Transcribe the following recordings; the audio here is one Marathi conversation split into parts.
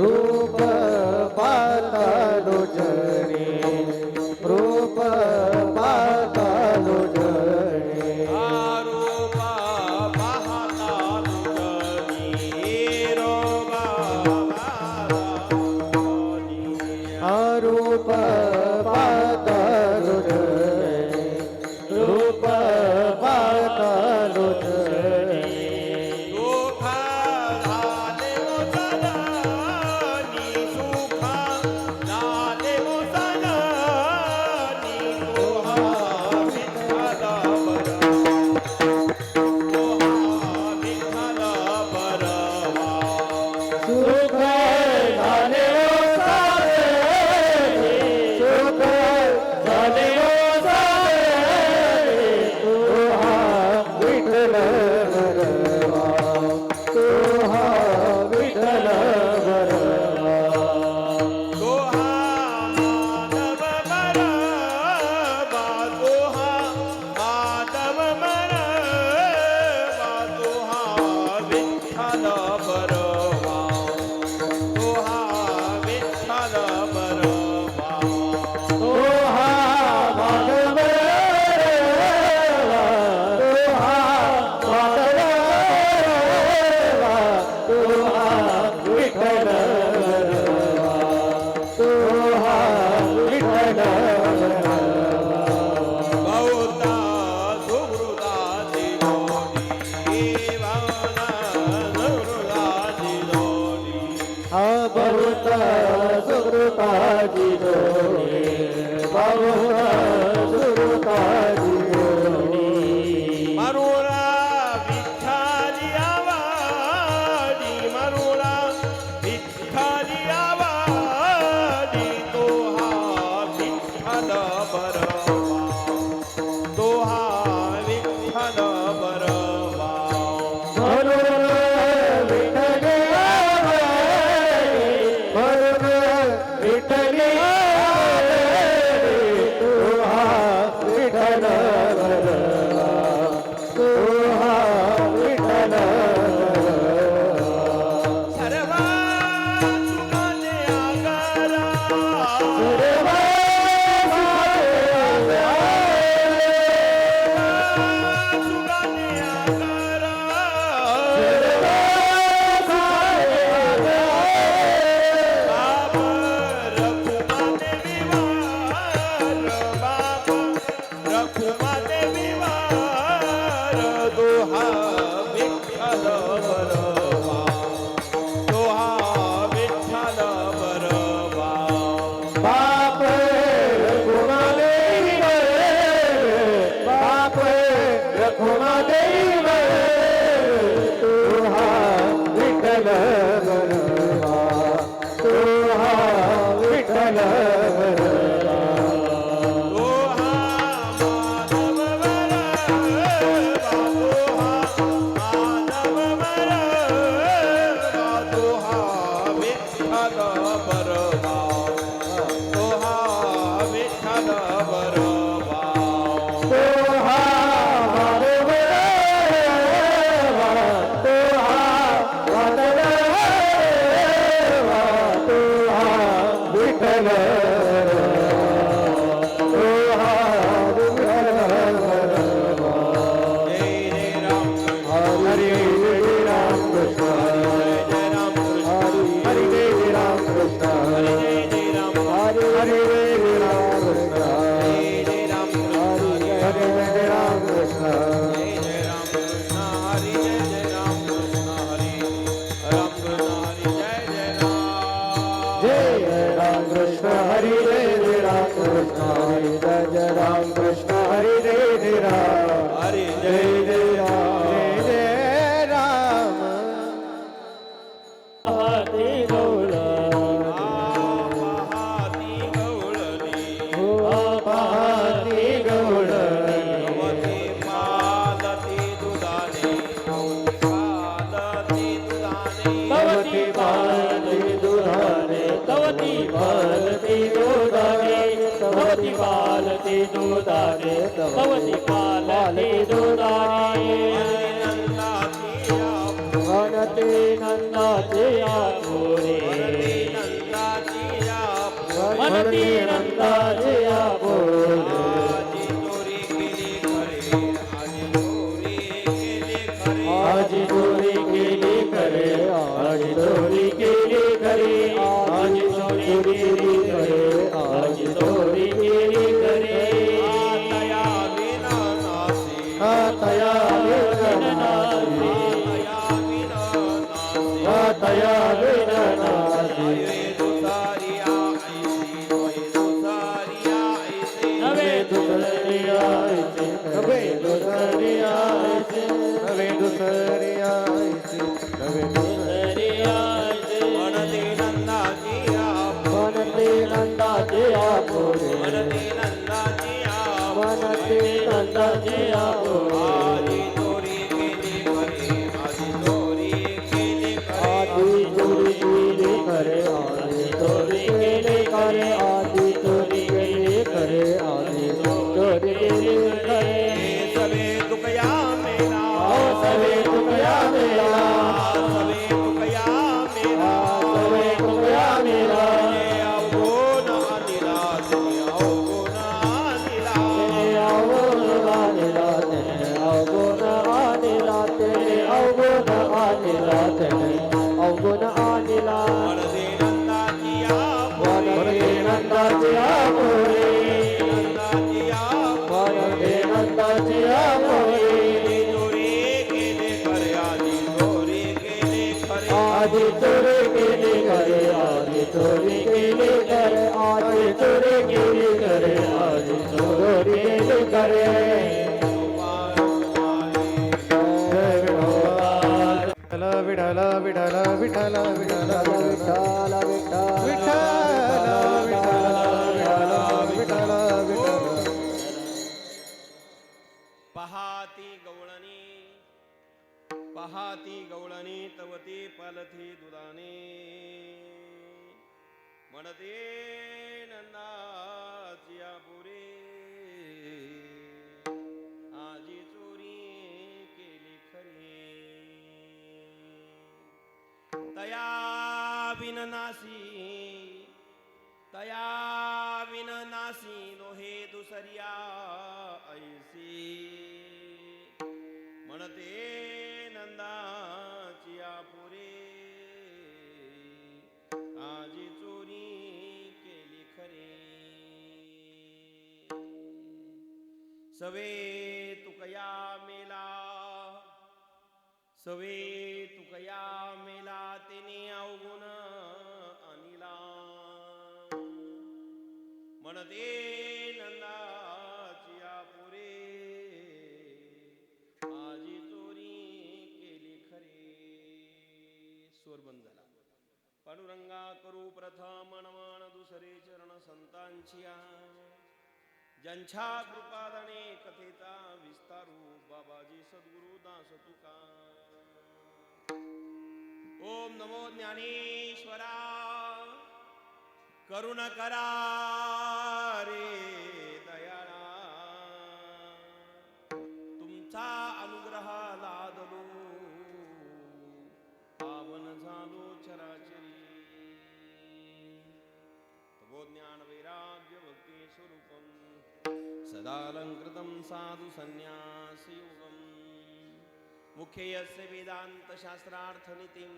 रूप पाहता जरी रूप पाहता जरी रूप पाहता जरी रूप रूप पाहता जरी रूप पाहता जरी सुख झाले मुसलनी सुख झाले मुसलनी तुहा विठ्ठल बरवा सुख झाले सुख झाले तुहा विठ्ठल बरवा तुहा विठ्ठल बरवा तुहा माधव बरवा तुहा माधव बरवा तुहा विठ्ठल बरवा तुहा विठ्ठल बरवा तुहा माधव तुहा माधव तुहा विठ्ठल बरवा तुहा विठ्ठल बरवा बहुता सुहृदाची जोडी भावना सुहृदाची जोडी हा बहुत सुकृताची जोडी बहुत सुकृताची जोडी मरुळा विठ्ठली आवाडी मरुळा विठ्ठली आवाडी तोहा विठ्ठल बरवा तोहा विठ्ठल बरवा म्हणून विठ्ठली म्हणून विठ्ठली तुहा विठ्ठल बरवा तुहा विठ्ठल बरवा सर्वा सुखाने आगारा सुखाने आगारा बाप रखुमाते विवार बाप रखुमाते विवार दोहा विठ्ठल बरवा दोहा विठ्ठल बरवा बाप रखुमा देवी बाप रखुमा देवी तुहा विठ्ठल बरवा तुहा विठ्ठल बरवा दोहा माधव बरवा दोहा माधव बरवा दोहा विठ्ठल बरवा दोहा विठ्ठल बरवा तुहा माधव तुहा माधव तुहा विठ्ठल कृष्ण हरे जय राम कृष्ण हरे जय जय राम हरे जय जय राम जय जय राम हाती गौला पाहाती गवळणी पाहती गौडणी गवती पालती दुधाने पालती दुधाने तवती पालती दुधाने तवती पालती दुधाने तवती पालती दुधाने तवती पालती दुधाने नंदाची वनते नंदाचे आपुरे नंदाची वनते नंदाचे आपुरे आजी चोरी केली खरे आजी चोरी केली करे आजी चोरी केली करे आजी चोरी केली करे तया विना नासी तया विननासी तया विननासी नवे दुसरी आयचे नवे दुसरी आयचे नवे दुसरी आयचे नवे दुसरी आयचे मनते नंदाचे आपुरे मनते नंदाची मनते नंदाचे आपुरे आजी चोरी केली खरे आजी चोरी केली आधी चोरी केली करे आधी चोरी केली करे आधी चोरी केली करे आधी चोरी केली करे सवे तुकया मेला सवे तुकया मेला सवे तुकया मेला सवे तुकया मेला अवगुण अनिला अवगुण अनिला अवगुण आनिला तेने अवगुण आनिला तेने अवगुण आनिला तेने अवगुण आनिला मनते नंदाची वनते नंदाचे आपुरे नंदाची वनते नंदाचे आपुरे चोरी केली खरे आजी चोरी केली खरे आधी चोरी केली करे आधी चोरी केली करे आधी चोरी केली करे आधी चोरी केली करे विठ्ठल विठ्ठल विठ्ठल विठ्ठल विठ्ठल विठ्ठल विठ्ठल पहाती गवळणी तवती पालथी दुधाने म्हणते नंदाची आपुरे आजी चोरी केली खरी तया बिन नासी लोहे दुसरिया ऐसी म्हणते नंदाची आपुरे आजी चोरी केली खरे सवे तुकया मेला सवे तुकया मेला तिने अवगुण अनिला म्हणते नंदाची आपुरे आजी चोरी केली खरे स्वर बंद झाला पांडुरंगा करू प्रथम मनमान दुसरे चरण संतांचिया ज्यांच्या कृपादाने कथेचा विस्तारू बाबाजी सद्गुरु दास तुका ओम नमो ज्ञानेश्वरा करुण करा रे दयाळा तुमचा अनुग्रह लादलो पावन झालो चराचरी तवो ज्ञान वैराग्य भक्ती स्वरूपम सदालंकृतं साधु संन्यास योगम मुख्य यस्य वेदांत शास्त्रार्थ नीतिं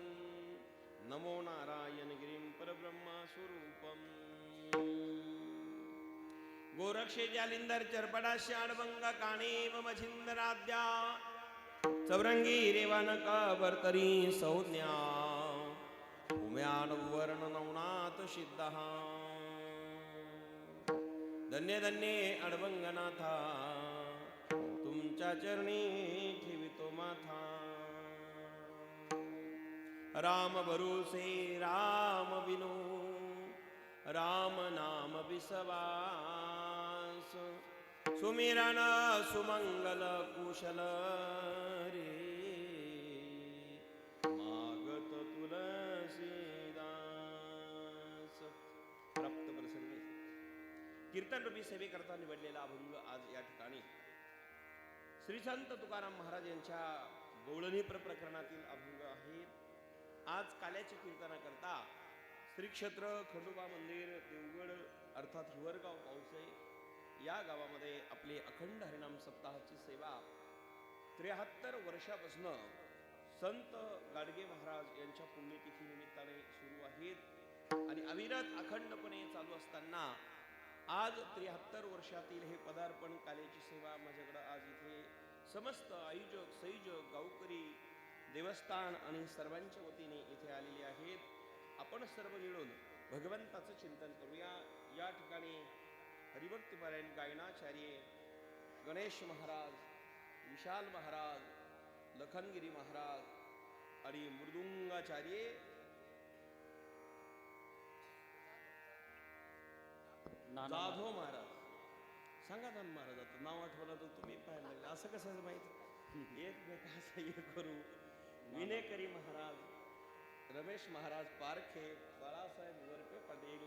नमो नारायण गिरिं परब्रह्म स्वरूपम गोरक्षे जालिंदर चरपडा शाणभंग काणेव मझिंदराद्या चौरंगी रेवानक वर्तरी संज्ञा उम्यान वर्ण नवनाथ सिद्ध धन्य धन्य अडबंगनाथा तुमच्या चरणी ठेवितो माथा राम भरोसे राम बिनो राम नाम विसवास सुमिरन सुमंगल कुशल रे मागत तुलसीदास प्राप्त प्रसंगी कीर्तन रूपी सेवेकरता निवडलेला अभंग आज या ठिकाणी श्री संत तुकाराम महाराज यांच्या गवळणीपर प्रकरणातील अभंग आहेत. आज काल्याची कीर्तनाकरता श्री क्षेत्र खंडोबा मंदिर देवगड अर्थात हिवरगाव पावसे या गावामध्ये आपली अखंड हरिनाम सप्ताहाची सेवा 73 वर्षापासून संत गाडगे महाराज यांच्या पुण्यतिथी निमित्ताने सुरू आहेत आणि अविरत अखंडपणे चालू असताना आज 73 वर्षातील हे पदार्पण काल्याची सेवा माझ्याकडे आज इथे समस्त आयोजक संयोजक गावकरी देवस्थान आणि सर्वांच्या वतीने इथे आलेले आहेत. आपण सर्व मिळून भगवंताचं चिंतन करूया. या ठिकाणी हरिभक्ती पारायण गायनाचार्य गणेश महाराज, विशाल महाराज, लखनगिरी महाराज आणि मृदुंगाचार्य जाधव महाराज सांगा ना महाराज. आता नाव आठवलं तर तुम्ही पाहायला लागले असं कसं माहिती एकमेकांचा हे करू. विनेकरी महाराज, रमेश महाराज पारखे, बाळासाहेब वरपे पाटील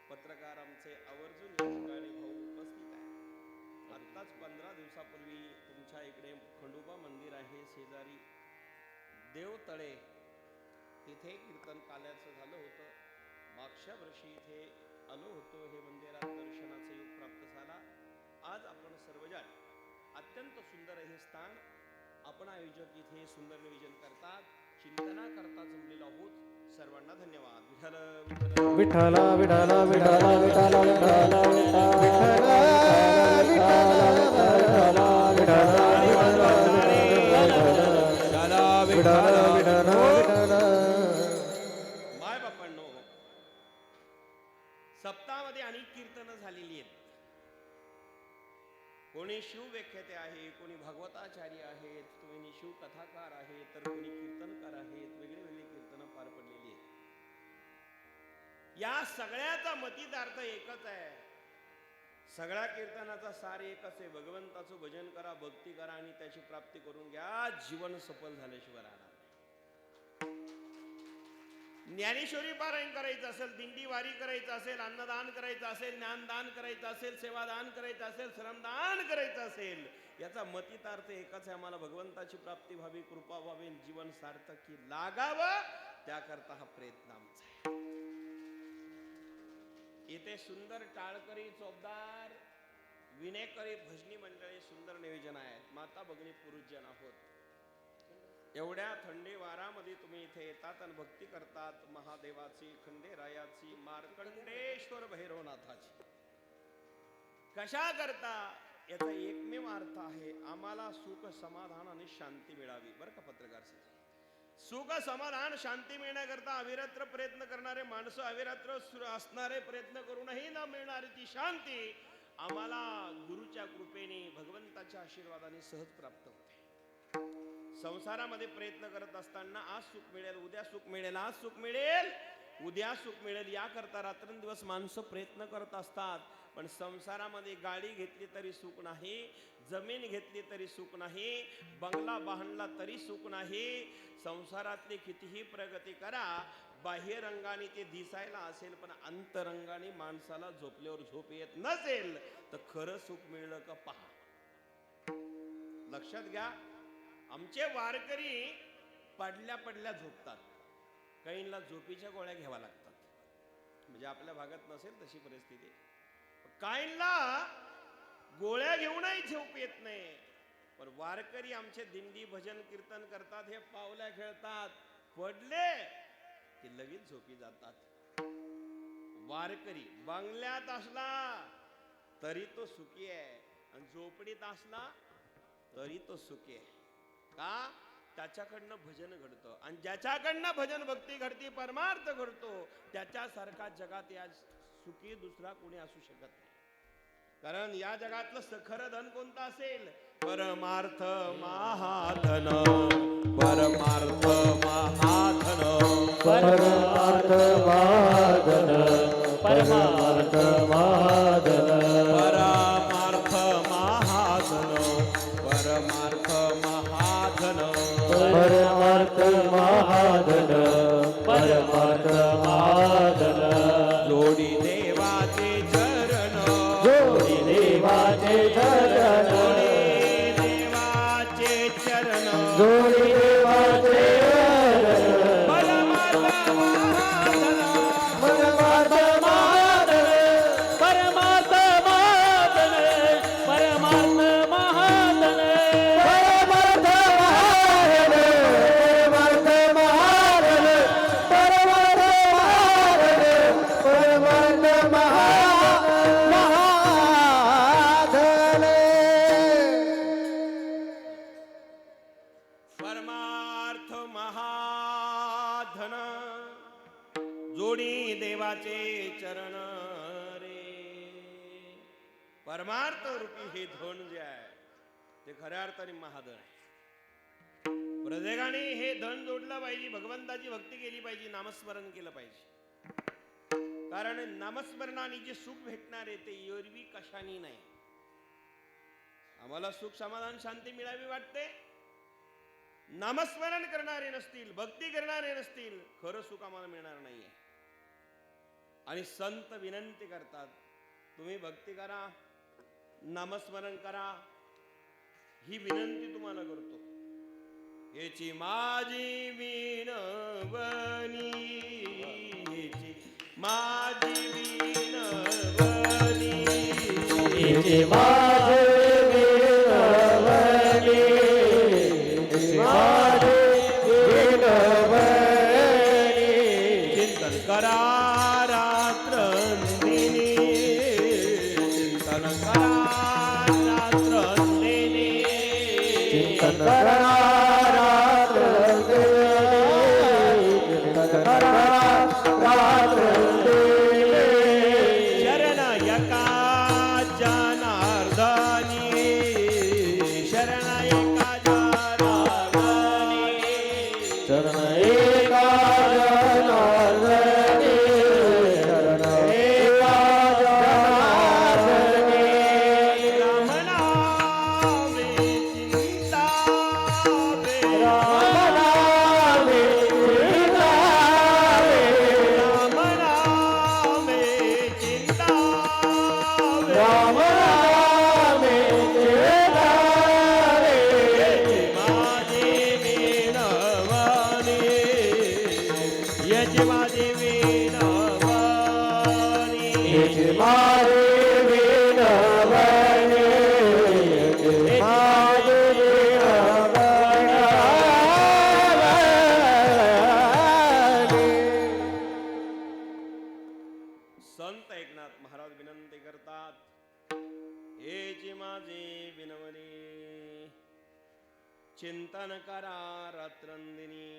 पत्रकार आमचे आवर्जून या ठिकाणी भाऊ उपस्थित आहे. आत्ताच 15 दिवसापूर्वी तुमच्या इकडे खंडोबा मंदिर आहे शेजारी देवतळे तिथे कीर्तन काल्याचं झालं होतं. मागच्या वर्षी इथे आलो होतो. हे मंदिरात दर्शनाचा योग प्राप्त झाला. आज आपण सर्वजण अत्यंत सुंदर हे स्थान आपण आयोजक इथे सुंदर नियोजन करतात चिंतना करता जमलेलो आहोत. सर्वांना धन्यवाद. विठ्ठल विठ्ठल विठ्ठल विठ्ठल विठ्ठल माय बापांनो, सप्ताहामध्ये अनेक कीर्तन झालेली आहेत. कोणी शिव व्याख्याते आहे, कोणी भागवताचार्य आहेत, कोणी शिव कथाकार आहेत, तर कोणी कीर्तनकार आहेत. वेगळे वेगळे कीर्तन पार पडलेली आहेत. या सगळ्याचा मतितार्थ एकच आहे. सगळ्या कीर्तनाचा सार एकच आहे. भगवंताचं भजन करा, भक्ती करा आणि त्याची प्राप्ती करून घ्या. जीवन सफल झाल्याशिवाय राहणार नाही. ज्ञानेश्वरी पारायण करायचं असेल, दिंडी वारी करायचं असेल, अन्नदान करायचं असेल, ज्ञानदान करायचं असेल, सेवादान करायचं असेल, श्रमदान करायचं असेल, याचा मतितार्थ एकच आहे. आम्हाला भगवंताची प्राप्ती व्हावी, कृपा व्हावी, जीवन सार्थकी लागावं, त्याकरता हा प्रयत्न आमचा आहे. इथे सुंदर टाळकरी चोपदार विनेकरी भजनी मंडळी सुंदर नियोजन आहेत. माता भगिनी पुरुषजन आहोत. एवढ्या थंडी वारामध्ये तुम्ही इथे येतात आणि भक्ती करतात महादेवाची, खंडेरायाची, मार्कंडेश्वर भैरवनाथाची. कशा करता? याचा एकमेव अर्थ आहे, आम्हाला सुख समाधान आणि शांती मिळावी. बरं का पत्रकार साहेब, सुख समाधान शांती मिळण्याकरता अविरत्र प्रयत्न करणारे माणसं, अविरत्र असणारे प्रयत्न करूनही न मिळणारी ती शांती आम्हाला गुरुच्या कृपेने, भगवंताच्या आशीर्वादाने सहज प्राप्त होते. संसारामध्ये प्रयत्न करत असताना आज सुख मिळेल, उद्या सुख मिळेल, आज सुख मिळेल, उद्या सुख मिळेल, याकरता रात्रंदिवस माणसं प्रयत्न करत असतात. पण संसारामध्ये गाडी घेतली तरी सुख नाही, जमीन घेतली तरी सुख नाही, बंगला बांधला तरी सुख नाही. संसारातली कितीही प्रगती करा, बाह्य रंगाने ते दिसायला असेल, पण अंतरंगाने माणसाला झोपल्यावर झोप येत नसेल तर खरं सुख मिळलं का पहा. लक्षात घ्या. आमचे वारकरी पडल्या पडल्या झोपतात. काहींना झोपीच्या गोळ्या घ्याव्या लागतात. म्हणजे आपल्या भागात नसेल तशी परिस्थिती. काहींना गोळ्या घेऊनही झोप येत नाही. पण वारकरी आमचे दिंडी भजन कीर्तन करतात, हे पावल्या खेळतात, पडले की लगेच झोपी जातात. वारकरी बंगल्यात असला तरी तो सुखी आहे आणि झोपडीत असला तरी तो सुखी आहे. का? त्याच्याकडनं भजन घडतं आणि ज्याच्याकडनं भजन भक्ती घडती, परमार्थ घडतो, त्याच्यासारखा जगात या सुखी दुसरा कोणी असू शकत नाही. कारण या जगातलं खरं धन कोणतं असेल? परमार्थ महाधन, परमार्थ महाधन, परमार्थ महाधन, परमार्थ महाधन, परमार्थ महाधन, परमार्थ महाधन, परमार्थ महाधन, परमार्थ महाधन. जोडी देवाचे चरण, जोडी देवाचे चरण, जोडी देवाचे चरण, जोडी देवाचे चरण. परमार्थ महाधन, परमार्थ महाधन, परमार्थ महाधन, परमार्थ महाधन, परमार्थ महाधन, परमार्थ महाधन, परमार्थ महाधन, परमार्थ महाधन. परमार्थ महाधन, जोडी देवाचे चरण रे. परमार्थ रूपी हे धन जे आहे ते खऱ्या अर्थाने महाधन आहे. प्रत्येकाने हे धन जोडलं पाहिजे, भगवंताची भक्ती केली पाहिजे, नामस्मरण केलं पाहिजे. कारण नामस्मरणाने जे सुख भेटणार आहे ते एरवी कशाने नाही. आम्हाला सुख समाधान शांती मिळावी वाटते, नामस्मरण करणारे नसतील, भक्ती करणारे नसतील, खरं सुख आम्हाला मिळणार नाहीये. आणि संत विनंती करतात, तुम्ही भक्ती करा, नामस्मरण करा, ही विनंती तुम्हाला करतो. याची माझी विनवणी, याची माझी विनवणी, इति माझे विनवणी, माझे विनवणी. चिंतन करा रात्रंदिनी, चिंतन करा रात्रंदिनी, चिंतन करा रात्रंदिनी, चिंतन करा रात्रंदिनी. शरणयका जनार्दनी, शरणयका जनार्दनी, शरण एका जनार्दनी, शरण एका जनार्दनी. राम नामे चिंतावे, राम नामे चिंतावे, राम नामे चिंतावे, राम नामे चिंतावे. माझे विनवणी, याची माझी विनवणी, इति माझे विनवणी, इति माझे विनवणी. संत एकनाथ महाराज विनंती करतात, हेची माझी विनवणी, चिंतन करा रात्रंदिनी,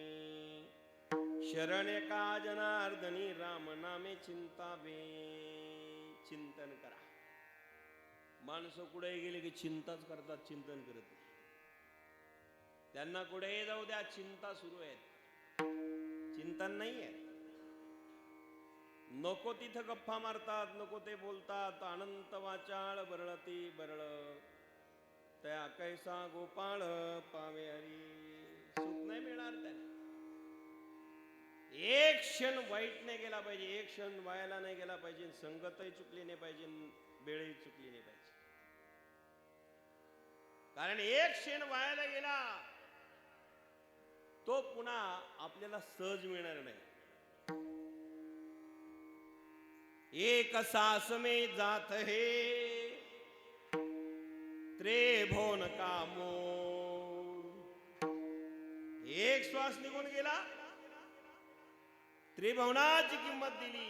शरण का जनार्दनी, राम नामे चिंतावे. चिंतन करा. माणसं कुठे गेले की चिंताच करतात, चिंतन करत नाही. त्यांना कुठेही जाऊ द्या, चिंता सुरू आहेत, चिंतन नाही आहे. नको तिथं गप्पा मारतात, नको ते बोलतात. अनंत वाचाळ बरळती बरळ, त्या कैसा गोपाळ पावे हरी. सुख नाही मिळणार त्यांना. एक क्षण वाईट नाही गेला पाहिजे, एक क्षण वायाला नाही गेला पाहिजे, संगतही चुकली नाही पाहिजे, वेळही चुकली नाही पाहिजे. कारण एक क्षण वायाला गेला तो पुन्हा आपल्याला सहज मिळणार नाही. एक सास में जात है त्रिभुवन का मोल. एक श्वास निघून गेला, त्रिभुवनाची किंमत दिली,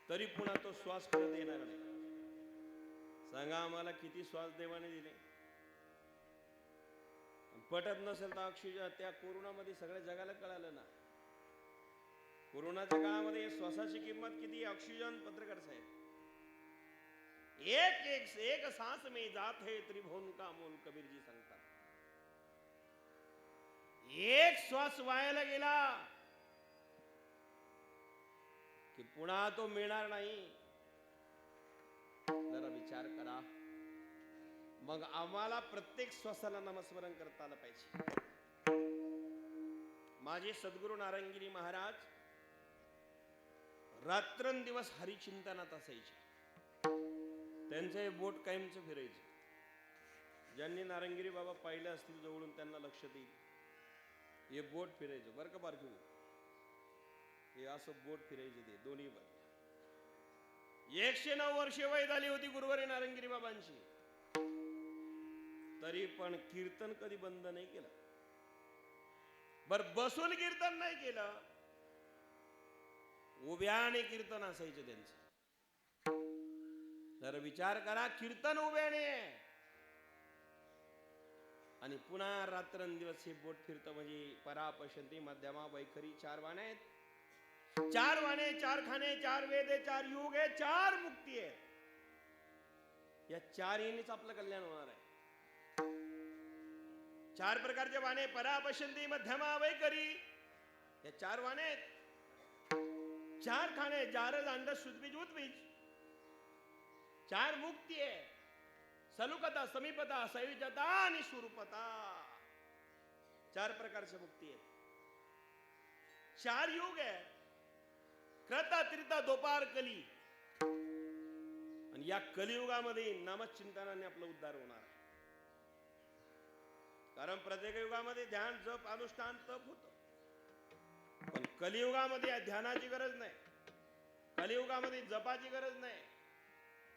तरी पुन्हा तो श्वास परत येणार नाही. सांगा आम्हाला किती श्वास देवाने दिले. पटत नसेल तर ऑक्सिजन त्या कोरोनामध्ये सगळ्या जगाला कळालं ना. कोरोनाच्या काळामध्ये श्वासाची किंमत किती, ऑक्सिजन. पत्रकार साहेब एक एक एक सांस में जात है त्रिभुवन का मोल, कबीर जी सांगतात. एक श्वास वायाला गेला की पुन्हा तो मिळणार नाही. जरा विचार करा. मग आम्हाला प्रत्येक श्वासाला नामस्मरण करता आलं पाहिजे. माझे सद्गुरू नारायणगिरी महाराज रात्रंदिवस हरिचिंतनात असायचे. त्यांचे बोट कायमच फिरायचे. ज्यांनी नारायणगिरी बाबा पाहिले असतील जवळून त्यांना लक्षात येईल. हे बोट फिरायचं बरं का बारकू. हे असं बोट फिरायचे ते दोन्ही बाजू. 109 वर्षे वय झाली होती गुरुवारी नारायणगिरी बाबांची. तरी पण कीर्तन कधी बंद नाही केलं. बर बसून कीर्तन नाही केलं, उभ्याने कीर्तन असायचं त्यांचं. जर विचार करा, कीर्तन उभ्याने आणि पुन्हा रात्रंदिवस हे बोट फिरतं. म्हणजे परा पशंती मध्यमा वैखरी 4 वाणे आहेत. 4 वाणे, 4 खाणे, 4 वेद, 4 युग आहे, 4 मुक्ती आहे. या 4 येणीच आपलं कल्याण होणार आहे. 4 प्रकारचे वाणे, परा पशंती मध्यमा वैखरी, या 4 वाणे आहेत. 4 खाणे, जारज अंड सुद्बीज उद्बीज. 4 मुक्ती आहे. सलुकता, समीपता, सैविजता आणि स्वरूपता. 4 प्रकारच्या मुक्ती आहेत. 4 युग आहे. क्रता त्रिता दोपार कली. आणि या कलियुगामध्ये नामचिंतनाने आपला उद्धार होणार आहे. कारण प्रत्येक युगामध्ये ध्यान, जप, अनुष्ठान, तप होतं. पण कलियुगामध्ये या ध्यानाची गरज नाही. कलियुगामध्ये जपाची गरज नाही.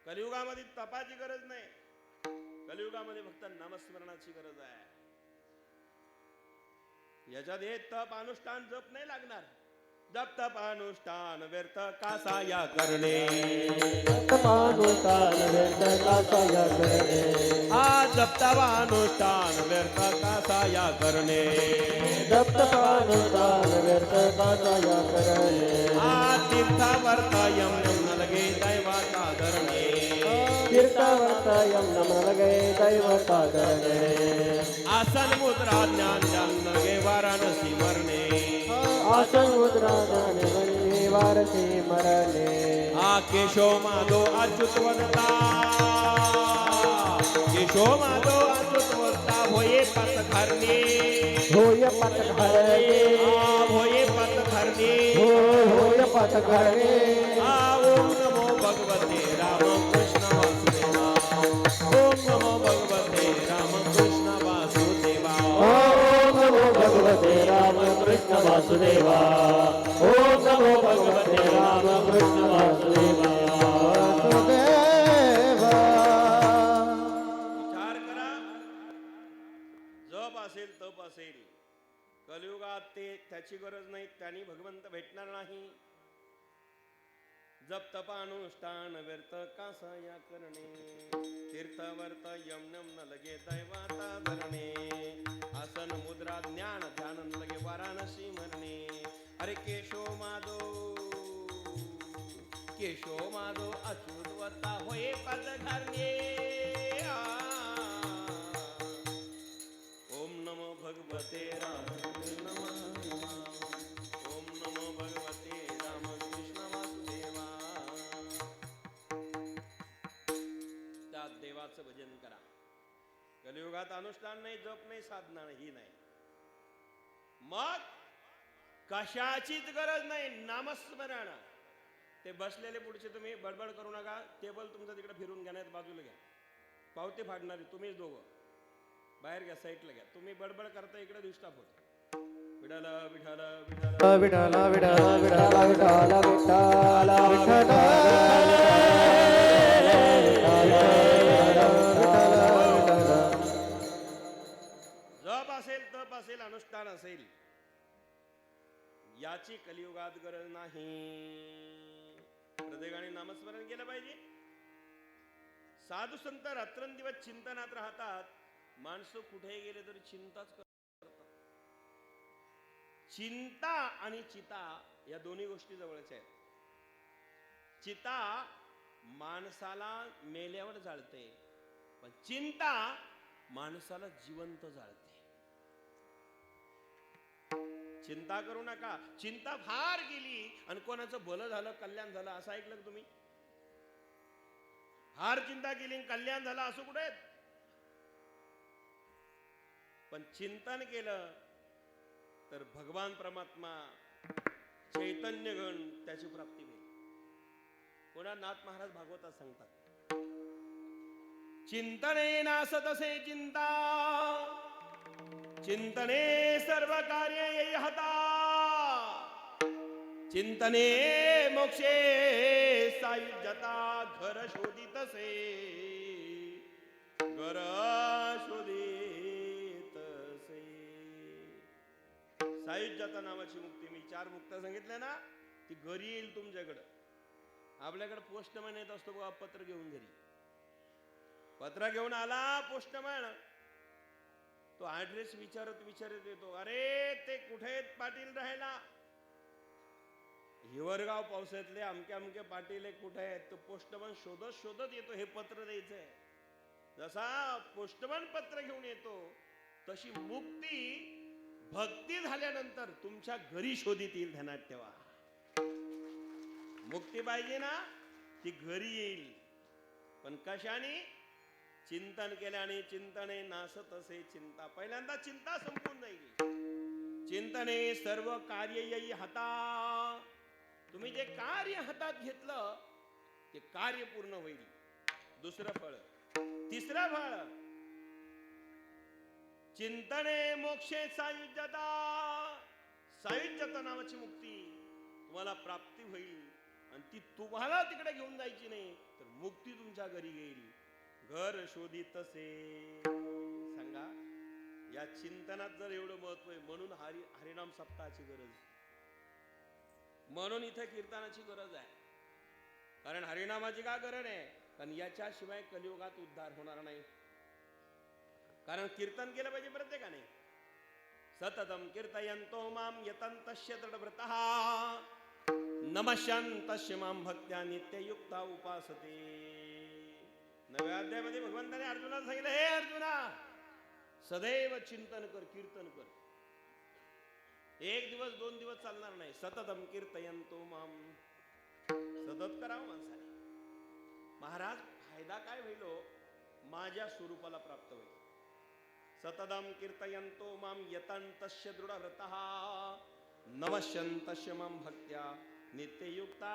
कलियुगामध्ये तपाची गरज नाही. कलियुगामध्ये फक्त नामस्मरणाची गरज आहे. याच्यात हे तप, अनुष्ठान, जप नाही लागणार. जप तप अनुष्ठान व्यर्थ कासा या करणे. तप अनुष्ठान व्यर्थ कासा या करणे. हा जप तप अनुष्ठान व्यर्थ कासा या करणे. जप तप अनुष्ठान व्यर्थ कासा या करणे. हा तीर्थावर्त यम न लगे दैवाचा धरणे. तीर्थावर्त यम न लगे दैवाचा धरणे. आसन मुद्रा ज्ञान ज्ञान लगे वाराणसी मरणे. आसन मुद्रा ज्ञान मरणे वारसी मरणे. हा केशव माधव अच्युतवंता. केशव माधव अच्युतवंता होये पत धरणे. होय पत घरणे. होये पत धरणे. होय पत घरणे. ओम नमो भगवते राम कृष्ण वासुदेवा. ओम नमो भगवते राम कृष्ण वासुदेवा. ओम नमो भगवते राम कृष्ण वासुदेवा. ओम नमो भगवते राम कृष्ण वासुदेवा. विचार करा. जप असेल, तप असेल, कलियुगात त्याची गरज नाही. त्यांनी भगवंत भेटणार नाही. जप तप अनुष्ठान व्यर्थ कासा या करणे. तीर्थवर्त यमनम न लगे दैवाता धरणे. आसन मुद्रा ज्ञान ध्यान न लगे वाराणसी मरणे. अरे केशव माधव, केशव माधव अच्युतवंता होये पद धरणे. ओम नमो भगवते राम नमः. ओम नमो भगवते राम कृष्ण वासुदेवा. त्या देवाचं भजन करा. कलियुगात अनुष्ठान नाही, जप नाही, साधना ही नाही. मग कशाचीच गरज नाही. नामस्मरण. ते बसलेले पुढचे तुम्ही बडबड करू नका. टेबल तुमचं तिकडे फिरून घ्या, नाही बाजूला घ्या. पावते फाडणारे तुम्हीच दोघं. बाहेर घ्या, साईडला घ्या. तुम्ही बडबड करता इकडे डिस्टर्ब होत. विठाल विठाल विठाल विठाला विठाला विठाला विठाला विठाला विठाला. जप असेल, तप असेल, अनुष्ठान असेल, याची कलियुगात गरज नाही. प्रत्येकाने नामस्मरण केलं पाहिजे. साधू संत रात्रंदिवस चिंतनात राहतात. माणसं कुठे गेले तरी चिंताच करतात. चिंता आणि चिता या दोन्ही गोष्टी जवळच्या आहेत. चिता माणसाला मेल्यावर जाळते, पण चिंता माणसाला जिवंत जाळते. चिंता करू नका. चिंता फार गेली आणि कोणाचं भलं झालं, कल्याण झालं असं ऐकलं का तुम्ही? फार चिंता केली कल्याण झालं असं कुठे? पण चिंतन केलं तर भगवान परमात्मा चैतन्य गण त्याची प्राप्ती होईल. कोणा नाथ महाराज भागवतात सांगतात, चिंतने नासतसे चिंता, चिंतने सर्व कार्य येई हता, चिंतने मोक्षे सायुज्यता, घर शोधितसे घर शोधितसे. सायुज्यता नावाची मुक्ती, मी 4 मुक्त सांगितल्या ना, ती घरी येईल तुमच्याकडं. आपल्याकडे पोस्टमॅन येत असतो बघा, पत्र घेऊन घरी. पत्र घेऊन आला पोस्टमॅन, तो ऍड्रेस विचारत येतो, अरे ते कुठे आहेत पाटील राहायला? हिवरगाव पावसातले अमके अमके पाटील कुठे आहेत? तो पोस्टमन शोधत येतो, हे पत्र द्यायचंय. जसा पोस्टमन पत्र घेऊन येतो तशी मुक्ती भक्ती झाल्यानंतर तुमच्या घरी शोधित येईल. ध्यानात ठेवा, मुक्ती पाहिजे ना, ती घरी येईल. पण कशाने? चिंतन केल्याने. चिंतने नासत असे चिंता. पहिल्यांदा चिंता संपून जाईल. चिंतने सर्व कार्य येई हाता. तुम्ही जे कार्य हातात घेतलं ते कार्य पूर्ण होईल. दुसरं फळ. तिसरं फळ, चिंतने मोक्षे सायुज्यता. सायुज्यता नावाची मुक्ती तुम्हाला प्राप्ती होईल आणि ती तुम्हाला तिकडे घेऊन जायची नाही, तर मुक्ती तुमच्या घरी येईल. घर शोधितसे. सांगा, या चिंतनात जर एवढं महत्व आहे, म्हणून हरिनाम सप्ताहाची गरज, म्हणून इथे कीर्तनाची गरज आहे. कारण हरिनामाची का गरज आहे? कारण याच्याशिवाय कलियुगात उद्धार होणार नाही. कारण कीर्तन केलं पाहिजे प्रत्येकाने. सततम कीर्तयन्तो माम यतन्तस्य दृढव्रतः नमस्यन्तस्य माम भक्त्या नित्ययुक्ता उपासते. 9व्या अध्यायामध्ये भगवंताने अर्जुनाला सांगितलं, हे अर्जुना, सदैव चिंतन कर, कीर्तन कर. 1 दिवस 2 दिवस चालणार नाही. सततम कीर्तयन्तो माम. सतत करावं माणसाने. महाराज, फायदा काय होईल? माझ्या स्वरूपाला प्राप्त होईल. सततम कीर्तयन्तो माम यतन्तस्य दृढव्रतः नमस्यन्तस्य माम भक्त्या नित्ययुक्ता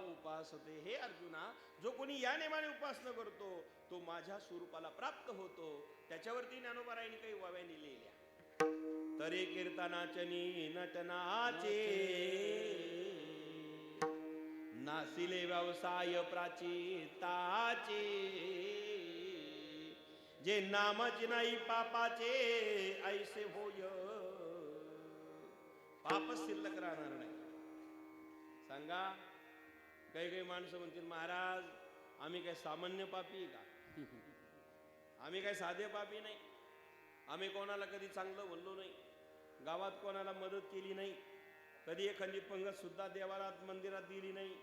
उपासते. हे अर्जुना, जो कोणी या नेमाने उपासना करतो तो माझ्या स्वरूपाला प्राप्त होतो. त्याच्यावरती ज्ञानोबारायांनी काही वाव्या लिहिल्या. तरी कीर्तनाचनी नटनाचे नासिले व्यवसाय प्राचिताचे. जे नामच नाही पापाचे ऐसे होय. पाप शिल्लक राहणार नाही. सांगा, काही माणसं म्हणतील, महाराज आम्ही काय सामान्य पापी का? आम्ही काय साधे पापी नाही. आम्ही कोणाला कधी चांगलं बोललो नाही, गावात कोणाला मदत केली नाही, कधी एखादी पंगत सुद्धा देवाला मंदिरात दिली नाही,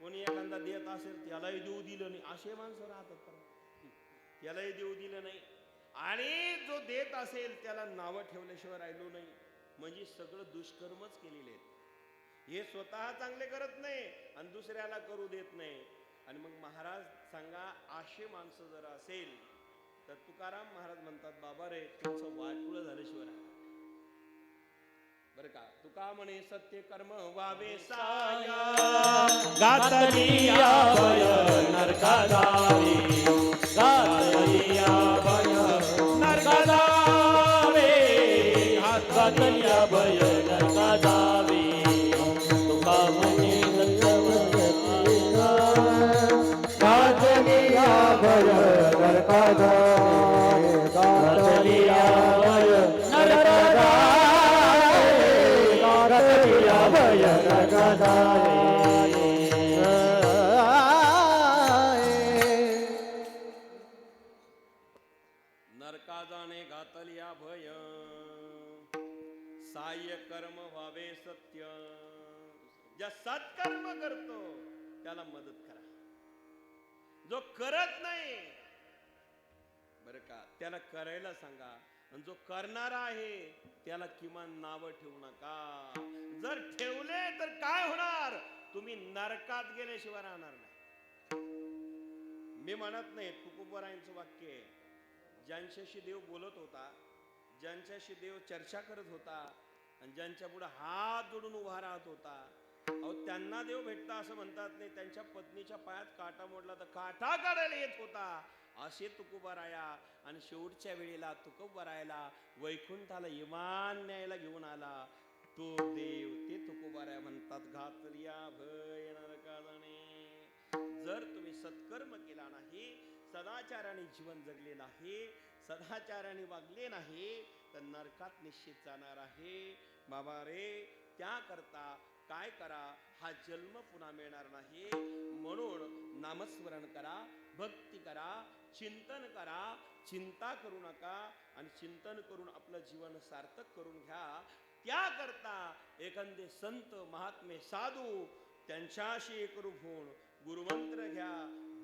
कोणी एखादा देत असेल त्यालाही देऊ दिलं नाही. असे माणसं राहतात, त्यालाही देऊ दिलं नाही. आणि जो देत असेल त्याला नावं ठेवल्याशिवाय राहिलो नाही. म्हणजे सगळं दुष्कर्मच केलेले आहेत. हे स्वतः चांगले करत नाही आणि दुसऱ्याला करू देत नाही. आणि मग महाराज सांगा, असे माणसं जर असेल तर तुकाराम महाराज म्हणतात, बाबा रे, तुमचं वाटुळं झाल्याशिवाय राहणार. बरं का? तुका म्हणे, सत्य कर्म वावे साया गातलिया भय नरका जावे. गातलिया भय नरका जावे. गातलिया भय नरका जावे. तुका म्हणे गातलिया भय नरका जावे. गातलिया भय नरका जावे. गातलिया भय नरका जावे. नरका जाणे घातलिया भय. साह्य कर्म व्हावे सत्य. ज्या सत्कर्म करतो त्याला मदत करा. जो करत नाही बरं का त्याला करायला सांगा, आणि जो करणारा आहे त्याला किमान नाव ठेवू नका. जर ठेवले तर काय होणार, तुम्ही नरकात गेल्याशिवाय राहणार नाही. मी म्हणत नाही, तुकोबारायांचं वाक्य आहे, ज्यांच्याशी देव बोलत होता, ज्यांच्याशी देव चर्चा करत होता, आणि ज्यांच्या पुढे हात जोडून उभा राहत होता, अहो त्यांना देव भेटता असं म्हणतात नाही. त्यांच्या पत्नीच्या पायात काटा मोडला तर काटा काढायला येत होता असे तुकोबाराया. आणि शेवटच्या वेळेला तुकोबारायाला वैकुंठाला इमान न्यायला घेऊन आला तो देव. ते तुकोबाराया म्हणतात, घातरिया भय नरका जाणे. जर तुम्ही सत्कर्म केला नाही, सदाचाराने जीवन जगले नाही, सदाचाराने वागले नाही, तर नरकात निश्चित जाणार आहे. बाबा रे, त्याकरता काय करा, हा जन्म पुन्हा मिळणार नाही. म्हणून नामस्मरण करा, भक्ती करा, चिंतन करा, चिंता करू नका, आणि चिंतन करून आपलं जीवन सार्थक करून घ्या. त्याकरता एखादे संत महात्मे साधू त्यांच्याशी एकरूप होऊन गुरुमंत्र घ्या,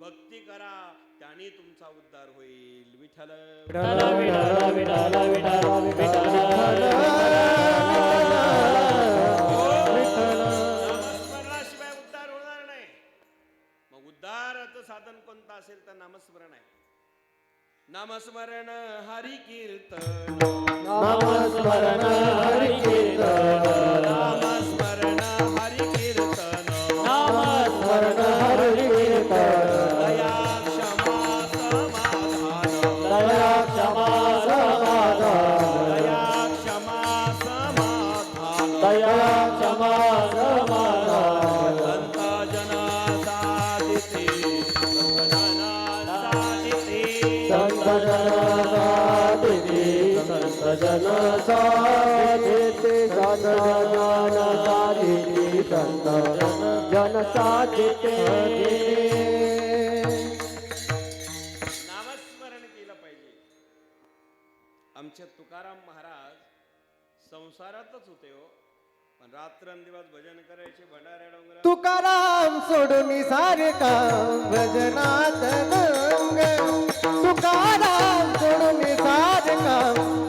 भक्ती करा, त्याने तुमचा उद्धार होईल. विठ्ठल विठ्ठल विठ्ठल विठ्ठल विठ्ठल विठ्ठल. नामस्मरणाशिवाय उद्धार होणार नाही. मग उद्धाराचं साधन कोणतं असेल तर नामस्मरण आहे. नामस्मरण हरि कीर्तन, नामस्मरण हरि कीर्तन, नामस्मरण हरि कीर्तन, नामस्मरण हरि कीर्तन. दया क्षमा समाधान, दया क्षमा समाधान, दया क्षमा समाधान, दया क्षमा समाधान. संत जना साधिते, संत जना साधिते, संत जन साधिते, संत जन साधिते, संत जन साधिते, संत जन साधिते. नामस्मरण केलं पाहिजे. आमचे तुकाराम महाराज संसारातच होते हो, पण रात्रंदिवस भजन करायचे भंडाऱ्या डोंगरात. तुकाराम सोडून सारखा भजनात दंग, तुकाराम सोडून सारखा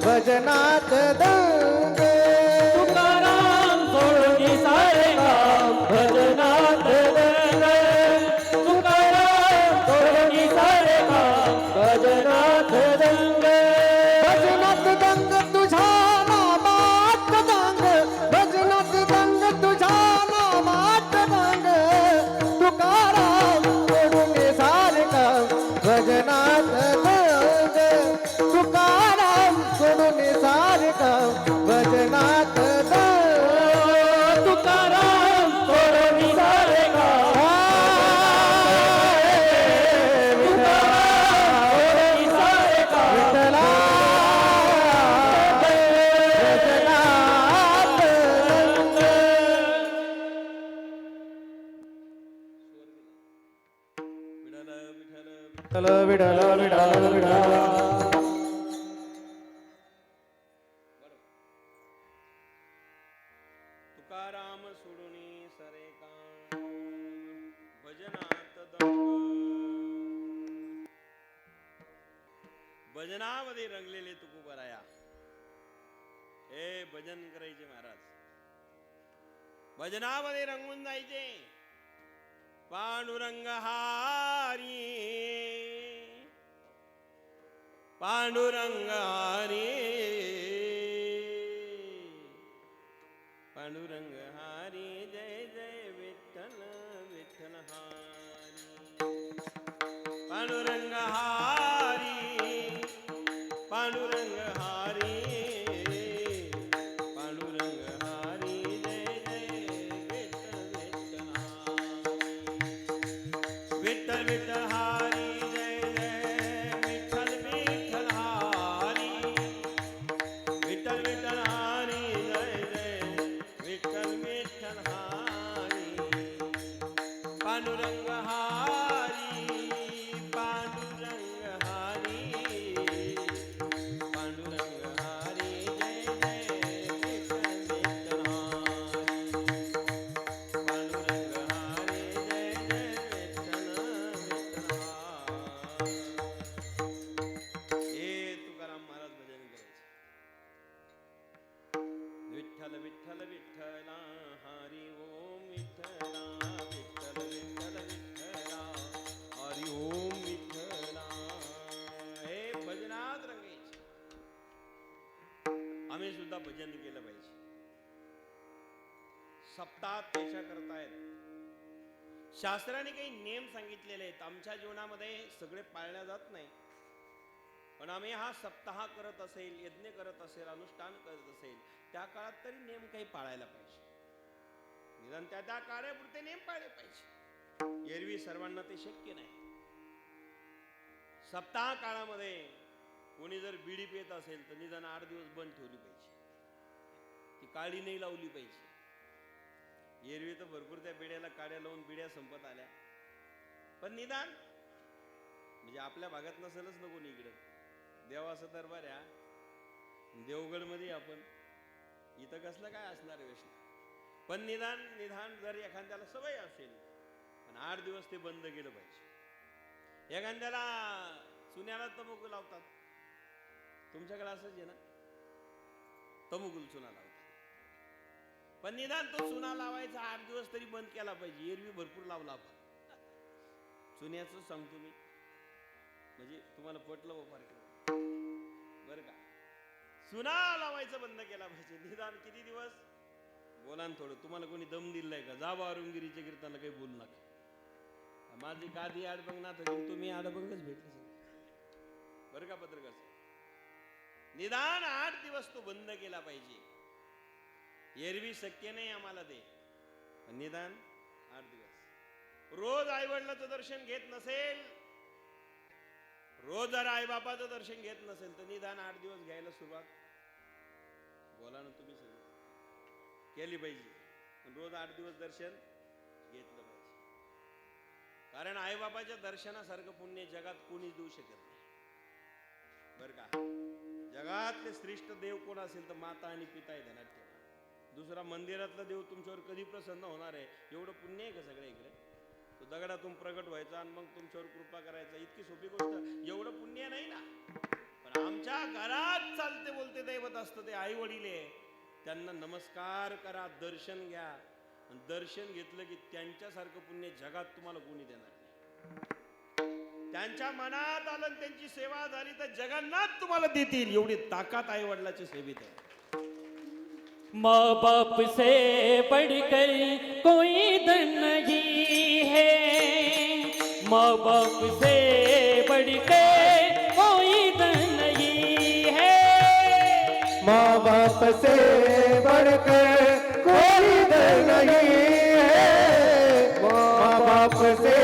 भजनात दंग. तुकाराम सोडून सारे काम भजनात दंग, तुकाराम सोडून सारे काम भजनात दंग. भजनात दंग तुझ्या नामात दंग, भजनात दंग तुझ्या नामात दंग. तुकाराम सोडून सारखा भजनात दंग, तुकाराम सोडून सारखा भजनात दंग. तुकाराम सोडून सारे काम, तुकाराम सोडून सारे काम विठ्ठला भजनात दंग. विठ्ठल विठ्ठल विठ्ठल विठ्ठल विठ्ठल. तुकाराम सोडून सरे काम भजनात दंग. भजनामध्ये रंगलेले तुकोबाराया, हे भजन करायचे महाराज, भजनामध्ये रंगून जायचे. पांडुरंग हारी, पांडुरंग हारी, पांडुरंग हारी, जय जय विठ्ठल विठ्ठल हारी. पांडुरंग हारी, पांडुरंग हारी, पांडुरंग हारी, जय जय विठ्ठल विठ्ठल हारी. विठ्ठल विठ्ठल हारी, जय जय विठ्ठल विठ्ठल हारी. विठ्ठल विठ्ठल हारी, जय जय विठ्ठल विठ्ठल हारी. पांडुरंग हारी, पांडुरंग हारी, पांडुरंग हारी, जय जय विठ्ठल विठ्ठल हारी. पांडुरंग हारी, जय जय विठ्ठल विठ्ठल हारी. सप्ताह तेशा करतायत. शास्त्राने काही नियम सांगितलेले आहेत. आमच्या जीवनामध्ये सगळे पाळल्या जात नाही, पण आम्ही हा सप्ताह करत असेल, यज्ञ करत असेल, अनुष्ठान करत असेल, त्या काळात तरी नियम काही पाळायला पाहिजे. निदान त्या त्या कार्यापुरते नियम पाळले पाहिजे. एरवी सर्वांना ते शक्य नाही. सप्ताह काळामध्ये कोणी जर बिडी पित असेल तर निदान 8 दिवस बंद ठेवली पाहिजे, ती काळी नाही लावली पाहिजे. एरवी तर भरपूर त्या बिड्याला काड्या लावून बिड्या संपत आल्या, पण निदान म्हणजे आपल्या भागात नसेलच ना कोणी इकडे. देवाचं दरबार आहे, देवगड मध्ये आपण इथं कसलं काय असणार व्यसन. पण निदान जर एखाद्याला सवय असेल, पण 8 दिवस ते बंद केलं पाहिजे. एखाद्याला चुन्याला तंबाखू लावतात, तुमच्याकडे असंच आहे ना, तंबाखू चुना लावतात, पण निदान तो चुना लावायचा 8 दिवस तरी बंद केला पाहिजे. एरवी भरपूर लावला चुन्याचं सांगतो मी, म्हणजे तुम्हाला पटलं वापर बर का. चुना लावायचं बंद केला पाहिजे. निदान किती दिवस बोला ना थोडं. तुम्हाला कोणी दम दिलाय का? जा वारुंगिरीच्या कीर्तनाला काही बोलू नका. माझी गादी आडबंग ना तर तुम्ही आडबंगच भेटले बरं का पत्रकार. निदान 8 दिवस तो बंद केला पाहिजे. एरवी शक्य नाही आम्हाला ते, निदान 8 दिवस. रोज आई वडिलाचं दर्शन घेत नसेल, रोज जर आई बापाचं दर्शन घेत नसेल तर निदान 8 दिवस घ्यायला सुरुवात बोला ना तुम्ही सगळं केली पाहिजे. रोज 8 दिवस दर्शन घेतलं पाहिजे. कारण आई बापाच्या दर्शनासारखं पुण्य जगात कोणीच देऊ शकत नाही बर का. जगातले श्रेष्ठ देव कोण असेल तर माता आणि पिता आहे, ध्यानात ठेवा. दुसरा मंदिरातला देव तुमच्यावर कधी प्रसन्न होणार आहे? एवढं पुण्य आहे का सगळ्या इकडे? तो दगडातून प्रगट व्हायचा आणि मग तुमच्यावर कृपा करायचा, इतकी सोपी गोष्ट एवढं पुण्य नाही ना. पण आमच्या घरात चालते बोलते दैवत असतं ते आई वडील आहे. त्यांना नमस्कार करा, दर्शन घ्या. आणि दर्शन घेतलं की त्यांच्यासारखं पुण्य जगात तुम्हाला कोणी देणार नाही. त्यांच्या मनात आलं, त्यांची सेवा झाली तर जगन्नाथ तुम्हाला देतील, एवढी ताकद आई वडिलाच्या सेवेत आहे. माँ बाप से बढ़कर कोई धन नहीं है, माँ बाप से बढ़कर कोई धन नहीं है, माँ बाप से बढ़कर कोई धन नहीं है, माँ बाप से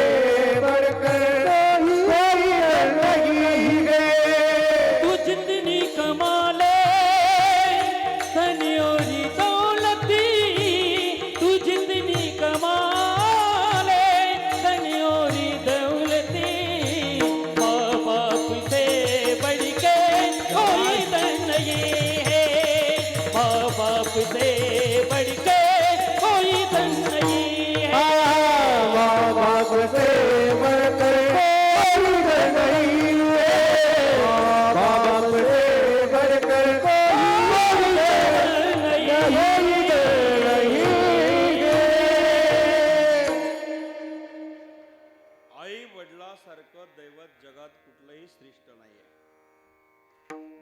बढ़कर कोई धन नहीं है. तू जितनी कमा ले धन और दौलती, तू जितनी कमा ले धन और दौलती, माँ बाप से बढ़ के कोई धन नहीं है, माँ बाप से बढ़ के कोई धन नहीं है. माँ बाप से बढ़कर कोई धन नहीं है, माँ बाप से बढ़कर कोई धन नहीं है. आई वडिलासारखं दैवत जगात कुठलंही श्रेष्ठ नाहीये.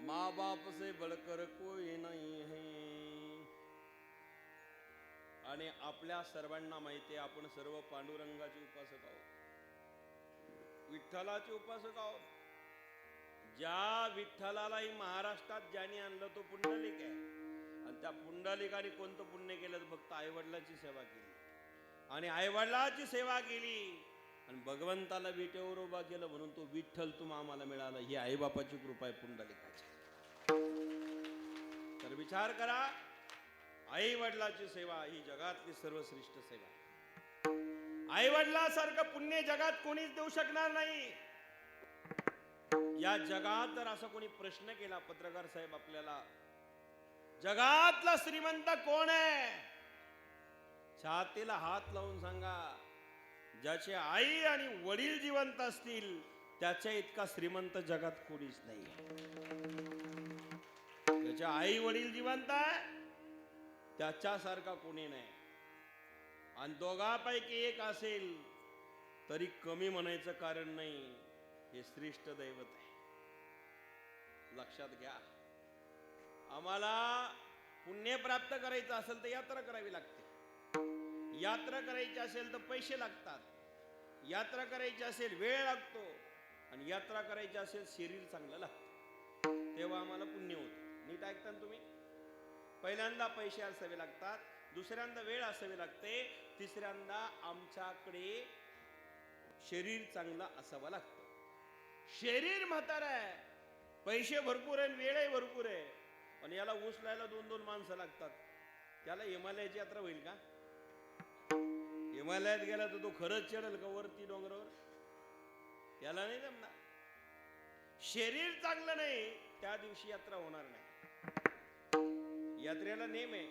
माँ बाप से बढ़कर कोई नहीं है. आणि आपल्या सर्वांना माहिती आहे, आपण सर्व पांडुरंगाचे उपासक आहोत, विठ्ठलाचे उपासक आहोत. ज्या विठ्ठलालाही महाराष्ट्रात ज्याने आणलं तो पुंडलिक आहे. आणि त्या पुंडलिकाने कोणतं पुण्य केलं? फक्त आईवडिलाची सेवा केली. आणि आईवडिलाची सेवा केली आणि भगवंताला विटेवर उभा केलं म्हणून तो विठ्ठल तुम्हा आम्हाला मिळाला. ही आईबापाची कृपा आहे पुंडलिकाची. तर विचार करा, आई वडिलाची सेवा ही जगातली सर्वश्रेष्ठ सेवा. आई वडिलासारखं पुण्य जगात कोणीच देऊ शकणार नाही. या जगात जर असा कोणी प्रश्न केला पत्रकार साहेब आपल्याला, जगातला श्रीमंत कोण आहे? छातीला हात लावून सांगा, ज्याचे आई आणि वडील जिवंत असतील त्याच्या इतका श्रीमंत जगात कोणीच नाही. ज्याचे आई वडील जिवंत आहे त्याच्यासारखा कोणी नाही. आणि दोघांपैकी एक असेल तरी कमी म्हणायचं कारण नाही. हे श्रेष्ठ दैवत आहे, लक्षात घ्या. आम्हाला पुण्य प्राप्त करायचं असेल तर यात्रा करावी लागते. यात्रा करायची असेल तर पैसे लागतात, यात्रा करायची असेल वेळ लागतो, आणि यात्रा करायची असेल शरीर चांगलं लागतं, तेव्हा आम्हाला पुण्य होतं. नीट ऐकता ना तुम्ही? पहिल्यांदा पैसे असावे लागतात, दुसऱ्यांदा वेळ असावी लागते, तिसऱ्यांदा आमच्याकडे शरीर चांगलं असावं लागतं. शरीर म्हातार आहे, पैसे भरपूर आहे, वेळही भरपूर आहे, पण याला उचलायला 2-2 माणसं लागतात. त्याला हिमालयाची यात्रा होईल का? हिमालयात गेला तर तो खरंच चढेल का वरती डोंगरावर? त्याला नाही जमणार. शरीर चांगलं नाही त्या दिवशी यात्रा होणार नाही. यात्रेला नेम आहे,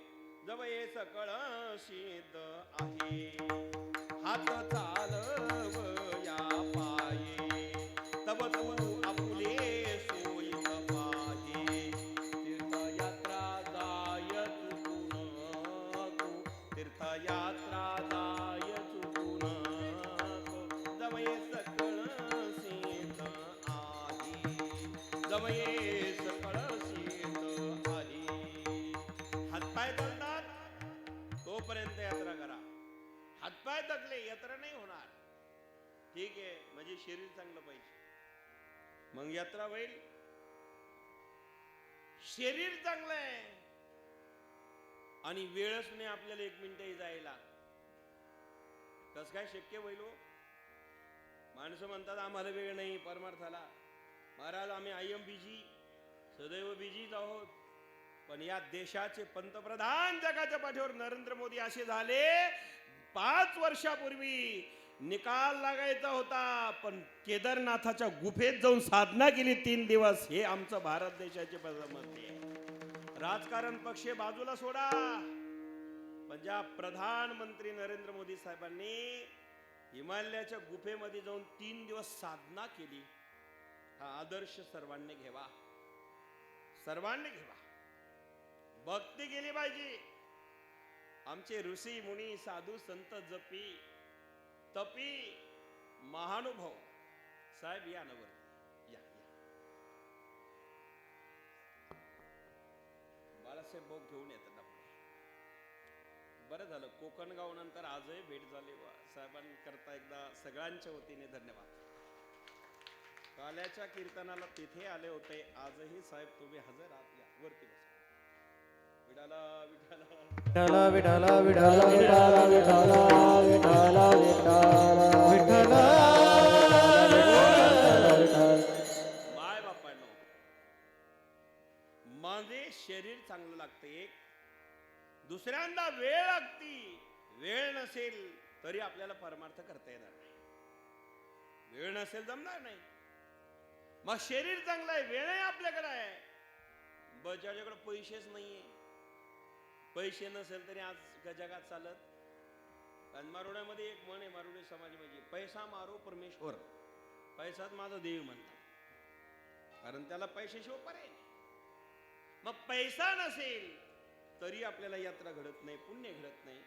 जब ये सकळ शीत आहे, हात चालव या पाये, तब तू आपुले सोयीत पाये, तीर्थयात्रा जाय चुकून तू, तीर्थयात्रा जाय चुकून तू, जब ये सकळ शीत आहे, जब ये सकळ शीत आहे. हातपाय तळतात तोपर्यंत यात्रा करा, हातपाय तटले यात्रा नाही होणार. ठीक आहे, म्हणजे शरीर चांगलं पाहिजे, मग यात्रा होईल. शरीर चांगलं आहे आणि वेळच नाही आपल्याला 1 मिनिटही जायला, कसं काय शक्य होईल हो? माणसं म्हणतात आम्हाला वेळ नाही परमार्थाला. महाराज आम्ही आयम बिजी, सदैव बिजीच आहोत, पण या देशाचे पंतप्रधान जगाच्या पाठीवर नरेंद्र मोदी असे झाले. 5 वर्षापूर्वी निकाल लागायचा होता, पण केदारनाथाच्या गुफेत जाऊन साधना केली 3 दिवस. हे आमचं भारत देशाचे प्रधानमंत्री आहे. राजकारण पक्ष बाजूला सोडा, पण ज्या प्रधानमंत्री नरेंद्र मोदी साहेबांनी हिमालयाच्या गुफेमध्ये जाऊन 3 दिवस साधना केली, हा आदर्श सर्वांनी घ्यावा, सर्वांनी घ्यावा. भक्ती केली पाहिजे. आमचे ऋषी मुनी साधू संत जपी तपी महानुभव साहेब या नवर या. बाळासाहेब भाऊ घेऊन येतात आपले. बरं झालं कोकणगाव नंतर आजही भेट झाली. साहेबांकरता एकदा सगळ्यांच्या वतीने धन्यवाद. काल्याच्या कीर्तनाला तिथे आले होते, आजही साहेब तुम्ही हजर आहात. या वरती बसा. विठाला विठाला विठाला विठाला विठाला विठाला विठाला विठाला विठाला. माय बापांनो, माझे शरीर चांगलं लागते, एक दुसऱ्यांदा वेळ लागती. वेळ नसेल तरी आपल्याला परमार्थ करता येणार नाही. वेळ नसेल जमणार नाही. मग शरीर चांगलं आहे, वेळही आपल्याकडे आहे, बजाच्याकडे पैसेच नाहीये. पैसे नसेल तरी आज जगात चालत. आणि मारुड्यामध्ये एक म्हण आहे, मारुडी समाजामध्ये, पैसा मारो परमेश्वर, पैसाच माझा देव म्हणतात, कारण त्याला पैशाशिवाय पर्याय नाही. मग पैसा नसेल तरी आपल्याला यात्रा घडत नाही, पुण्य घडत नाही.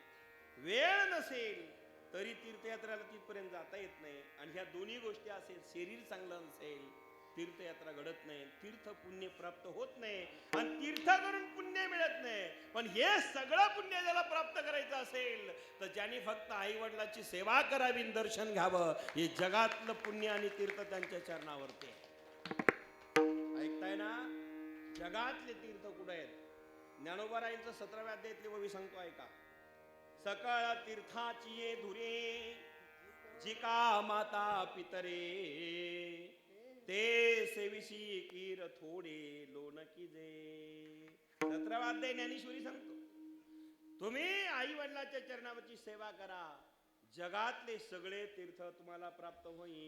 वेळ नसेल तरी तीर्थयात्रेला तिथपर्यंत जाता येत नाही. आणि ह्या दोन्ही गोष्टी असेल, शरीर चांगलं नसेल तीर्थयात्रा घडत नाही, तीर्थ पुण्य प्राप्त होत नाही, आणि तीर्थ करून पुण्य मिळत नाही. पण हे सगळं पुण्य ज्याला प्राप्त करायचं असेल तर ज्यांनी फक्त आई वडिलांची सेवा करावी, दर्शन घ्यावं, हे जगातलं पुण्य आणि तीर्थ त्यांच्या चरणावरती आहे. ऐकताय ना? जगातले तीर्थ कुठे आहेत? ज्ञानोबारायांचं 17व्या अध्यायातली ओवी सांगतो, ऐका. सकळ तीर्थाची ये धुरे, जिका माता पितरे, ते सेविशी कीर थोडे लोण कीजे. 17वा अध्याय ज्ञानेश्वरी सांगतो, तुम्ही आई वडिलांच्या चरणावरची सेवा करा, जगातले सगळे तीर्थ तुम्हाला प्राप्त होईल.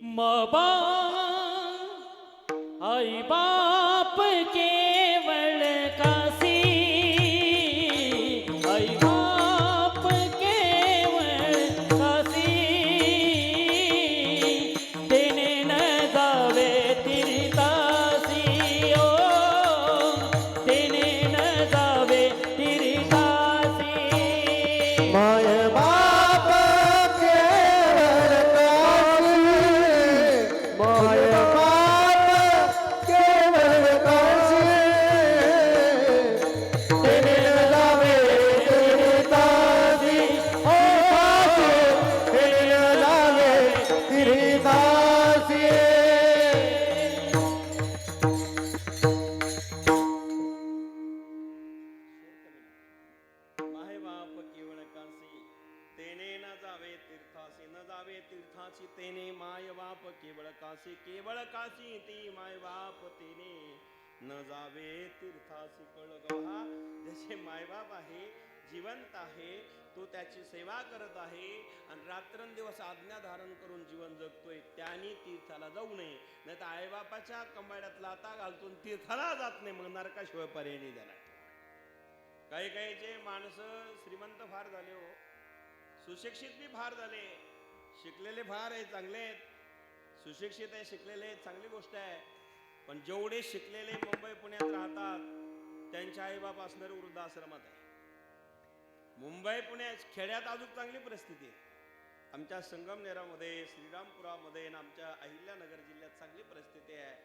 आई बाप केवळ काशी, आई बाप केवळ काशी, देणे न जावे तीर्थासी, ओ देणे न जावे तीर्थासी. माय बाप केवळ काशी, माय बाप केवळ काशी, तेने जावे तीर्थासी, ओ न जावे तीर्थाची तेने माय बाप केवळ काशी ती माय बाप तेने न जावे तीर्थाची कळगहा. ज्याचे मायबाप आहे, जिवंत आहे, तो त्याची सेवा करत आहे आणि रात्रंदिवस आज्ञा धारण करून जीवन जगतोय, त्याने तीर्थाला जाऊ नये. नाही तर आईबापाच्या कंबाड्यात लाता घालतून तीर्थाला जात नाही, मग नरकाशिवाय पर्याय नाही त्याला. काही काहीचे माणसं श्रीमंत फार झाले हो, सुशिक्षित बी फार झाले, शिकलेले फार आहे, चांगले आहेत, सुशिक्षित आहे, शिकलेले आहेत, चांगली गोष्ट आहे. पण जेवढे शिकलेले मुंबई पुण्यात राहतात त्यांच्या आईबाप असणारे वृद्धाश्रमात आहे. मुंबई पुण्यात खेड्यात अजून चांगली परिस्थिती आहे. आमच्या संगमनेरामध्ये, श्रीरामपुरामध्ये आणि आमच्या अहिल्यानगर जिल्ह्यात चांगली परिस्थिती आहे.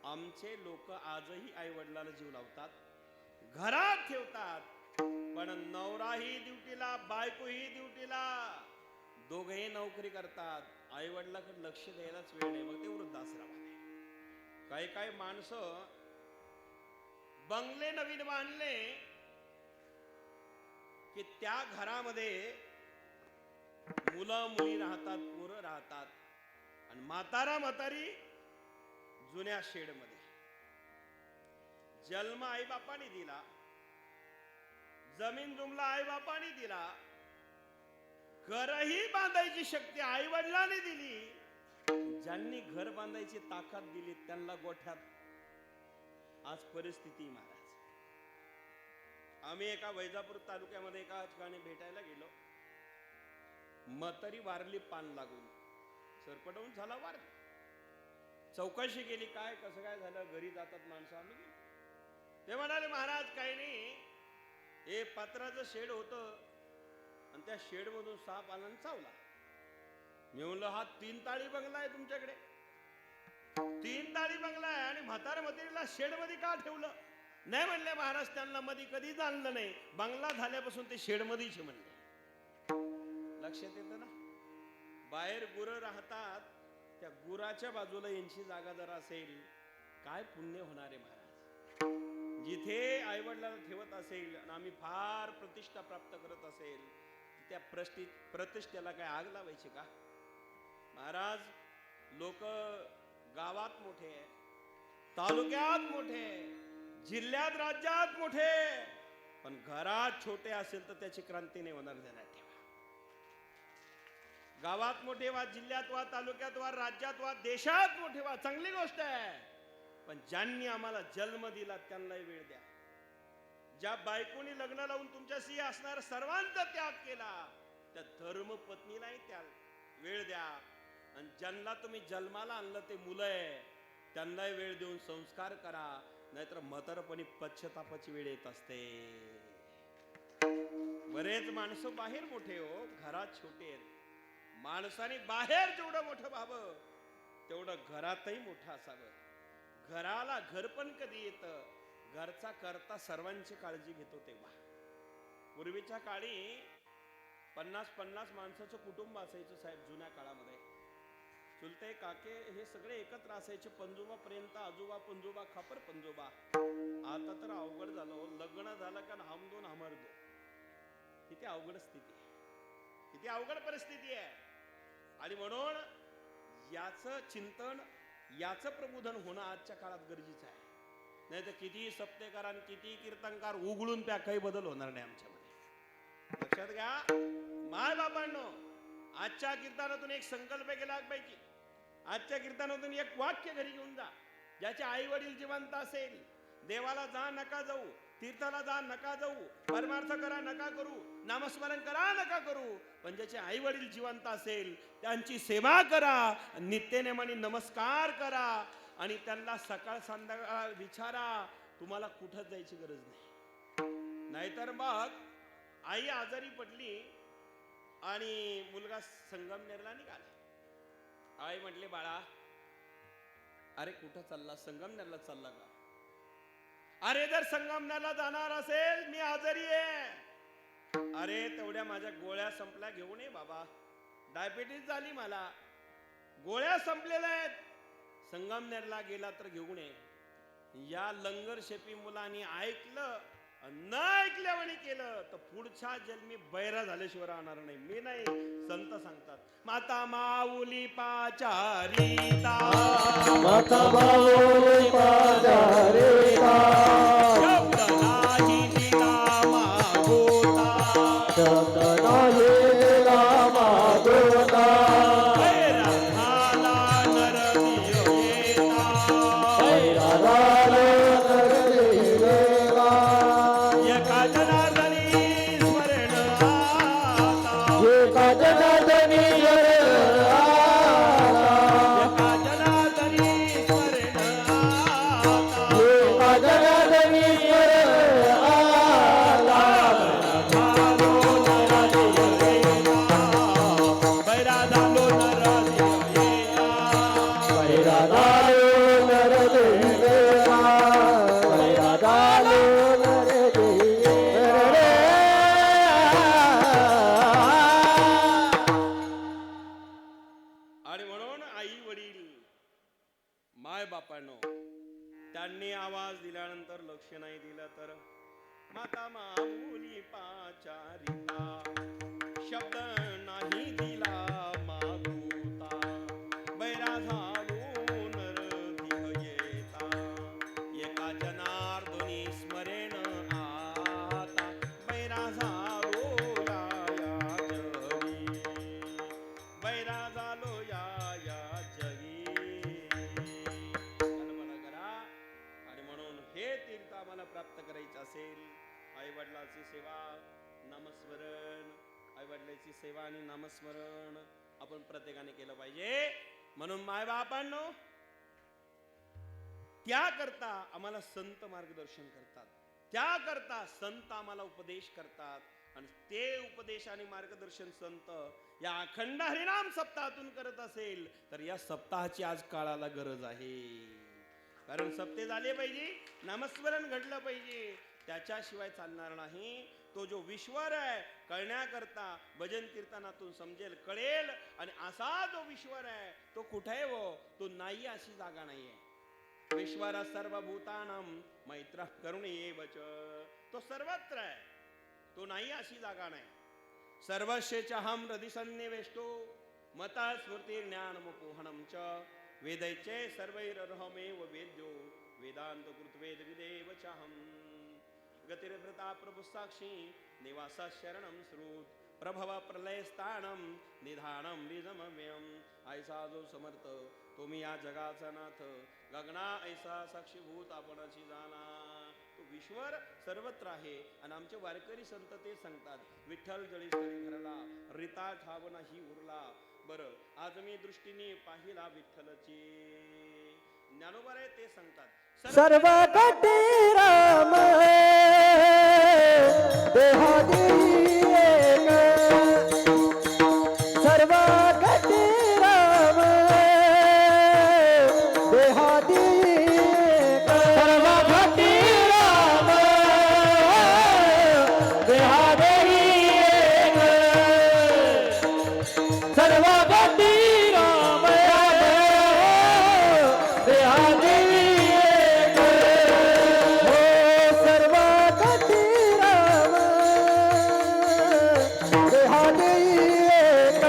आमचे लोक आजही आई वडिलांना जीव लावतात, घरात ठेवतात, पण नवराही ड्युटीला, बायकोही ड्युटीला, दोघेही नोकरी करतात, आई वडिलांकडे लक्ष द्यायलाच वेळ नाही, मग ते वृद्धाश्रमात आहे. काही माणसं बंगले नवीन बांधले की त्या घरामध्ये मुलं मुली राहतात, पोरं राहतात, आणि म्हातारी जुन्या शेडमध्ये. जन्म आई बापाने दिला, जमीन जुमला आई बापाने दिला, घरही बांधायची शक्ती आई वडिलांनी दिली. ज्यांनी घर बांधायची ताकद दिली त्यांना गोठ्यात आज परिस्थिती. महाराज, आम्ही एका वैजापूर तालुक्यामध्ये एका ठिकाणी भेटायला गेलो. म्हातारी वारली पान लागून, सरपटवून झाला वारली. चौकशी केली, काय कसं काय झालं, घरी जातात माणसं. आम्ही गेलो, ते म्हणाले महाराज काही नाही, हे पत्राचं शेड होतं आणि त्या शेड मधून साप आला आणि चावला. मी म्हणलं हा 3 ताळी बंगला आहे तुमच्याकडे, 3 ताळी बंगला आहे आणि म्हातारीला शेड मध्ये का ठेवलं? नाही म्हणले महाराज, त्यांना मध्ये कधी जाणलं नाही, बंगला झाल्यापासून ते शेड मध्येच म्हणले. लक्षात येतं ना, बाहेर गुरं राहतात, त्या गुराच्या बाजूला यांची जागा जर असेल, काय पुण्य होणार आहे महाराज. जिथे आई वडिलांना ठेवत असेल आणि आम्ही फार प्रतिष्ठा प्राप्त करत असेल, त्या प्रतिष्ठेला काय आग लावायची का महाराज? लोक गावात मोठे, तालुक्यात मोठे, जिल्ह्यात राज्यात मोठे, पण घरात छोटे असेल तर त्याची क्रांती नाही होणार. ध्यानात ठेवा, गावात मोठे वा, जिल्ह्यात वा, तालुक्यात वा, राज्यात वा, देशात मोठे वा, चांगली गोष्ट आहे, पण ज्यांनी आम्हाला जन्म दिला त्यांनाही वेळ द्या. ज्या बायकोनी लग्न लावून तुमच्याशी असणारा सर्वांचा त्याग केला त्या धर्मपत्नीलाही त्या वेळ द्या. आणि ज्यांना तुम्ही जन्माला आणलं ते मुलं आहे त्यांनाही वेळ देऊन संस्कार करा, नाहीतर म्हातारपणी पश्चातापाची वेळ येत असते. बरेच माणसं बाहेर मोठे हो, घरात छोटे आहेत. माणसाने बाहेर जेवढं मोठं व्हावं तेवढं घरातही मोठं असावं. घराला घर पण कधी येतं, घरचा करता सर्वांची काळजी घेतो तेव्हा. पूर्वीच्या काळी 50-50 माणसाचं कुटुंब असायचं साहेब. जुन्या काळामध्ये चुलते काके हे सगळे एकत्र असायचे, पंजोबा पर्यंत, आजोबा पंजोबा, खापर पंजोबा. आता तर अवघड झालं, लग्न झालं का हम दोन हमर दो. किती अवघड स्थिती आहे, किती अवघड परिस्थिती आहे. आणि म्हणून याचं चिंतन, याचं प्रबोधन होणं आजच्या काळात गरजेचं आहे. नाही तर किती सप्तेकार आणि किती कीर्तनकार उघडून त्या काही बदल होणार नाही आमच्यामध्ये. लक्षात घ्या माय बाबांनो, आजच्या कीर्तनातून एक संकल्प केला पाहिजे. आजच्या कीर्तनातून एक वाक्य घरी घेऊन जा. ज्याचे आई वडील जिवंत असेल, देवाला जा नका जाऊ, तीर्थाला जा नका जाऊ, परमार्थ करा नका करू, नामस्मरण करा नका करू, पण ज्याचे आई वडील जिवंत असेल त्यांची सेवा करा, नित्यनेमाने नमस्कार करा आणि त्यांना सकाळ संध्याकाळ विचारा. तुम्हाला कुठं जायची गरज नाही. नाहीतर मग आई आजारी पडली आणि मुलगा संगमनेरला निघाला. आई म्हटले बाळा, अरे कुठं चालला? संगमनेरला चालला का? अरे जर संगमनेरला जाणार असेल, मी आजारी आहे. अरे तेवढ्या माझ्या गोळ्या संपल्या, घेऊन ये बाबा, डायबिटीस झाली मला, गोळ्या संपलेल्या आहेत. संगमनेरला गेला तर घेऊन ये. या लंगर शेपी मुलांनी ऐकलं न ऐकल्यावाने केलं तर पुढच्या जन्मी बैरा झाल्याशिवाय राहणार नाही. मी नाही, संत सांगतात. माता माऊली पाचारिता, माता माऊली पाचारिता, शब्द नाही तिला मागोता, शब्द नाही तिला मागोता, बैरा झाला नरदेव येता, बैरा झाला नरदेव येता, एका जनार्दनी स्मरण आता, एका जनार्दनी एका जनार्दनी स्मरण आता, एका जनार्दनी आला, बैरा झालो नरदेव येता, बैरा झालो नरदेव येता, बैरा झालो नरदेव येता. आणि म्हणून आई वडील माय बापांनो त्यांनी आवाज दिल्यानंतर लक्ष नाही दिलं तर माता माऊली पाचारिता, शब्द नाही दिला मागोता, बैरा झालो नरदेव येता, एका जनार्दनी स्मरण आता, बैरा झालो या जगी, बैरा झालो या जगी. कल्पना करा. आणि म्हणून हे तीर्थ आम्हाला प्राप्त करायचं असेल, आई वडिलांची सेवा, नामस्मरण, आई वडिलांची सेवा आणि नामस्मरण आपण प्रत्येकाने केलं पाहिजे. म्हणून माय बापांनो त्याकरता आम्हाला संत मार्गदर्शन करतात, त्याकरता संत आम्हाला उपदेश करतात. आणि ते उपदेश आणि मार्गदर्शन संत या अखंड हरिनाम सप्ताहातून करत असेल तर या सप्ताहाची आज काळाला गरज आहे. कारण सप्ते झाले पाहिजे, नामस्मरण घडलं पाहिजे, त्याच्याशिवाय चालणार नाही. तो जो विश्वर आहे कळण्याकरता भजन कीर्तनातून समजेल, कळेल. आणि असा जो विश्वर आहे तो कुठे आहे वो, तो नाही अशी जागा नाहीये. विश्वर सर्वभूतानां मैत्र करुणेवच, तो सर्वत्र आहे, तो नाही अशी जागा नाही. सर्वस्येचाहं हृदि सन्निवेष्टो मता स्मृती ज्ञानमुपोहनं च, वेदैचे सर्वैरहमेव वेद्यो वेदांत कृतवेद विदेव चाहं, गतिर्भृता प्रभुसाक्षी निवासा शरणं श्रुत, प्रभव प्रलयस्थानं निधानं निजमव्ययम्. ऐसा जो समर्थ तुम्ही या जगाचा नाथ, गगना ऐसा साक्षीभूत आपणाची जाणा. तो विश्वर सर्वत्र आहे. आणि आमचे वारकरी संत ते सांगतात, विठ्ठल जळी स्थळी घरला, रिता ठाव नाही उरला. बरं, आज मी दृष्टीने पाहिला विठ्ठलची. ज्ञानोबा आहे ते सांगतात, सर्व कटी राम देहादी एक, सर्व कटी राम देहादी एक, सर्व कटी राम देहादी एक, सर्व कटी राम देहादी एक, हो सर्व कटी राम देहादी एक.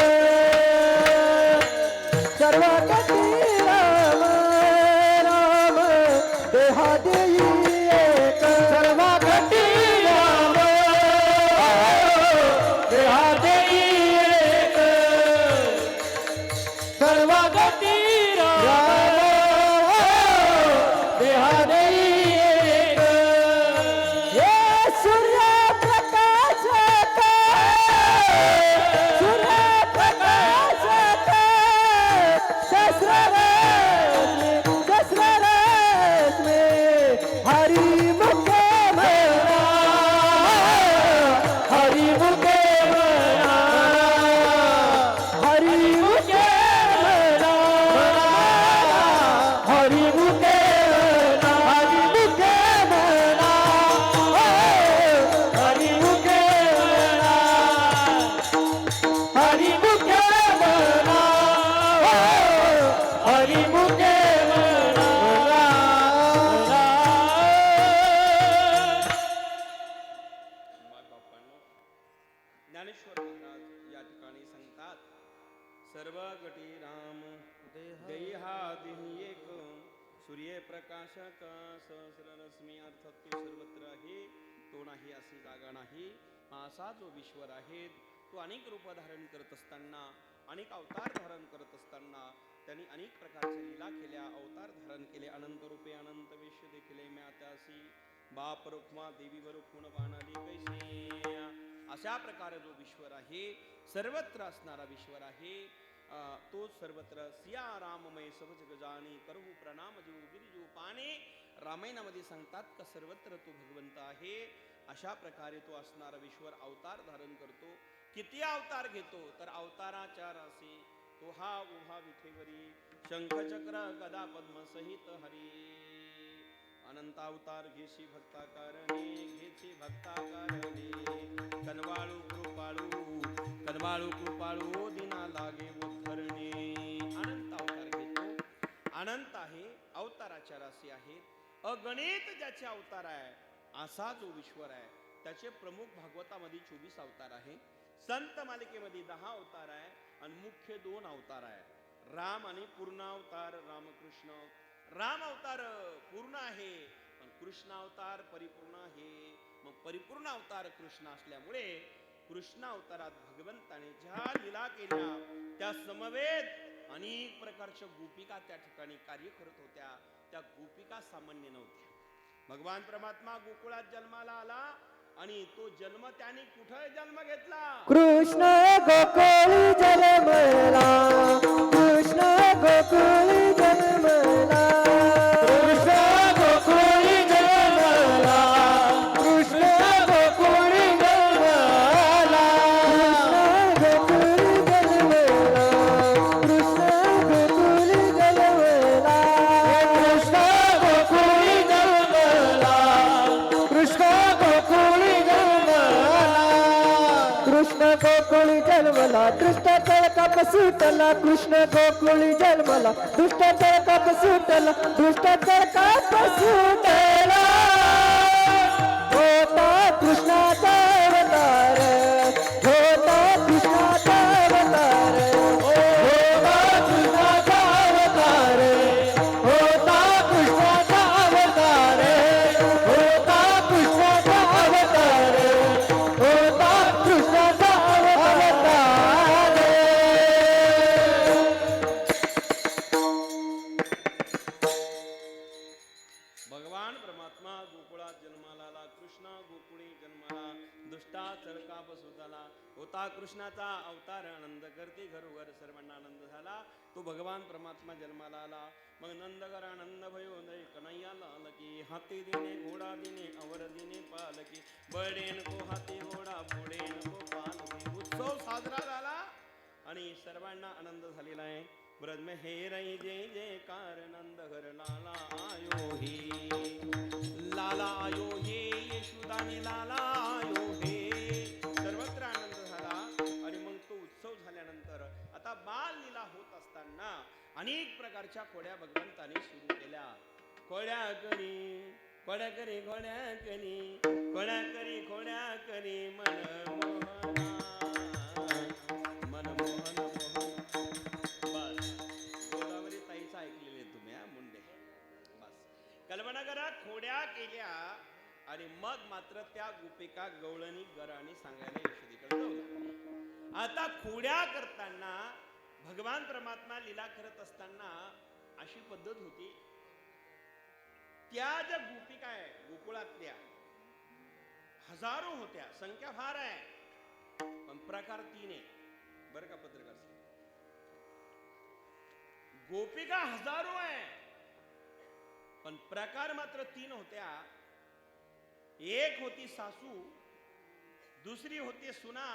सर्व गटी राम देहादी एक सूर्य प्रकाशक सहस्र रश्मी अर्थात तो सर्वत्र आहे, तो नाही अशी जागा नाही. असा जो ईश्वर आहे तो अनेक रूप धारण करत असताना, अनेक अवतार धारण करत असताना त्यांनी अनेक प्रकारच्या लीला केल्या, अवतार धारण केले. अनंत रूपे अनंत वेश देखिले म्या त्यासी, बाप रुक्मा देवी वर खूण बाणाली कैसे. अशा प्रकारे जो ईश्वर आहे, सर्वत्र असणारा ईश्वर आहे, तो सर्वत्र सिया राममय सब जग जाणे, करहु प्रणाम जीव गिरिजो पाने. रामायणामध्ये सांगतात का सर्वत्र तो भगवंत आहे. अशा प्रकारे तो असणारा ईश्वर अवतार धारण करतो. किती अवतार घेतो तर अवताराच्या राशी तो हा उभा विठेवरी, शंख चक्र गदा पद्म सहित हरी. अनंत अवतार घेशी भक्ता कारणे, घेशी भक्ता कारणे. कनवाळू कृपाळू, कनवाळू कृपाळू, दिना लागे उद्धरणे. अनंत अवतार घेतो, अनंत आहे, अवताराच्या राशी आहेत. अगणित ज्याचे अवतार आहे असा जो ईश्वर आहे. त्याचे प्रमुख भागवतामध्ये 24 अवतार आहे, संत मालिकेमध्ये 10 अवतार आहे आणि मुख्य 2 अवतार आहे. राम आणि पूर्ण अवतार रामकृष्ण. राम अवतार पूर्ण आहे पण कृष्ण अवतार परिपूर्ण आहे. मग परिपूर्ण अवतार कृष्ण असल्यामुळे कृष्ण अवतारात भगवंताने ज्या लीला केल्या त्या समवेत अनेक प्रकारच्या गोपिका त्या ठिकाणी कार्य करत होत्या. त्या गोपिका सामान्य नव्हत्या. भगवान परमात्मा गोकुळात जन्माला आला आणि तो जन्म त्याने कुठे जन्म घेतला. कृष्ण गोकुळी जन्मला, कृष्ण गोकुळी जन्मला, कृष्ण गोकुळी जन्मला, कृष्ण गोकुळी जन्मला, कृष्ण गोकुळी जन्मला, कृष्ण गोकुळी जन्मला, कृष्ण गोकुळी जन्मला, कृष्ण गोकुळी कृष्ण गोकुळी जन्मला, दुष्ट तळकाप सुटला. कृष्ण गोकुळी जन्मला, दुष्ट तळकाप सुटला, दुष्ट तळकाप सुटला. होता कृष्णाचा अवतार, होता कृष्णाचा अवतार, होता कृष्णाचा अवतार, होता कृष्णाचा अवतार, होता कृष्णाचा अवतार, होता कृष्णाचा अवतार. भगवान परमात्मा गोकुळात जन्माला आला. कृष्ण गोकुळी जन्माला, दुष्टा चळकाप सुटाला. होता कृष्णाचा अवतार, आनंद करते घरोघर सर्वांना आनंद झाला. तो भगवान परमात्मा जन्माला आला. मग नंदगर आनंद भयो दय कन्हैया लाल की. हाती दिने घोडा दिने अवर दिने पालकी, बळेन को हाती घोडा फोडेन को पालकी. उत्सव साजरा झाला आणि सर्वांना आनंद झालेला आहे. ब्रज में हे रई जय जयकार, नंद घर लाला आयो हे, लाला आयो हे, यशोदाने लाला आयो हे. सर्वत्र आनंद झाला आणि मग तो उत्सव झाल्यानंतर आता बाल लीला होत असताना अनेक प्रकारच्या खोड्या भगवंताने सुरू केल्या. खोड्या करी खोड्या करी खोड्या करी, खोड्या करी खोड्या करी, मन मोहना मन मोहन मोहन. बस गोदावरी ताईचा ऐकलेले तुम्ही मुंडे. बस कल्पना करा, खोड्या केल्या आणि मग मात्र त्या गोपिका गवळणी गराणी सांगायला यशोदीकडे जाऊ लागल्या. आता खोड्या करताना भगवान परमात्मा लीला करत असताना अशी पद्धत होती. त्या ज्या गोपिका आहे गोकुळातल्या हजारो होत्या, संख्या फार आहे पण प्रकार 3 आहे बरं का पत्रकार साहेब. गोपिका हजारो आहे पण प्रकार मात्र 3 होत्या. एक होती सासू, दुसरी होती सुना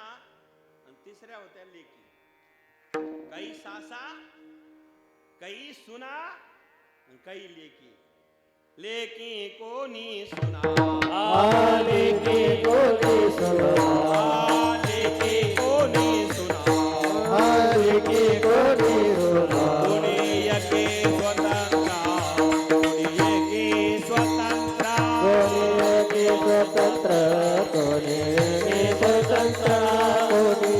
आणि तिसऱ्या होत्या लेकी. काही सासा, काही सुना आणि काही लेकी. लेकी कोणी सुना, लेकी कोणी सुना, लेकी कोणी सुना, लेकी कोणी सुना. कोणी एके स्वतंत्र, कोणी एके स्वतंत्र, कोणी एके स्वतंत्र, कोणी एके स्वतंत्र, कोणी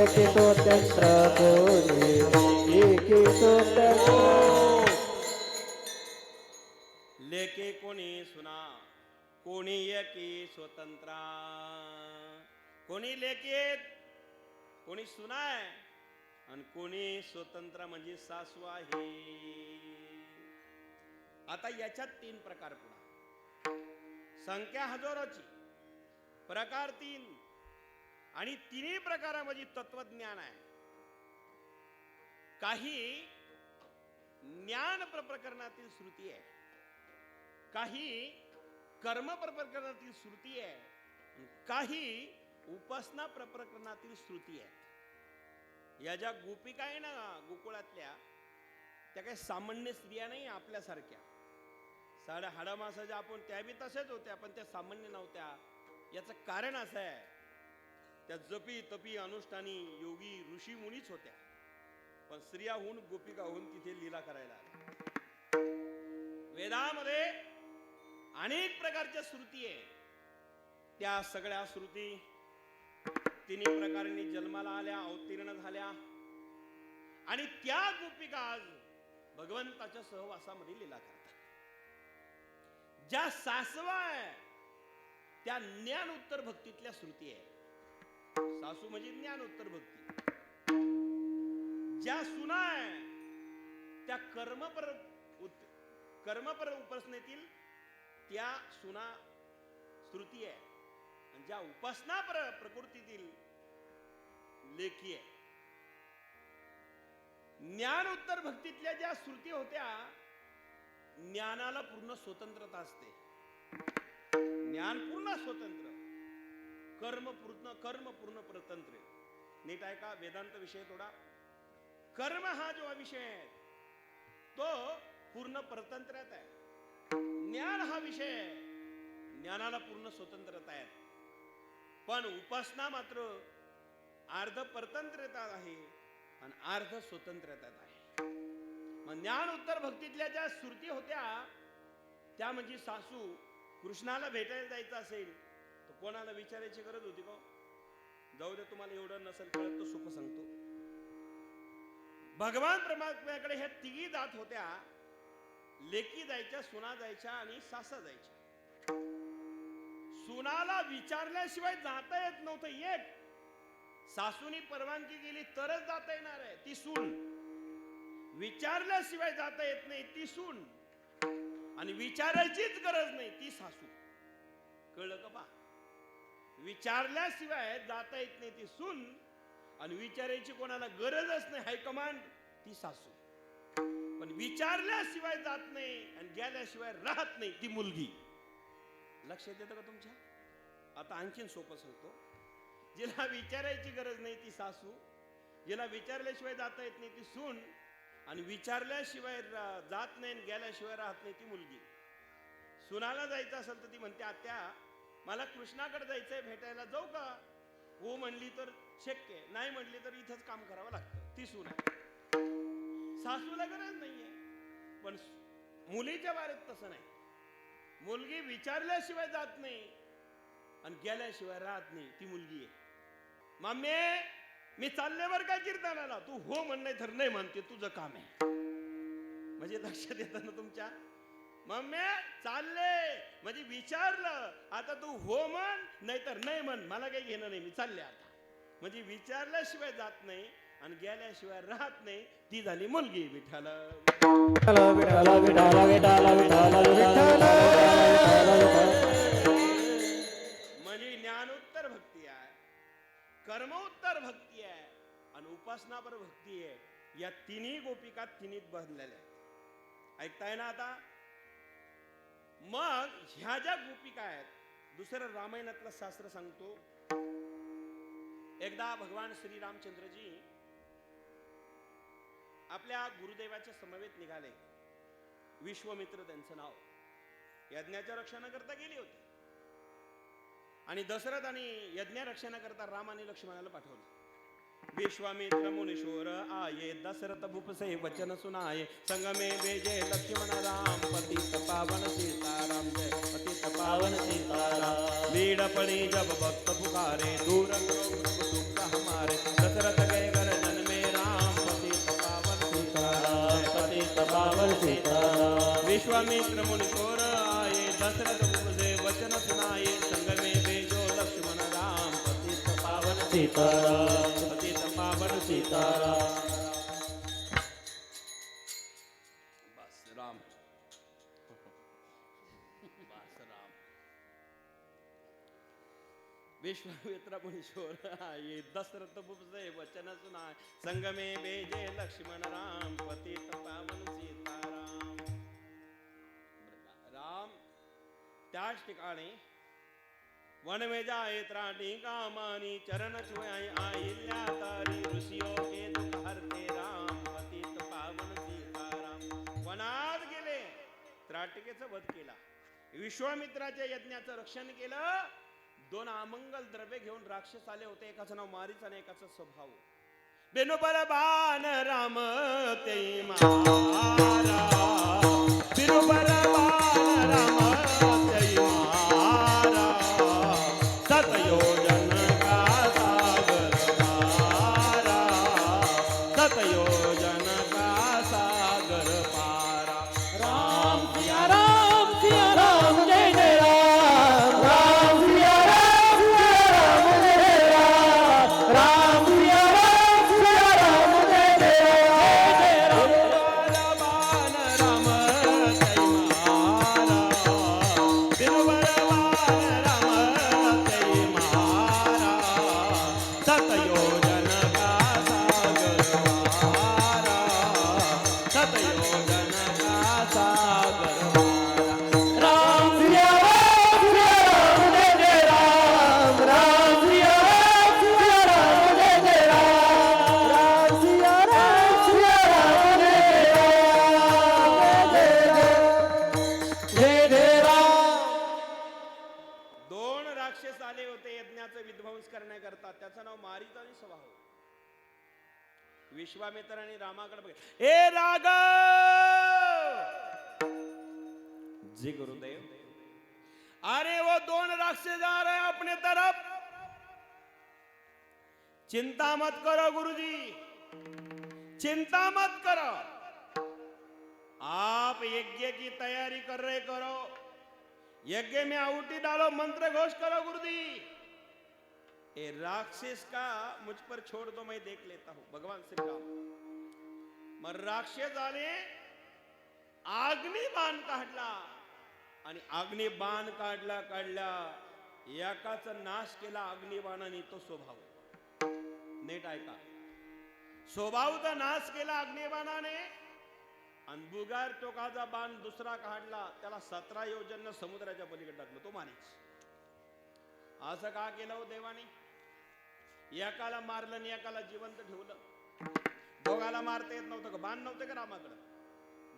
एके स्वतंत्र, कोणी कोणी एकी स्वतंत्रा, कोणी लेकीत, कोणी सुनाय, आणि कोणी स्वतंत्र म्हणजे सासू आहे. आता याच्यात 3 प्रकार पुन्हा. संख्या हजारोची, प्रकार 3, आणि 3 प्रकारामध्ये तत्वज्ञान आहे. काही ज्ञान प्रकरणातील श्रुती आहे, काही कर्म प्रकरणातील श्रुती आहे, काही उपासना प्रकरणातील श्रुती आहे. या ज्या गोपिका आहे ना गोकुळातल्या, त्या काही सामान्य स्त्रिया नाही आपल्यासारख्या. साड्या हाडामासाच्या आपण त्या बी तशाच होत्या, पण त्या सामान्य नव्हत्या. याचं कारण असं आहे, त्या जपी तपी अनुष्ठानी योगी ऋषी मुनीच होत्या, पण स्त्रिया होऊन गोपिका होऊन तिथे लीला करायला आल्या. वेदामध्ये अनेक प्रकारच्या श्रुती आहे. त्या सगळ्या श्रुती 3 प्रकारांनी जन्माला आल्या, अवतीर्ण झाल्या, आणि त्या गोपिका आज भगवंताच्या सहवासामध्ये लीला करतात. ज्या सासवा आहे त्या ज्ञान उत्तर भक्तीतल्या श्रुती आहे. सासू म्हणजे ज्ञान उत्तर भक्ती. ज्या सुना आहे त्या कर्मपर उपासनेतील त्या सुना श्रुती आहे, आणि ज्या उपासना प्रकृतीतील लेखी आहे. ज्ञान उत्तर भक्तीतल्या ज्या श्रुती होत्या, ज्ञानाला पूर्ण स्वतंत्रता असते. ज्ञान पूर्ण स्वतंत्र, कर्म पूर्ण परतंत्र. नीट आहे का? वेदांत विषय थोडा. कर्म हा जो विषय आहे तो पूर्ण परतंत्र्यात आहे. ज्ञान हा विषय आहे, ज्ञानाला पूर्ण स्वतंत्रता आहे. पण उपासना मात्र अर्ध परतंत्रता आहे आणि अर्ध स्वतंत्रता आहे. मग ज्ञान उत्तर भक्तीतल्या ज्या श्रुती होत्या त्या म्हणजे सासू कृष्णाला भेटायला जायचं असेल तर कोणाला विचारायची गरज होती का? जाऊ दे, तुम्हाला एवढं नसेल कळत तर सोपं सांगतो. भगवान परमात्म्याकडे ह्या 3 जात होत्या. लेकी जायच्या, सुना जायच्या आणि सासा जायच्या. सुनाला विचारल्याशिवाय जाता येत नव्हतं. एक सासूनी परवानगी केली तरच जाता येणार आहे, ती सून. विचारल्याशिवाय जाता येत नाही, ती सून. आणि विचारायचीच गरज नाही, ती सासू. कळलं का बा? विचारल्याशिवाय जाता येत नाही, ती सून. आणि विचारायची कोणाला गरजच नाही, हायकमांड, ती सासू. पण विचारल्याशिवाय जात नाही आणि गेल्याशिवाय राहत नाही, ती मुलगी. लक्षात येतं का तुमच्या? आता आणखीन सोपं सांगतो. जिला विचारायची गरज नाही ती सासू, जिला विचारल्याशिवाय जाता येत नाही ती सून, आणि विचारल्याशिवाय जात नाही आणि गेल्याशिवाय राहत नाही ती मुलगी. सुनाला जायचं असेल तर ती म्हणते, आत्या मला कृष्णाकडे जायचंय, भेटायला जाऊ का? हो म्हणली तर शक्य आहे, नाही म्हणली तर इथंच काम करावं लागतं, ती सून आहे. सासूला गरज नाहीये. पण मुलीच्या बारेत तसं नाही. मुलगी विचारल्याशिवाय जात नाही आणि गेल्याशिवाय राहत नाही, ती मुलगी आहे. मम्मी मी चालले बर का कीर्तनाला, तू हो म्हण नाही तर नाही म्हणते, तुझं काम आहे. म्हणजे लक्षात येतं ना तुमच्या? मम्मी चालले म्हणजे विचारलं, आता तू हो म्हण नाही तर नाही म्हण, मला काही घेणं नाही, मी चालले आता. म्हणजे विचारल्याशिवाय जात नाही आणि गेल्याशिवाय राहत नाही, ती झाली मुलगी. विठ्ठल म्हणजे ज्ञानोत्तर भक्ती आहे, कर्मोत्तर भक्ती आहे आणि उपासनापर भक्ती आहे. या 3 गोपिका 3 बदललेल्या आहेत. ऐकताय ना आता? मग ह्या ज्या गोपिका आहेत, दुसरं रामायणातलं शास्त्र सांगतो. एकदा भगवान श्री रामचंद्रजी आपल्या गुरुदेवाच्या समवेत निघाले. विश्वामित्र त्यांचं नाव. यज्ञाच्या रक्षणाकरता गेले होते आणि दशरथ आणि यज्ञ रक्षणाकरता राम आणि लक्ष्मणाला पाठवलं. विश्वामित्र मुनीश्वर आये, दशरथ भूपसे वचन सुनाये, संगमे बेजे लक्ष्मण राम, पतित पावन सीताराम, जय पतित पावन सीताराम. लीड पड़ी जब भक्त पुकारे, दूर करो दुख हमारे, दशरथ गए गर्दन में राम, पतित पावन सीताराम, पतित पावन सीताराम. विश्वामित्र मुनीश्वर आये, दशरथ भूपसे वचन सुनाए संगमे बेजो लक्ष्मण राम पतित पावन सीताराम पतित पावन सीताराम बस राम बस राम विश्वामित्र मुनीश्वर ये दशरथ बुपजे वचन सुनाए संगमे बेजे लक्ष्मण राम पतित पावन सीताराम राम त्याच ठिकाणी वन में जाए त्राटी कामानी चरण छुआई आइल्या तारी ऋषियों के दुख हरते राम पतित पावन सीताराम वनात गेले त्राटिकेचा वध केला विश्वामित्राच्या यज्ञाचं रक्षण केलं दोन अमंगल द्रव्य घेऊन राक्षस आले होते एकाचं नाव मारीच आणि एकाचं स्वभाव बेनुपर बाण राम ते मारा बिनुपर बाण राम ते मारा सतयोजन का सागर पारा सतयोजन का सागर पारा राम सिया राम जय जय राम राम सिया राम जय जय राम राम सिया राम जय जय राम बाण राम तै मारा बिनुपर बाण राम तै मारा सतयोजन का सागर पारा सतयोजन का सागर पारा राम सिया राम जय जय राम राम सिया राम जय जय राम राम सिया राम जय जय राम दोन राक्षस आले होते यज्ञाचा विध्वंस करण्याकरता त्याचं नाव मारीच आणि स्वभाव विश्वामित्र आणि रामाकडे बघ ए राघव जी गुरुदेव अरे वो दोन राक्षस आ रहे हैं अपने तरफ चिंता मत करो गुरुजी चिंता मत करो आप यज्ञ की तैयारी कर रहे करो यज्ञ में आहुति डालो मंत्र घोष करो गुरुजी ये राक्षस का मुझ पर छोड़ दो मैं देख लेता हूं भगवान श्री राम मग राक्षस आले अग्निबाण काढला आणि अग्निबाण काढला एकाचा नाश केला अग्निबाणाने तो स्वभाव नीट ऐका स्वभावचा नाश केला अग्निबाणाने आणि बुगार टोकाचा बाण दुसरा काढला त्याला 17 योजन समुद्राच्या पलीकडे टाकलं तो मारीच असं का केलं हो देवाने एकाला मारलं आणि एकाला जिवंत ठेवलं दोघाला मारता येत नव्हतं का बाण नव्हते का रामाकडे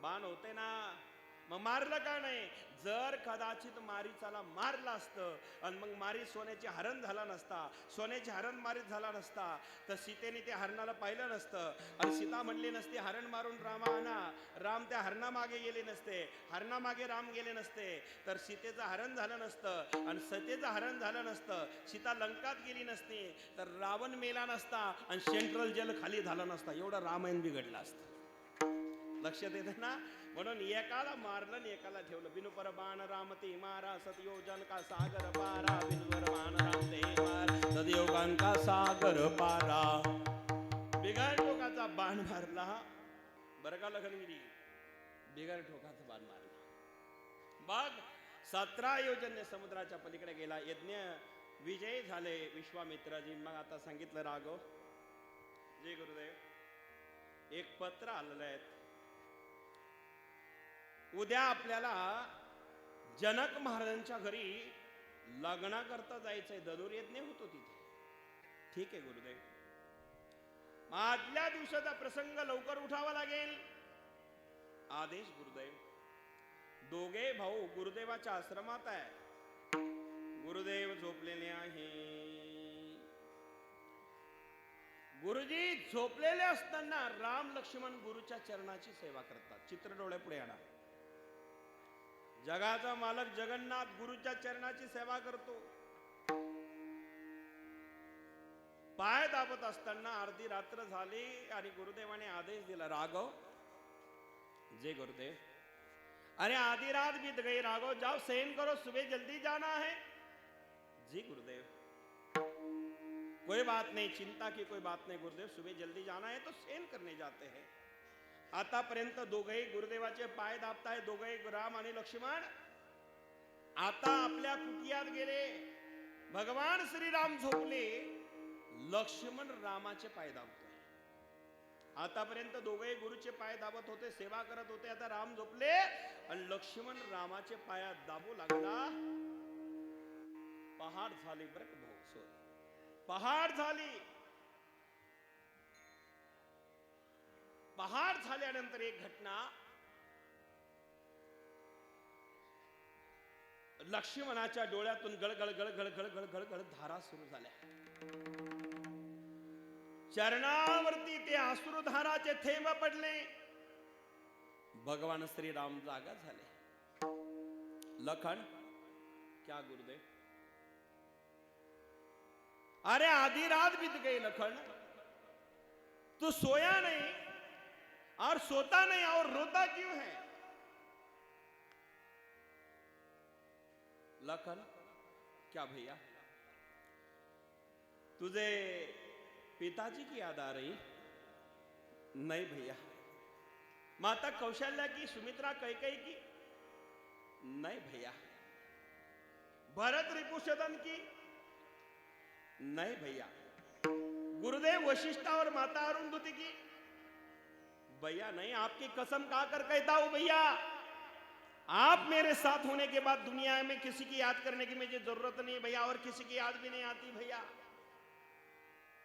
बाण होते ना मग मारलं का नाही जर कदाचित मारीचाला मारलं असतं आणि मग मारी सोन्याची हरण झाला नसता सोन्याची हरण मारीत झाला नसता तर सीतेने ते हरणाला पाहिलं नसतं आणि सीता म्हणली नसती हरण मारून रामा आणा राम त्या हरणामागे गेले नसते हरणामागे राम गेले नसते तर सीतेचं हरण झालं नसतं आणि सतेचं हरण झालं नसतं सीता लंकात गेली नसती तर रावण मेला नसता आणि सेंट्रल जेल खाली झाला नसता एवढं रामायण बिघडलं असतं लक्षात येते ना म्हणून एकाला मारलं आणि एकाला ठेवलं बिनुपर बाण राम ते मारा सतयोजन का सागर पारा बिनुपर बाण राम ते मार सतयोजन का सागर पारा बिगार टोकाचा बाण मारला बरं का लखनगिरी बिगार टोकाचा बाण मारला बघ 17 योजन समुद्राच्या पलीकडे गेला यज्ञ विजय झाले विश्वामित्राजी मग आता सांगितलं राघव जय गुरुदेव एक पत्र आलेलं आहे उद्या आपल्याला जनक महाराजांच्या घरी लग्नाकरता जायचंय धनुर्यज्ञ होतो तिथे ठीक आहे गुरुदेव आदल्या दिवसाचा प्रसंग लवकर उठावा लागेल आदेश गुरुदेव दोघे भाऊ गुरुदेवाच्या आश्रमात आहे गुरुदेव झोपलेले आहे गुरुजी झोपलेले असताना राम लक्ष्मण गुरुच्या चरणाची सेवा करतात चित्र डोळे पुढे आणा जगाचा मालक जगन्नाथ गुरुच्या चरणाची सेवा करतो पाय दाबत असताना अर्धी रात्र झाली आणि गुरुदेवाने आदेश दिला राघव जे गुरुदेव अरे आधी रात बीत गई, राघव जाओ शयन करो, सुबह जल्दी जाना है। जी गुरुदेव, कोई बात नहीं, चिंता की कोई बात नाही गुरुदेव, सुबह जल्दी जाना है तो शयन करने जाते हैं। आतापर्यंत दोघेही गुरुदेवाचे पाय दाबताय, दोघेही राम आणि लक्ष्मण आता आपल्या कुटियात गेले। भगवान श्रीराम झोपले, लक्ष्मण रामाचे पाय दाबतोय। आतापर्यंत दोघेही गुरुचे पाय दाबत होते, सेवा करत होते, आता राम झोपले आणि लक्ष्मण रामाचे पाय दाबू लागला। पहाड झाली बरं का भाऊ, सोड पहाड झाली। पहाड झाल्यानंतर एक घटना, लक्ष्मणाच्या डोळ्यातून गळगळ गळगळ गळगळ गळगळ धारा सुरू झाल्या। चरणावरती ते अश्रुधाराचे थेंब पडले। भगवान श्रीराम जागा झाले। लखन, क्या गुरुदेव? अरे आधी रात बीत गई लखन, तू सोया नहीं और सोता नहीं और रोता क्यों है? लखन, क्या भैया तुझे पिताजी की याद आ रही? नहीं भैया। माता कौशल्या की, सुमित्रा कैकेयी की? नहीं भैया। भरत रिपुसदन की? नहीं भैया। गुरुदेव वशिष्ठ और माता अरुंधति की? भैया नहीं, आपकी कसम खाकर कहता हूं भैया, आप मेरे साथ होने के बाद दुनिया में किसी की याद करने की मुझे जरूरत नहीं भैया, और किसी की याद भी नहीं आती भैया।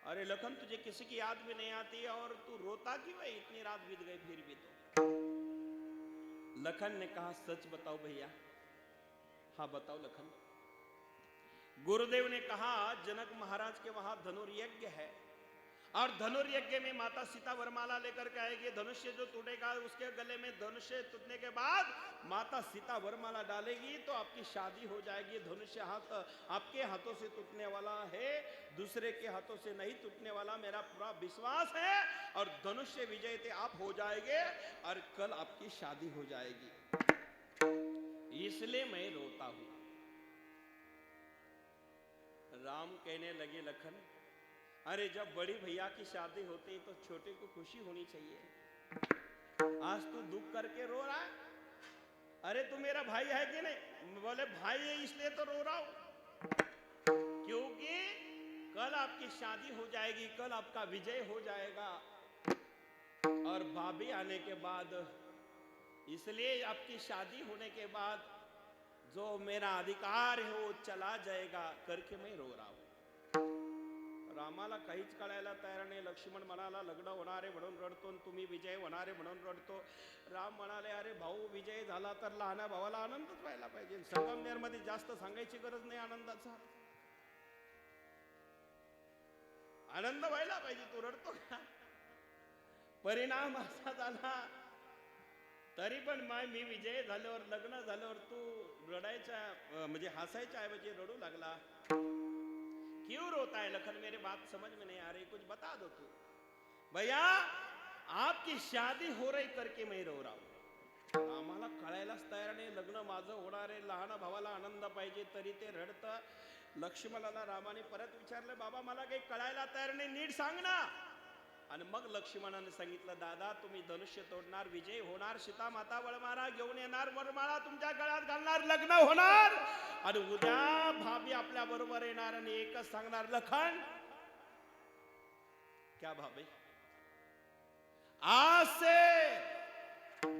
अरे लखन, तुझे किसी की याद भी नहीं आती और तू रोता क्यों है? इतनी रात बीत गई फिर भी तो। लखन ने कहा सच बताओ भैया। हाँ बताओ लखन। गुरुदेव ने कहा जनक महाराज के वहां धनुर्यज्ञ है और धनुर्यज्ञ में माता सीता वरमाला लेकर के आएगी। धनुष्य जो टूटेगा उसके गले में धनुष्य टूटने के बाद माता सीता वरमाला डालेगी तो आपकी शादी हो जाएगी। धनुष्य हाथ आपके हाथों से टूटने वाला है, दूसरे के हाथों से नहीं टूटने वाला, मेरा पूरा विश्वास है। और धनुष्य विजय थे आप हो जाएंगे और कल आपकी शादी हो जाएगी, इसलिए मैं रोता हूं। राम कहने लगे लखन, अरे जब बड़ी भैया की शादी होती तो छोटे को खुशी होनी चाहिए। आज तू दुख करके रो रहा है। अरे तू मेरा भाई है कि नहीं? बोले भाई है इसलिए तो रो रहा हूं, क्योंकि कल आपकी शादी हो जाएगी, कल आपका विजय हो जाएगा। और भाभी आने के बाद, इसलिए आपकी शादी होने के बाद जो मेरा अधिकार है वो चला जाएगा करके मैं रो रहा हूं। रामाला काहीच कळायला तयार नाही। लक्ष्मण म्हणाला लग्न होणार आहे म्हणून रडतो, तुम्ही विजय होणार आहे म्हणून रडतो। राम म्हणाले अरे भाऊ विजय झाला तर लहान भावाला आनंदच व्हायला पाहिजे। संगमनेर मध्ये जास्त सांगायची गरज नाही आनंदाचा, आनंद व्हायला पाहिजे। तू रडतो का? परिणाम असा झाला, तरी पण मी विजय झाल्यावर, लग्न झाल्यावर तू रडायच्या म्हणजे हसायच्या ऐवजी रडू लागला। क्यों रोता है लखन? मेरे बात समझ में नहीं आ रही, कुछ बता दो तू। भैया आपकी शादी हो रही करके मैं रो रहा हूं। आम्हाला कळायलाच तयार नाही, लग्न माझं होणार आहे, लहान भावाला आनंद पाहिजे तरी ते रडतं। लक्ष्मणाला रामाने परत विचारलं बाबा मला काही कळायला तयार नाही, नीट सांग ना। आणि मग लक्ष्मणाने सांगितलं दादा तुम्ही धनुष्य तोडणार, विजय होणार, सीता माता वरमाला घेऊन येणार, वरमाला तुमच्या गळ्यात घालणार, लग्न होणार आणि उद्या भाभी आपल्या बरोबर येणार आणि एकच सांगणार लखन, क्या भाभी आज से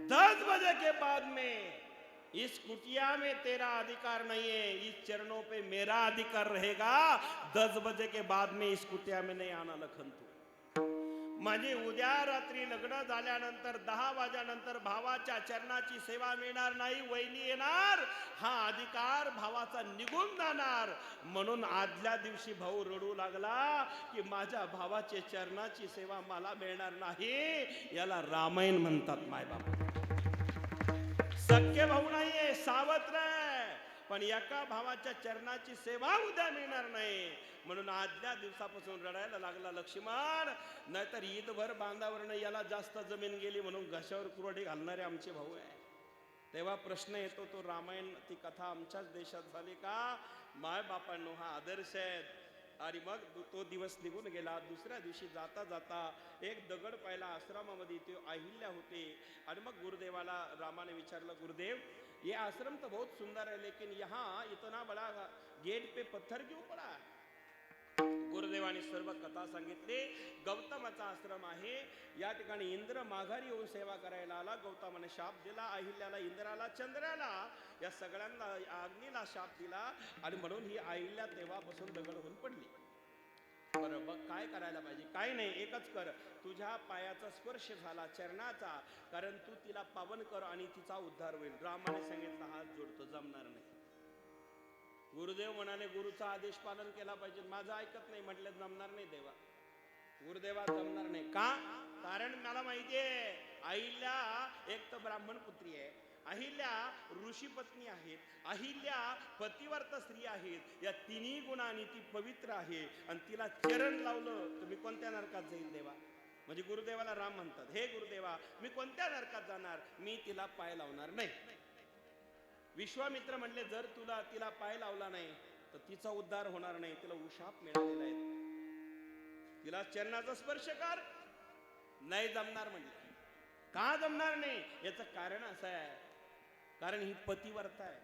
10 बजे के बाद में इस कुटिया में तेरा अधिकार नहीं है, इस चरणों पे मेरा अधिकार रहेगा। 10 बजे के बाद में इस कुटिया में नहीं आना लखन तू। म्हणजे उद्या रात्री लग्न झाल्यानंतर 10 वाजल्यानंतर भावाच्या चरणाची सेवा मिळणार नाही, वहिनी येणार, हा अधिकार भावाचा निघून जाणार। म्हणून आदल्या दिवशी भाऊ रडू लागला की माझ्या भावाचे चरणाची सेवा मला मिळणार नाही। याला रामायण म्हणतात माय बाबा। सख्य भाऊ नाहीये, सावत्र आहे, पण एका भावाच्या चरणाची सेवा उद्या मिळणार नाही। म्हणून आदल्या दिवसापासून रडायला लागला लक्ष्मण, नाहीतर ईदभर बांधावरनं याला जास्त जमीन गेली म्हणून घशावर कुऱ्हाडी घालणारे आमचे भाऊ आहे। तेव्हा प्रश्न येतो, तो रामायण ती कथा आमच्याच देशात झाली का? माय बापांनो हा आदर्श आहे. आणि मग तो दिवस निघून गेला. दुसऱ्या दिवशी जाता जाता एक दगड पाहिला आश्रमामध्ये, ते अहिल्या होते. आणि मग गुरुदेवाला रामाने विचारलं, गुरुदेव ये आश्रम तो बहुत सुंदर है, लेकिन यहाँ इतना बड़ा गेट पे पत्थर क्यों पड़ा है? गुरुदेवाने सर्व कथा सांगितली. गौतमाचा आश्रम आहे, या ठिकाणी इंद्र माघारी येऊन सेवा करायला आला. गौतमाने शाप दिला, अहिल्याला, इंद्राला, चंद्राला, या सगळ्यांना, अग्नीला शाप दिला. आणि म्हणून ही अहिल्या तेव्हापासून दगड होऊन पडली. बरं, बघ काय करायला पाहिजे? काय नाही, एकच कर. तुझ्या पायाचा स्पर्श झाला, चरणाचा, कारण तू तिला पावन कर आणि तिचा उद्धार होईल. रामाने सांगितलं, हात जोडतो, जमणार नाही. गुरुदेव म्हणाले, गुरुचा आदेश पालन केला पाहिजे. माझं ऐकत नाही. म्हटलं, जमणार नाही देवा, गुरुदेवा जमणार नाही. का? कारण मला माहितीये, अहिल्या एक तर ब्राह्मण पुत्री आहे, अहिल्या ऋषी पत्नी आहेत, अहिल्या पतिव्रत स्त्री आहेत. या तिन्ही गुणांनी ती पवित्र आहे. आणि तिला चरण लावलं तर मी कोणत्या नरकात जाईल देवा? म्हणजे गुरुदेवाला राम म्हणतात, हे गुरुदेवा मी कोणत्या नरकात जाणार? मी तिला पाय लावणार नाही. विश्वामित्र म्हणले, जर तुला तिला पाय लावला नाही तर तिचा उद्धार होणार नाही. तिला उशाप मिळालेला आहे, तिला चरणाचा स्पर्श कर. नाही जमणार म्हणले. का जमणार नाही? याचं कारण असं आहे, कारण ही पतिव्रता आहे.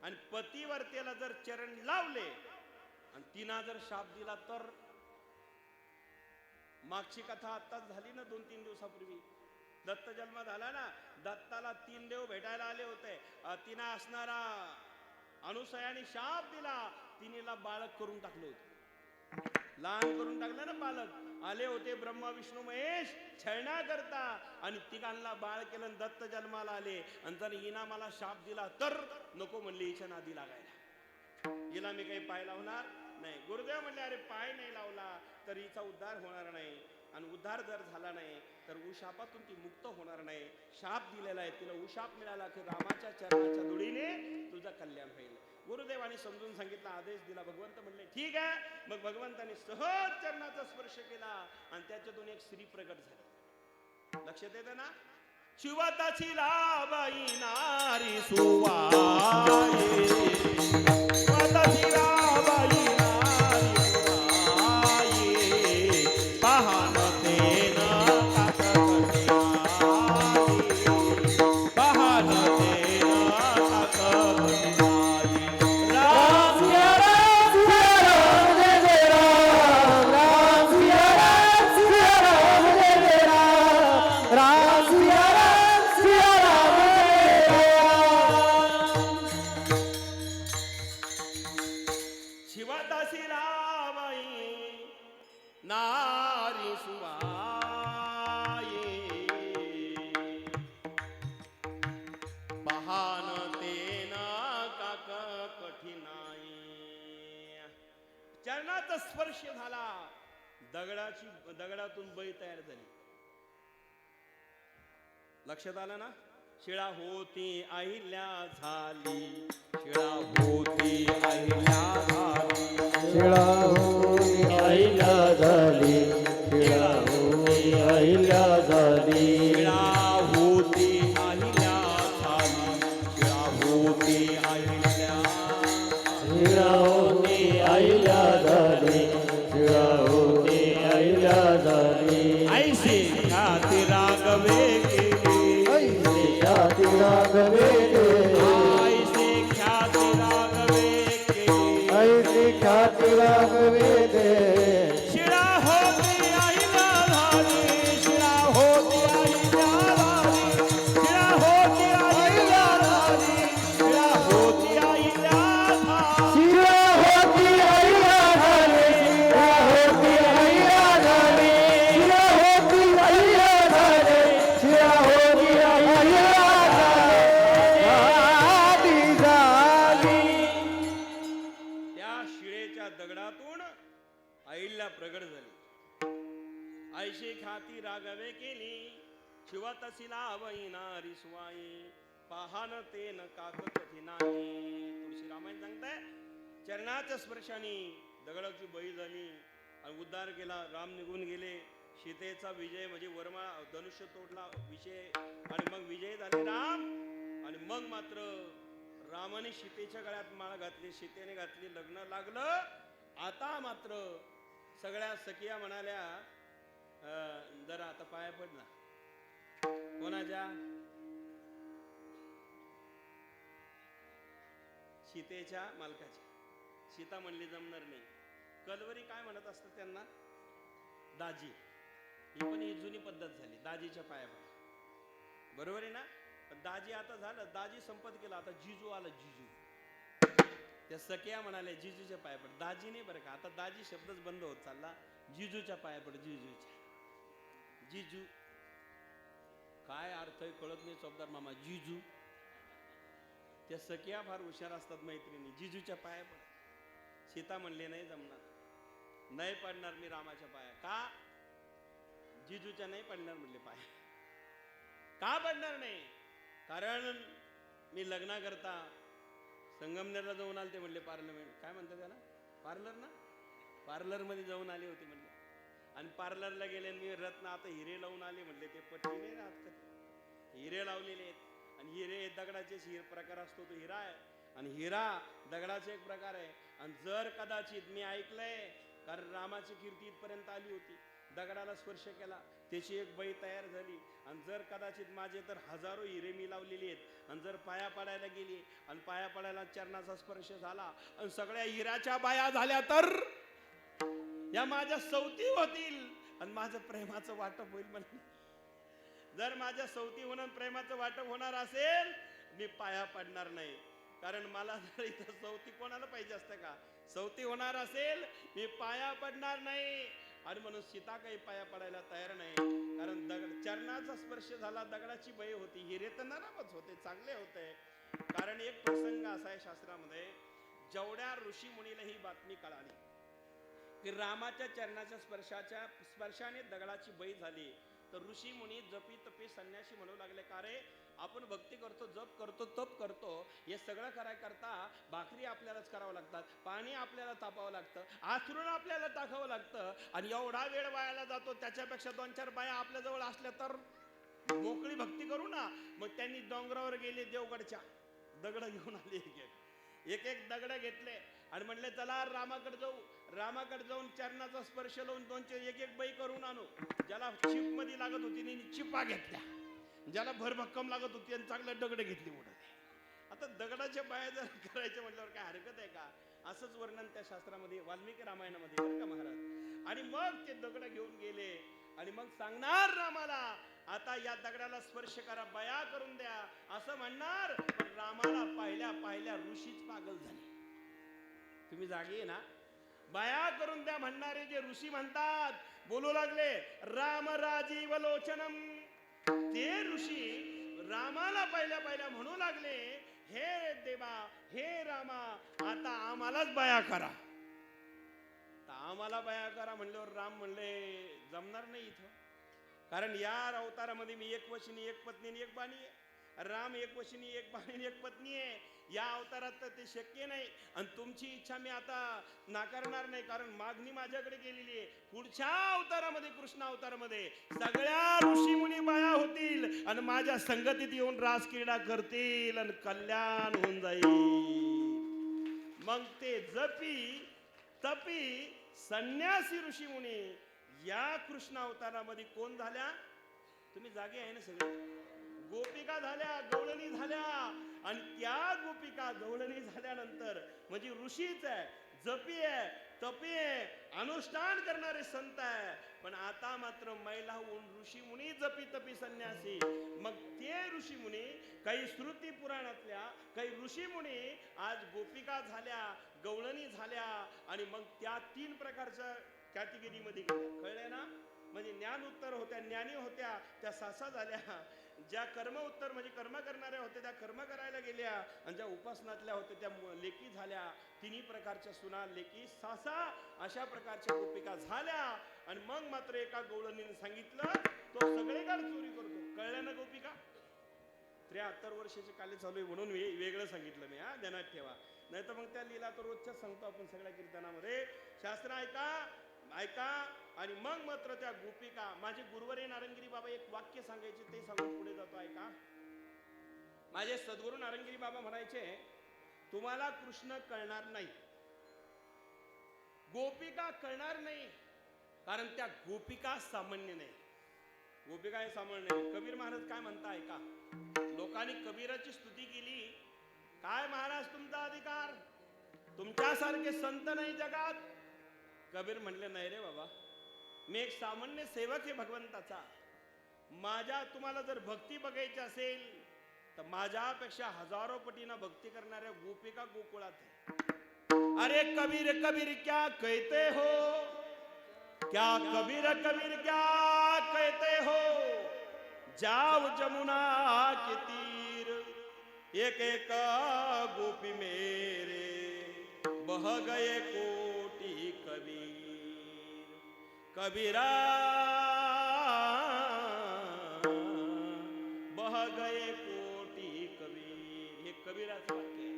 आणि पतिव्रतेला जर चरण लावले आणि तिना जर शाप दिला तर? मागची कथा आत्ताच झाली ना, 2-3 दिवसापूर्वी दत्त जन्म झाला ना. दत्ताला 3 देव भेटायला आले होते. तिना असणारा अनुसयाने शाप दिला. तिनेला बालक करून टाकलं होतं, लहान करून टाकलं ना बालक. आले होते ब्रह्मा विष्णू महेश छळण्या करता, आणि तिघांना बाळ केलं, दत्त जन्माला आले. आणि जर हिना मला शाप दिला तर? नको म्हणले, हिच्या नादी लागायला. हिला मी काही पाय लावणार नाही. गुरुदेव म्हणले, अरे पाय नाही लावला तर हिचा उद्धार होणार नाही. आणि उद्धार जर झाला नाही तर उशापातून ती मुक्त होणार नाही. शाप दिलेला आहे, तिला उशाप मिळाला की रामाच्या चरणाच्या धुळीने तुझं कल्याण होईल. गुरुदेवाने समजून सांगितलं, आदेश दिला. भगवंत म्हणले ठीक आहे. मग भगवंताने सहज चरणाचा स्पर्श केला आणि त्याच्यातून एक स्त्री प्रगट झाली. लक्षात येतं ना? शिवताची लाबाई नारी सुवाई, शिवताची लाबाई नारी सुवाई, पाहनते नारी सुवाई, पाहनते ना काक कठीणाई. चरणाचा स्पर्श झाला, दगडातून बाई तयार झाली. लक्षात आलं ना? शिळा होती अहिल्या झाली, शिळा होती अहिल्या झाली, शिळा होती अहिल्या झाली, शिळा होती अहिल्या झाली, शिळा होती अहिल्या झाली, शिळा होती अहिल्या, शिळा होती अहिल्या झाली, शिळा होती अहिल्या झाली. ऐसे ख्याती रागवे केली, ऐसे ख्याती रागवे केली, ऐसे ख्याती रागवे केली, ऐसे ख्याती रागवे केली. शिळा होती अहिल्या झाली, शिळा होती अहिल्या झाली, शिळा होती अहिल्या झाली, शिळा होती अहिल्या झाली. शिळा होती अहिल्या झाली, शिळा होती अहिल्या झाली, शिळा होती अहिल्या झाली, शिळा होती अहिल्या झाली. त्या शिळेच्या दगडातून अहिल्या प्रगट झाली. ऐशी ख्याती रागवे केली, शिवतसी लावई नारी सुवाई, पाहन ते न काक कठीणाई. तुळशी रामायण सांगताय, चरणाच्या स्पर्शाने दगडाची बळी झाली आणि उद्धार केला. राम निघून गेले. सीतेचा विजय म्हणजे वर्मा धनुष्य तोडला विषय, आणि मग विजय झाले राम. आणि मग मात्र रामाने सीतेच्या गळ्यात माळ घातली, सीतेने घातली, लग्न लागलं. आता मात्र सगळ्या सखिया म्हणाल्या, जरा आता पाया पड ना. कोणाच्या? सीतेच्या मालकाच्या. सीता म्हणली जमणार नाही. कलवरी काय म्हणत असतात त्यांना? दाजी. ही पण ही जुनी पद्धत झाली, दाजीच्या पाया पड. बरोबर आहे ना? दाजी आता झालं, दाजी संपत गेला, आता जिजू आला. जिजू. त्या सखिया म्हणाले जिजूच्या पाया पड. दाजी नाही बरं का, आता दाजी शब्दच बंद होत चालला. जिजूच्या पाया पड. जिजूच्या. जिजू काय अर्थ आहे कळत नाही चौबदार मामा. जिजू. त्या सखिया फार हुशार असतात मैत्रिणी. जिजूच्या पाया पड. सीता म्हणले नाही जमणार, नाही पडणार मी रामाच्या पाया. का? जिजूच्या नाही पडणार म्हणले पाया. का पडणार नाही? कारण मी लग्ना करता संगमनेरला जाऊन आले ते म्हणले. पार्लमेंट काय म्हणतात त्याला? पार्लर ना? पार्लर मध्ये जाऊन आले होते म्हणले. आणि पार्लरला गेले, मी रत्न आता हिरे लावून आले म्हणले. ते पट्टी नाही राहत कधी, हिरे लावलेले आहेत. आणि हिरे दगडाचे प्रकार असतो, तो हिरा आहे. आणि हिरा दगडाचे एक प्रकार आहे. आणि जर कदाचित मी ऐकलंय, कारण रामाची कीर्ती इथपर्यंत आली होती, दगडाला स्पर्श केला त्याची एक बाई तयार झाली. आणि जर कदाचित माझे तर हजारो हिरे मी लावलेले आहेत, आणि जर पाया पडायला गेली आणि पाया पडायला चरणाचा स्पर्श झाला आणि सगळ्या हिराच्या बाया झाल्या तर या माझ्या सवती होतील आणि माझं प्रेमाचं वाटप होईल. म्हणजे जर माझ्या सवती होणं प्रेमाचं वाटप होणार असेल, मी पाया पडणार नाही. कारण मला जर इथं सवती कोणाला पाहिजे असतं का? सवती होणार असेल मी पाया पडणार नाही. आणि म्हणून सीता काही पाया पडायला तयार नाही. कारण चरणाचा स्पर्श झाला, दगडाची बाई होती, हिरे तर नरमच होते, चांगले होते. कारण एक प्रसंग असा आहे शास्त्रामध्ये, जेवढ्या ऋषी मुनीला ही बातमी कळाली की रामाच्या चरणाच्या स्पर्शाने दगडाची बाई झाली, तर ऋषी मुनी जपी तपी संन्यासी म्हणू लागले, का रे आपण भक्ती करतो, जप करतो, तप करतो, हे सगळं कराय करता भाकरी आपल्यालाच करावं लागतात, पाणी आपल्याला तापावं लागतं, आथरून आपल्याला टाकावं लागतं, आणि एवढा वेळ वायाला जातो. त्याच्यापेक्षा 2-4 बाया आपल्या जवळ असल्या तर मोकळी भक्ती करू ना. मग त्यांनी डोंगरावर गेले, देवगडच्या दगड घेऊन आले, एक एक दगड घेतले आणि म्हणले चला रामाकडे जाऊ. रामाकडे जाऊन चरणाचा स्पर्श लावून 2 एक एक बाई करून आणू. ज्याला चिप मध्ये लागत होती त्यांनी चिपा घेतल्या, ज्याला भरभक्कम लागत होती आणि चांगल्या दगड घेतली मोठे. आता दगडाच्या बाया जर करायच्या म्हटल्यावर काय हरकत आहे का? असंच वर्णन त्या शास्त्रामध्ये वाल्मिकी रामायणामध्ये बरं का महाराज. आणि मग ते दगड घेऊन गेले आणि मग सांगणार रामाला, आता या दगडाला स्पर्श करा, बया करून द्या असं म्हणणार. पण रामाला पाहिल्या पाहिल्या ऋषीच पागल झाले. तुम्ही जागी आहे ना? बया करून द्या म्हणणारे जे ऋषी म्हणतात, बोलू लागले राम राजीव लोचनम. ते ऋषी रामाला पाहिल्या पाहिल्या म्हणू लागले, हे देवा, हे रामा, आता आम्हालाच बया करा. आम्हाला बया करा म्हणल्यावर राम म्हणले जमणार नाही इथं. कारण या अवतारामध्ये मी एक वशिनी, एक पत्नी आणि एक बाणी आहे. राम एक वशिनी, एक बाणी आणि एक पत्नी आहे. या अवतारात तर ते शक्य नाही. आणि तुमची इच्छा मी आता नाकारणार नाही, कारण मागणी माझ्याकडे गेलेली आहे. पुढच्या अवतारामध्ये, कृष्ण अवतारामध्ये सगळ्या ऋषी मुनी बाया होतील आणि माझ्या संगतीत येऊन रास क्रीडा करतील आणि कल्याण होऊन जाईल. मग ते जपी तपी संन्यासी ऋषी मुनी या कृष्ण अवतारामध्ये कोण झाल्या? तुम्ही जागे आहे ना सगळे? गोपिका झाल्या, गवळणी झाल्या. आणि त्या गोपिका गवळणी झाल्यानंतर म्हणजे ऋषीच आहे, जपी आहे, तपी आहे, अनुष्ठान करणारे संत आहे. पण आता मात्र महिला होऊन ऋषी मुनी, जपी तपी संन्यासी. मग ते ऋषी मुनी, काही श्रुती पुराणातल्या काही ऋषी मुनी आज गोपिका झाल्या, गवळणी झाल्या. आणि मग त्या 3 प्रकारच्या कॅटेगरीमध्ये कळले ना? म्हणजे ज्ञान उत्तर होत्या, ज्ञानी होत्या, त्या सासा झाल्या. ज्या कर्म उत्तर म्हणजे कर्म करणाऱ्या होत्या त्या कर्म करायला गेल्या. आणि ज्या उपासनातल्या होत्या त्या लेकी झाल्या. 3 प्रकारच्या सुना, लेकी, सासा अशा प्रकारच्या गोपिका झाल्या. आणि मग मात्र एका गवळणीने सांगितलं, तो सगळीकडे चोरी करतो. कळलं ना गोपिका? 73 वर्षाचे काले चालू आहे म्हणून वेगळं सांगितलं मी, हा ध्यानात ठेवा. नाही तर मग त्या लीला तर रोजच्याच सांगतो आपण सगळ्या कीर्तनामध्ये. शास्त्र ऐका, ऐका. आणि मग मात्र त्या गोपिका, माझे गुरुवरे नारंगिरी बाबा एक वाक्य सांगायचे, ते सांगून पुढे जातो. ऐका. माझे सद्गुरू नारंगिरी बाबा म्हणायचे, तुम्हाला कृष्ण कळणार नाही, गोपिका कळणार नाही, कारण त्या गोपिका सामान्य नाही. गोपिका हे सामान्य नाही. कबीर महाराज काय म्हणताय का, लोकांनी कबीराची स्तुती केली, काय महाराज तुमचा अधिकार, तुमच्यासारखे संत नाही जगात. कबीर म्हणले, नाही रे बाबा, मी एक सामान्य सेवक आहे भगवंताचा. माझ्या तुम्हाला जर भक्ती बघायची असेल तर माझ्यापेक्षा हजारो पटीनं भक्ती करणाऱ्या गोपिका गोकुळात आहे. अरे कबीर कबीर क्या कहते हो, क्या कबीर कबीर क्या कहते हो, जाओ जमुना के तीर, एक एक गोपी मेरे बह गए कोटि कबीर. कबीरा बह गए कोटि कबीर. हे कबीराचं वाक्य आहे.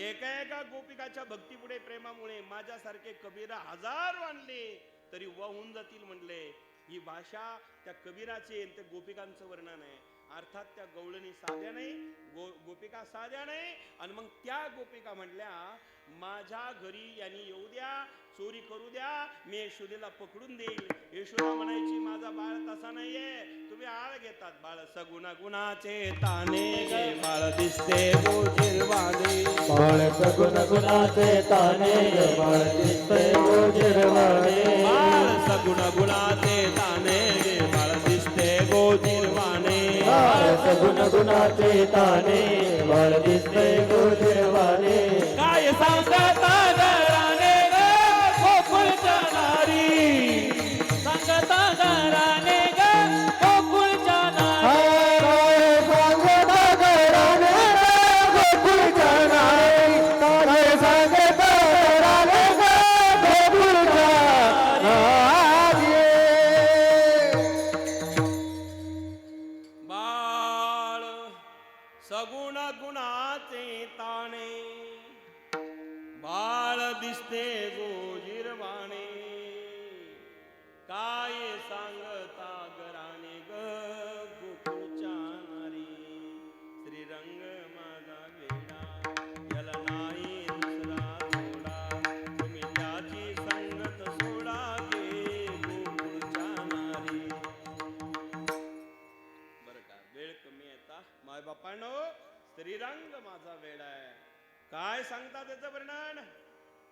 एका एका गोपिकाच्या भक्तीपुढे, प्रेमामुळे माझ्यासारखे कबीरा हजार आणले तरी वाहून जातील म्हणले. ही भाषा त्या कबीराची आणि त्या गोपिकांचं वर्णन आहे. अर्थात त्या गवळणी साध्या नाही, गोपिका साध्या नाही. आणि मग त्या गोपिका म्हणल्या, माझ्या घरी यांनी येऊ द्या, चोरी करू द्या, मी यशोदेला पकडून देईल. यशोदा म्हणायची, माझा बाळ तसा नाहीये, तुम्ही आळ घेतात. बाळ सगुणा गुणाचे ताने गे, बाळ दिसते गोजिरवाणे, बाळ सगुण गुणाचे ताने गे, बाळ दिसते गोजिरवाणे. बाळ सगुण गुणाचे ताने गे, बाळ दिसते गोजिरवाणे. बाळ सगुण गुणाचे ताने, बाळ दिसते गोजिरवाणे. काय सांगता घराने ग गोकुळच्या नारी, सांगता घराने ग गोकुळच्या नारी. सांगता घराने गोकुळच्या नारी, सांगता घराने गोकुळच्या नारी. बाळ सगुण गुणाचे ताणे, बाळ दिसते गोजिरवाणे. काय सांगता घराने ग गोकुळच्या नारी. श्रीरंग माझा वेडा, याला नाही दुसरा जोडा, तुम्ही त्याची संगत सोडा गे गोकुळच्या नारी. बर का, वेळ कमी येता माय बापांनो, श्रीरंग माझा वेडा आहे. काय सांगता त्याचं वर्णन.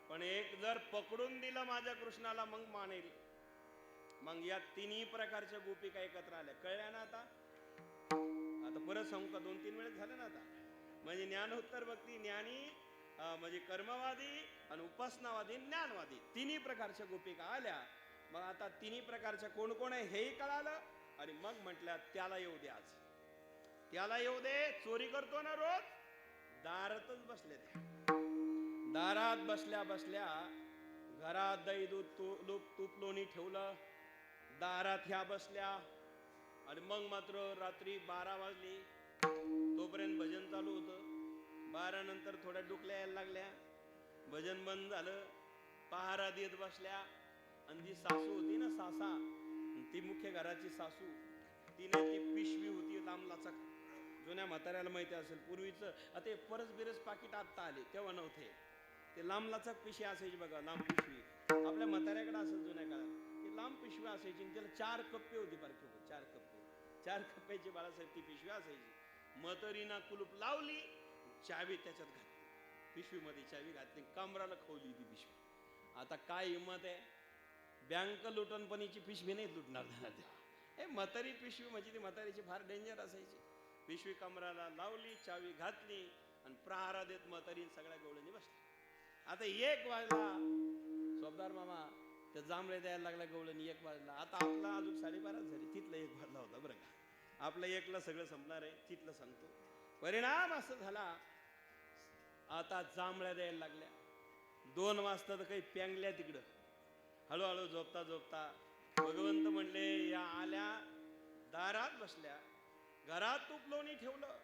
पण एक जर पकडून दिलं माझ्या कृष्णाला मग मानेल. मग या तिन्ही प्रकारच्या गोपिका एकत्र आल्या. कळल्या ना आता. आता परत सांगू का, 2-3 वेळेस झालं ना आता. म्हणजे ज्ञानोत्तर भक्ती, ज्ञानी म्हणजे कर्मवादी आणि उपासनावादी, ज्ञानवादी, तिन्ही प्रकारच्या गोपिका आल्या. मग आता तिन्ही प्रकारच्या कोण कोण आहे हेही कळालं. आणि मग म्हटल्या, त्याला येऊ दे, आज त्याला येऊ दे. चोरी करतो ना रोज, दारातच बसले ते. दारात बसल्या बसल्या घरात दही दूध तूप लोणी ठेवलं, दारात ह्या बसल्या. आणि मग मात्र रात्री 12 वाजली, तोपर्यंत भजन चालू होतं. 12 नंतर थोड्या डुकल्या यायला लागल्या, भजन बंद झालं, पहारा देत बसल्या. आणि जी सासू होती ना, सासा, ती मुख्य घराची सासू, तिने ती पिशवी होती लांबलाचक, जुन्या म्हाताऱ्याला माहिती असेल पूर्वीचं. आता परस बिरस पाकिट आता आले, तेव्हा नव्हते. ते लांबलाचक पिशवी असायची बघा, लांब पिशवी आपल्या म्हाताऱ्याकडे असेल जुन्या काळात. ती लांब पिशवी असायची, त्याला 4 कप्पे होती बारकी, 4 कप्प्याची बाळासाहेब ती पिशवी असायची. म्हातारीना कुलूप लावली, चावी त्याच्यात घातली, पिशवीमध्ये चावी घातली, कमराला खवली ती पिशवी. आता काय हिंमत आहे, बँक लुटणपणीची पिशवी नाही लुटणार त्याला. हे म्हातारी पिशवी म्हणजे ती म्हातारीची फार डेंजर असायची. पिशवी कमराला लावली, चावी घातली आणि प्रहारा देत म्हातारी सगळ्या गवळणी बसली. आता 1 वाजला, सोबदार मामा त्या जांभळे द्यायला लागला गवळणी. 1 वाजला. आता आपला अजून 12:30 झाली, तिथला 1 वाजला होता बरं का. आपलं 1ला सगळं संपणार आहे, तिथलं सांगतो. परिणाम असं झाला, आता जांभळ्या द्यायला लागल्या. 2 वाजता तर काही पेंगल्या तिकडं. हळूहळू झोपता झोपता भगवंत म्हणले, या आल्या, दारात बसल्या, घरात तूप लोणी ठेवलं.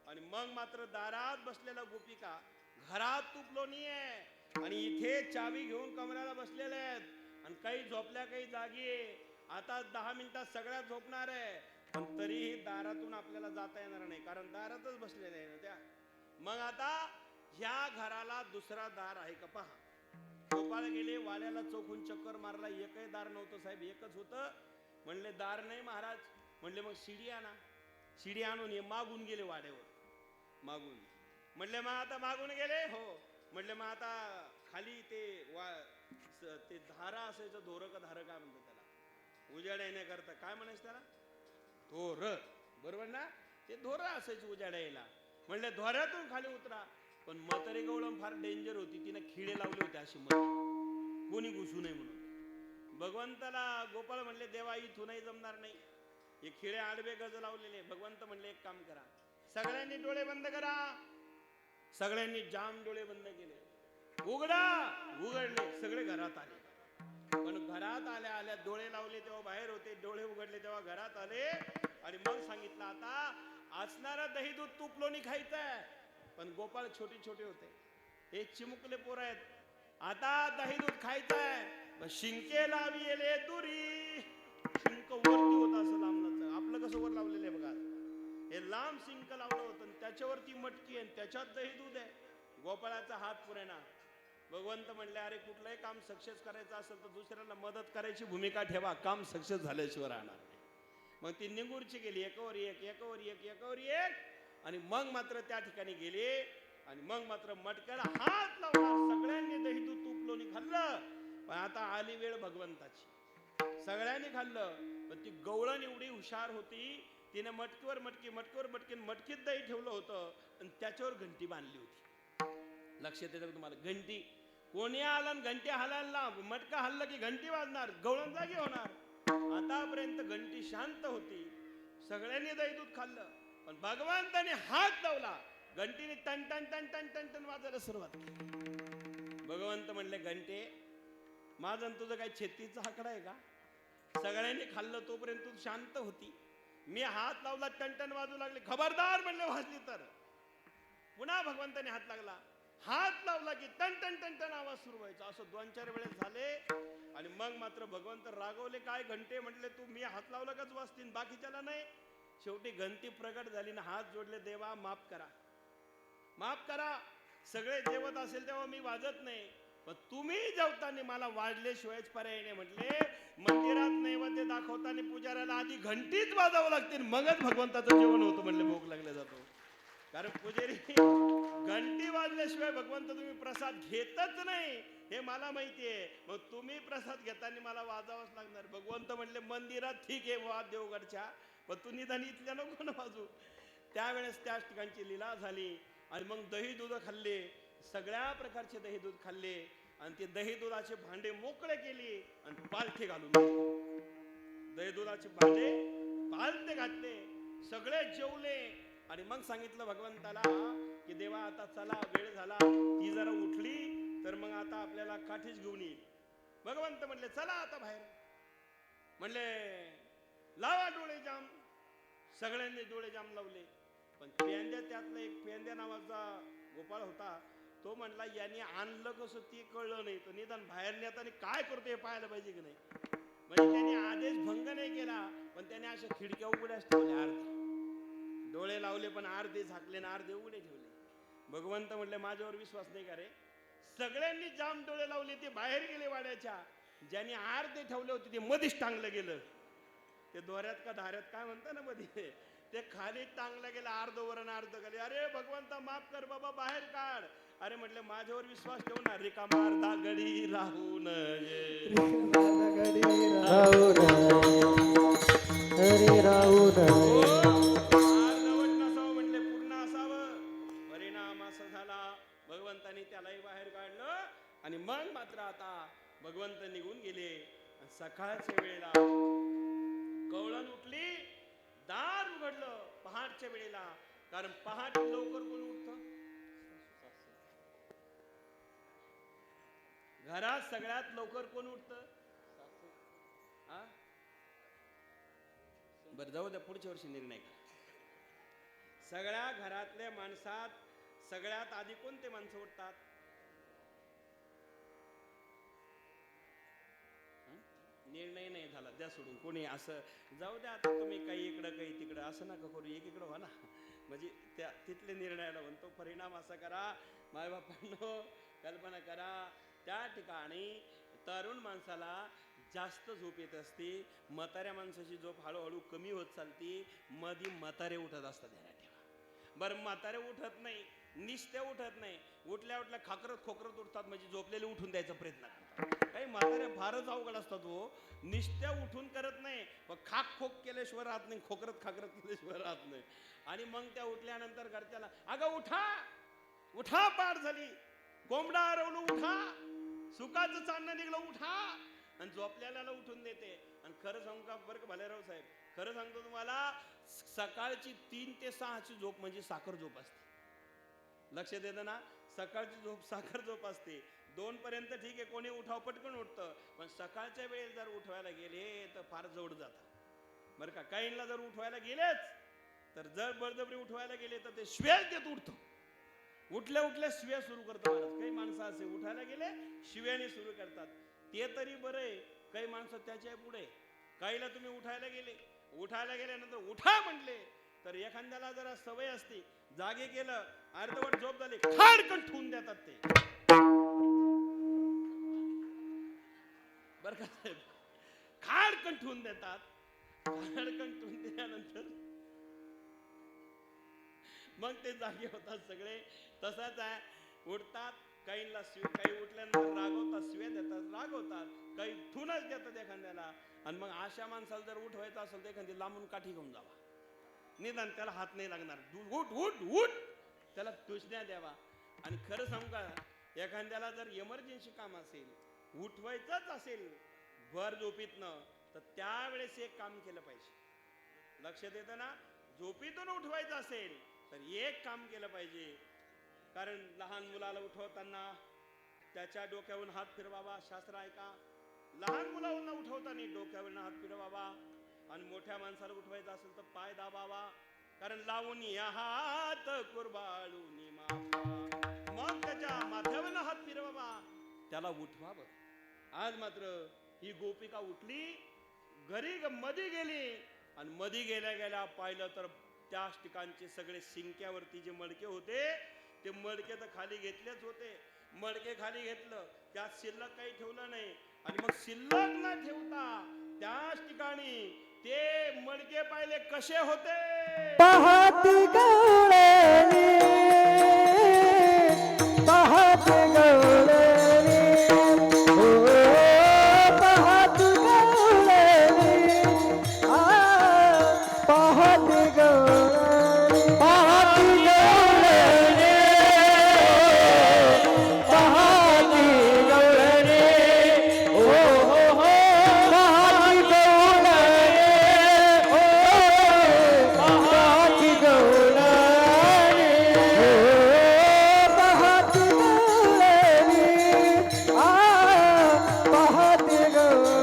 आणि मग मात्र दारात बसलेल्या गोपिका, घरात तूप लोणी आहे आणि इथे चावी घेऊन कमऱ्याला बसलेल्या आहेत. आणि काही झोपल्या, काही जागी आहे. आता 10 मिनिटात सगळ्या झोपणार आहे. पण तरीही दारातून आपल्याला जाता येणार नाही, कारण दारातच बसलेले आहे ना त्या. मग आता ह्या घराला दुसरा दार आहे का पहा. गोपाळ गेले वाड्याला चौकून चक्कर मारला, एकही दार नव्हतं साहेब, एकच होतं. म्हणले दार नाही महाराज. म्हणले मग शिडी आणा. शिडी आणून हे मागून गेले वाड्यावर मागून. म्हणले मग आता मागून गेले हो. म्हणले मग आता खाली ते ते धारा असायचं, धोर का धार काय म्हणतात त्याला, उजाड येण्याकरता काय म्हणायचं त्याला, धोर, बरोबर ना. ते धोर असायचं उजाड यायला. म्हणले धोऱ्यातून खाली उतरा. पण म्हातारी गवळण फार डेंजर होती, तिने खिळे लावले होते अशी मध्ये, कोणी घुसू नये म्हणून. भगवंताला गोपाळ म्हणले देवा इथूनही जमणार नाही, हे खिळे आडवे गज लावलेले. भगवंत म्हणले एक काम करा, सगळ्यांनी डोळे बंद करा. सगळ्यांनी जाम डोळे बंद केले. उघडा, उघडले, सगळे घरात आले. पण घरात आल्या आल्या डोळे लावले तेव्हा बाहेर होते, डोळे उघडले तेव्हा घरात आले. आणि मग सांगितलं आता असणारा दही दूध तूप लोणी खायचंय. पण गोपाळ छोटे छोटे होते, हे चिमुकले पोर आहेत. आता दही दूध खायचंय, शिंके लाविले दुरी. शिंक वरती होत असं लांबनाचं, आपलं कसं वर लावलेलं आहे बघा, हे लांब शिंक लावलं होतं आणि त्याच्यावरती मटकी आहे, त्याच्यात दही दूध आहे. गोपाळाचा हात पुरेना. भगवंत म्हणले अरे कुठलंही काम सक्सेस करायचं असेल तर दुसऱ्याला मदत करायची भूमिका ठेवा, काम सक्सेस झाल्याशिवाय राहणार नाही. मग ती निंगूरची गेली, एकावर एक, एकावर एक, एकावर एक. आणि मग मात्र त्या ठिकाणी गेले आणि मग मात्र मटक्याला हात लावला. सगळ्यांनी दही दूध तूप लोणी खाल्लं. पण आता आली वेळ भगवंताची. सगळ्यांनी खाल्लं, पण ती गवळण एवढी हुशार होती, तिने मटकीवर मटकी, मटकीवर मटकी, मटकीत दही ठेवलं होतं आणि त्याच्यावर घंटी बांधली होती. लक्षात येतं तुम्हाला, घंटी कोणी आलं आणि घंटी हलायला, मटका हल्ला की घंटी वाजणार, गवळण जागी होणार. आतापर्यंत घंटी शांत होती. सगळ्यांनी दही दूध खाल्लं, पण भगवंताने हात लावला, घंटीने टन टन टन टन टन टन वाजायला सुरुवात केली. भगवंत म्हणले घंटे, माझं आणि तुझं काय छेत्तीचा आकडा आहे का. सगळ्यांनी खाल्लं तोपर्यंत तू शांत होती, मी हात लावला टन टन वाजू लागले, खबरदार म्हणले वाजली तर. पुन्हा भगवंताने हात लागला, हात लावला की टन टन टन टन आवाज सुरू व्हायचा. असं 2-4 वेळेस झाले. आणि मग मात्र भगवंत रागवले, काय घंटे म्हटले तू, मी हात लावला काच वाजतील, बाकीच्याला नाही. शेवटी घंटी प्रगट झाली ना, हात जोडले, देवा माफ करा, माफ करा. सगळे जेवत असेल तेव्हा मी वाजत नाही, पण तुम्ही जेवताना मला वाजल्याशिवायच पर्याय नाही. म्हटले मंदिरात नैवेद्य दाखवताना पुजाऱ्याला आधी घंटीच वाजावं लागते, मगच भगवंताचं जेवण होतं. म्हणले भोग लागला जातो, कारण पुजारी घंटी वाजल्याशिवाय भगवंत तुम्ही प्रसाद घेतच नाही, हे मला माहिती आहे. मग तुम्ही प्रसाद घेताना मला वाजावंच लागणार. भगवंत म्हणले मंदिरात ठीक आहे वाद देवगडच्या, पण तू निदान इथल्या नको ना वाजू. त्यावेळेस त्याच ठिकाणची लीला झाली. आणि मग दही दूध खाल्ले, सगळ्या प्रकारचे दही दूध खाल्ले. आणि ते दही दुधाचे भांडे मोकळे केले आणि पालथे घालून दही दुधाचे भांडे पालथे घातले. सगळे जेवले. आणि मग सांगितलं भगवंताला की देवा आता चला, वेळ झाला. ती जरा उठली तर मग आता आपल्याला काठीच घेऊन येईल. भगवंत म्हणले चला आता बाहेर. म्हणले लावा डोळे जाम. सगळ्यांनी डोळे जाम लावले. पण पेंद्या, त्यातला एक पेंद्या नावाचा गोपाळ होता, तो म्हणला यांनी आणलं कसं ते कळलं नाही, तो निदान बाहेर नेताना काय करतो हे पाहायला पाहिजे की नाही. म्हणजे त्याने आदेश भंग नाही केला, पण त्याने अशा खिडक्या उघड्याच ठेवल्या, अर्ध्या डोळे लावले पण अर्धे झाकले ना अर्धे उघडे ठेवले. भगवंत म्हणले माझ्यावर विश्वास नाही का रे. सगळ्यांनी जाम डोळे लावले, ते बाहेर गेले वाड्याच्या. ज्यांनी अर्धे ठेवले होते ते मध्येच टांगलं गेलं. ते दोऱ्यात का धाऱ्यात काय म्हणता ना मध्ये, ते खाली टांगलं गेलं, अर्ध वरण अर्ध खाली. अरे भगवंता माफ कर बाबा, बाहेर काढ. अरे म्हटलं माझ्यावर विश्वास ठेवू ना, रिकामा अर्धा गडी राहू नये, राहू नये. अर्धवट नसावं म्हटले, पूर्ण असावं. परिणाम असा झाला, भगवंतानी त्यालाही बाहेर काढलं. आणि मग मात्र आता भगवंत निघून गेले. सकाळच्या वेळेला कवळण उठली, दार उघडलं पहाटच्या वेळेला. कारण पहाट लवकर कोण उठतं घरात, सगळ्यात लवकर कोण उठतं. बरं जाऊ द्या, पुढच्या वर्षी निर्णय करा. सगळ्या घरातल्या माणसात सगळ्यात आधी कोणते माणसं उठतात. निर्णय नाही झाला, द्या सोडून. कोणी असं जाऊ द्या, आता तुम्ही काही इकडं काही तिकडं असं नका करू, एकीकडं व्हा ना. म्हणजे त्या तिथले निर्णयाला म्हणतो परिणाम असा करा मायबापांनो, कल्पना करा त्या ठिकाणी तरुण माणसाला जास्त झोप येत असते, म्हाताऱ्या माणसाची झोप हळूहळू कमी होत चालते, मधी म्हातारे उठत असतात. ध्यानात ठेवा बरं. म्हातारे उठत नाही, निस्ते उठत नाही, उठल्या उठल्या खाकरत खोकरत उठतात, म्हणजे झोपलेले उठून द्यायचा प्रयत्न करतात. काही म्हातारे फारच अवघड असतात हो, निस्त्या उठून करत नाही, खाक खोक केल्याशिवाय राहत नाही, खोकरत खाकरत केल्याशिवाय राहत नाही. आणि मग त्या उठल्यानंतर घरच्याला अगं उठा उठा, पाठ झाली, कोंबडा हरवलं उठा, सुखाचं चांदणं निघलं उठा, आणि झोपल्याला उठून देते. आणि खरं सांगू का बरं का भालेराव साहेब, खरं सांगतो तुम्हाला, सकाळची 3 ते 6ची झोप म्हणजे साखर झोप असते. लक्ष देतं ना, सकाळची झोप साखर झोप असते. 2 पर्यंत ठीक आहे, कोणी उठाव पटकन उठतं, पण सकाळच्या वेळेस जर उठवायला गेले तर फार जवळ जातात बरं का. काहींना जर उठवायला गेलेच तर जर बळजबरी उठवायला गेले तर ते शिव्याच देत उठतो, उठल्या उठल्या शिव्या सुरू करतात महाराज. काही माणसं असे उठायला गेले शिव्याने सुरू करतात, ते तरी बरं आहे. काही माणसं त्याच्या पुढे, काहीला तुम्ही उठायला गेल्यानंतर उठा म्हटले तर एखाद्याला जरा सवय असते, जागे केलं अर्धवट झोप झाली खाडकन ठेवून देतात ते बर का साहेब, खाडकन ठेवून देतात. खाडकन ठेवून दिल्यानंतर मग ते जागे होतात सगळे. तसाच आहे, उठतात, काहींना काही उठल्यानंतर रागवतात, शिव्या देतात, रागवतात, काही ठूनच देतात एखाद्याला. आणि मग अशा माणसाला जर उठवायचं असेल तर एखादी लांबून काठी घेऊन जावा, निदान त्याला हात नाही लागणार, उठ उठ उठ, त्याला टुचण्या द्यावा. आणि खरं सांगू का, एखाद्याला जर इमर्जन्सी काम असेल, उठवायचंच असेल भर झोपीतनं, तर त्यावेळेस एक काम केलं पाहिजे. लक्षात येतं ना, झोपीतून उठवायचं असेल तर एक काम केलं पाहिजे. कारण लहान मुलाला उठवताना त्याच्या डोक्यावरून हात फिरवावा, शास्त्र ऐका. लहान मुलांना उठवताना डोक्यावरून हात फिरवावा, आणि मोठ्या माणसाला उठवायचं असेल तर पाय दाबावा. कारण लावून या हात कुरबाळूनी माथा, मग त्याच्या माथ्यावरून हात फिरवावा, त्याला उठवावं. आज मात्र ही गोपिका उठली, घरी मध्ये गेली, आणि मध्ये गेल्या गेल्या पाहिलं तर त्याच ठिकाणचे सगळे शिंक्यावरती जे मडके होते ते मडके तर खाली घेतलेच होते. मडके खाली घेतलं, त्यात शिल्लक काही ठेवलं नाही. आणि मग शिल्लक न ठेवता त्याच ठिकाणी ते मडके पाहिले कसे होते. पाहती गवळणी, पाहती गवळणी, ओ पाहती गवळणी, पाहती गवळणी, पाहती गवळणी, पाहती गवळणी, ओ हो हो पाहती गवळणी, ओ पाहती गवळणी, ओ पाहती गवळणी, पाहती गवळणी, पाहती गवळणी,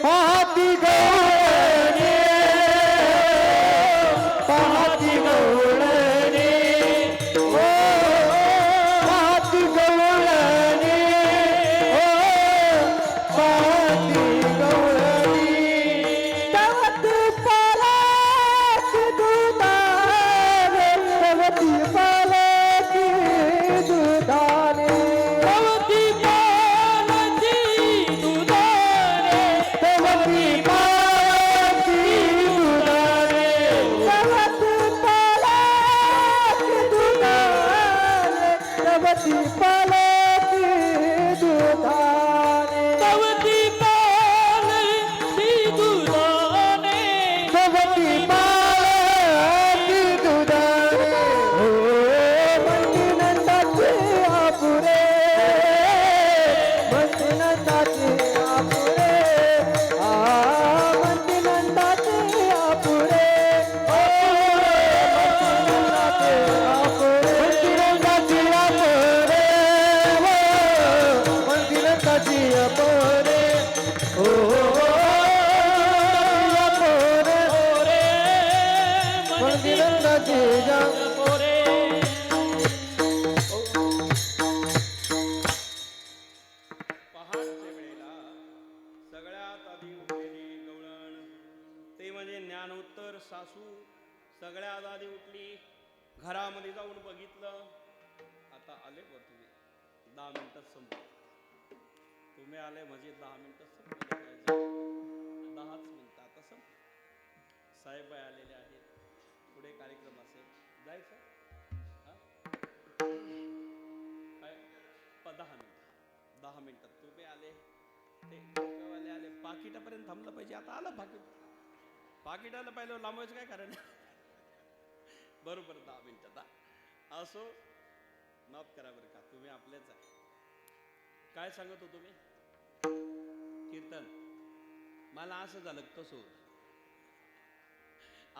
पाहती गवळणी, पाहती गवळणी, पाहती गवळणी, ओ पाहती गवळणी, ओ पाहती गवळणी, तवती पालक दुधाने, तवती पालक दुधाने, तवती पालकी दुधाने, तवती पालकी दुधाने, तवती पालक दुधाने, तवती पालकी दुधाने, तवती पालकी दुधाने, तवती पालकी दुधाने, ओ मंदिनंदाचे आपुरे, मंदिनंदाचे आपुरे, मंदिनंदाचे आपुरे, ओ मंदिनंदाचे आपुरे, मंदिनंदाचे आपुरे, आधी उठली, घरामध्ये जाऊन बघितलं, आता आले बघ तुम्ही 10 मिनिटात संपले. तुम्ही आले म्हणजे 10 मिनिटात संपले पाहिजे. 10च मिनिटं आता संपले. साहेब आलेले आहेत, पुढे कार्यक्रम असेल, जायचं हा? काय 10 मिनिटात तुम्ही आले, ते डोक्यावाले आले, पाकिटापर्यंत थांबलं पाहिजे. आता आलं पाकिटाला पाहिलं लांबवायचं काय कारण बरोबर 10 मिनिटात. असो, माफ करा बरं का, तुम्ही आपलेच आहे. काय सांगत होतो मी? कीर्तन. मला असं झालं तसं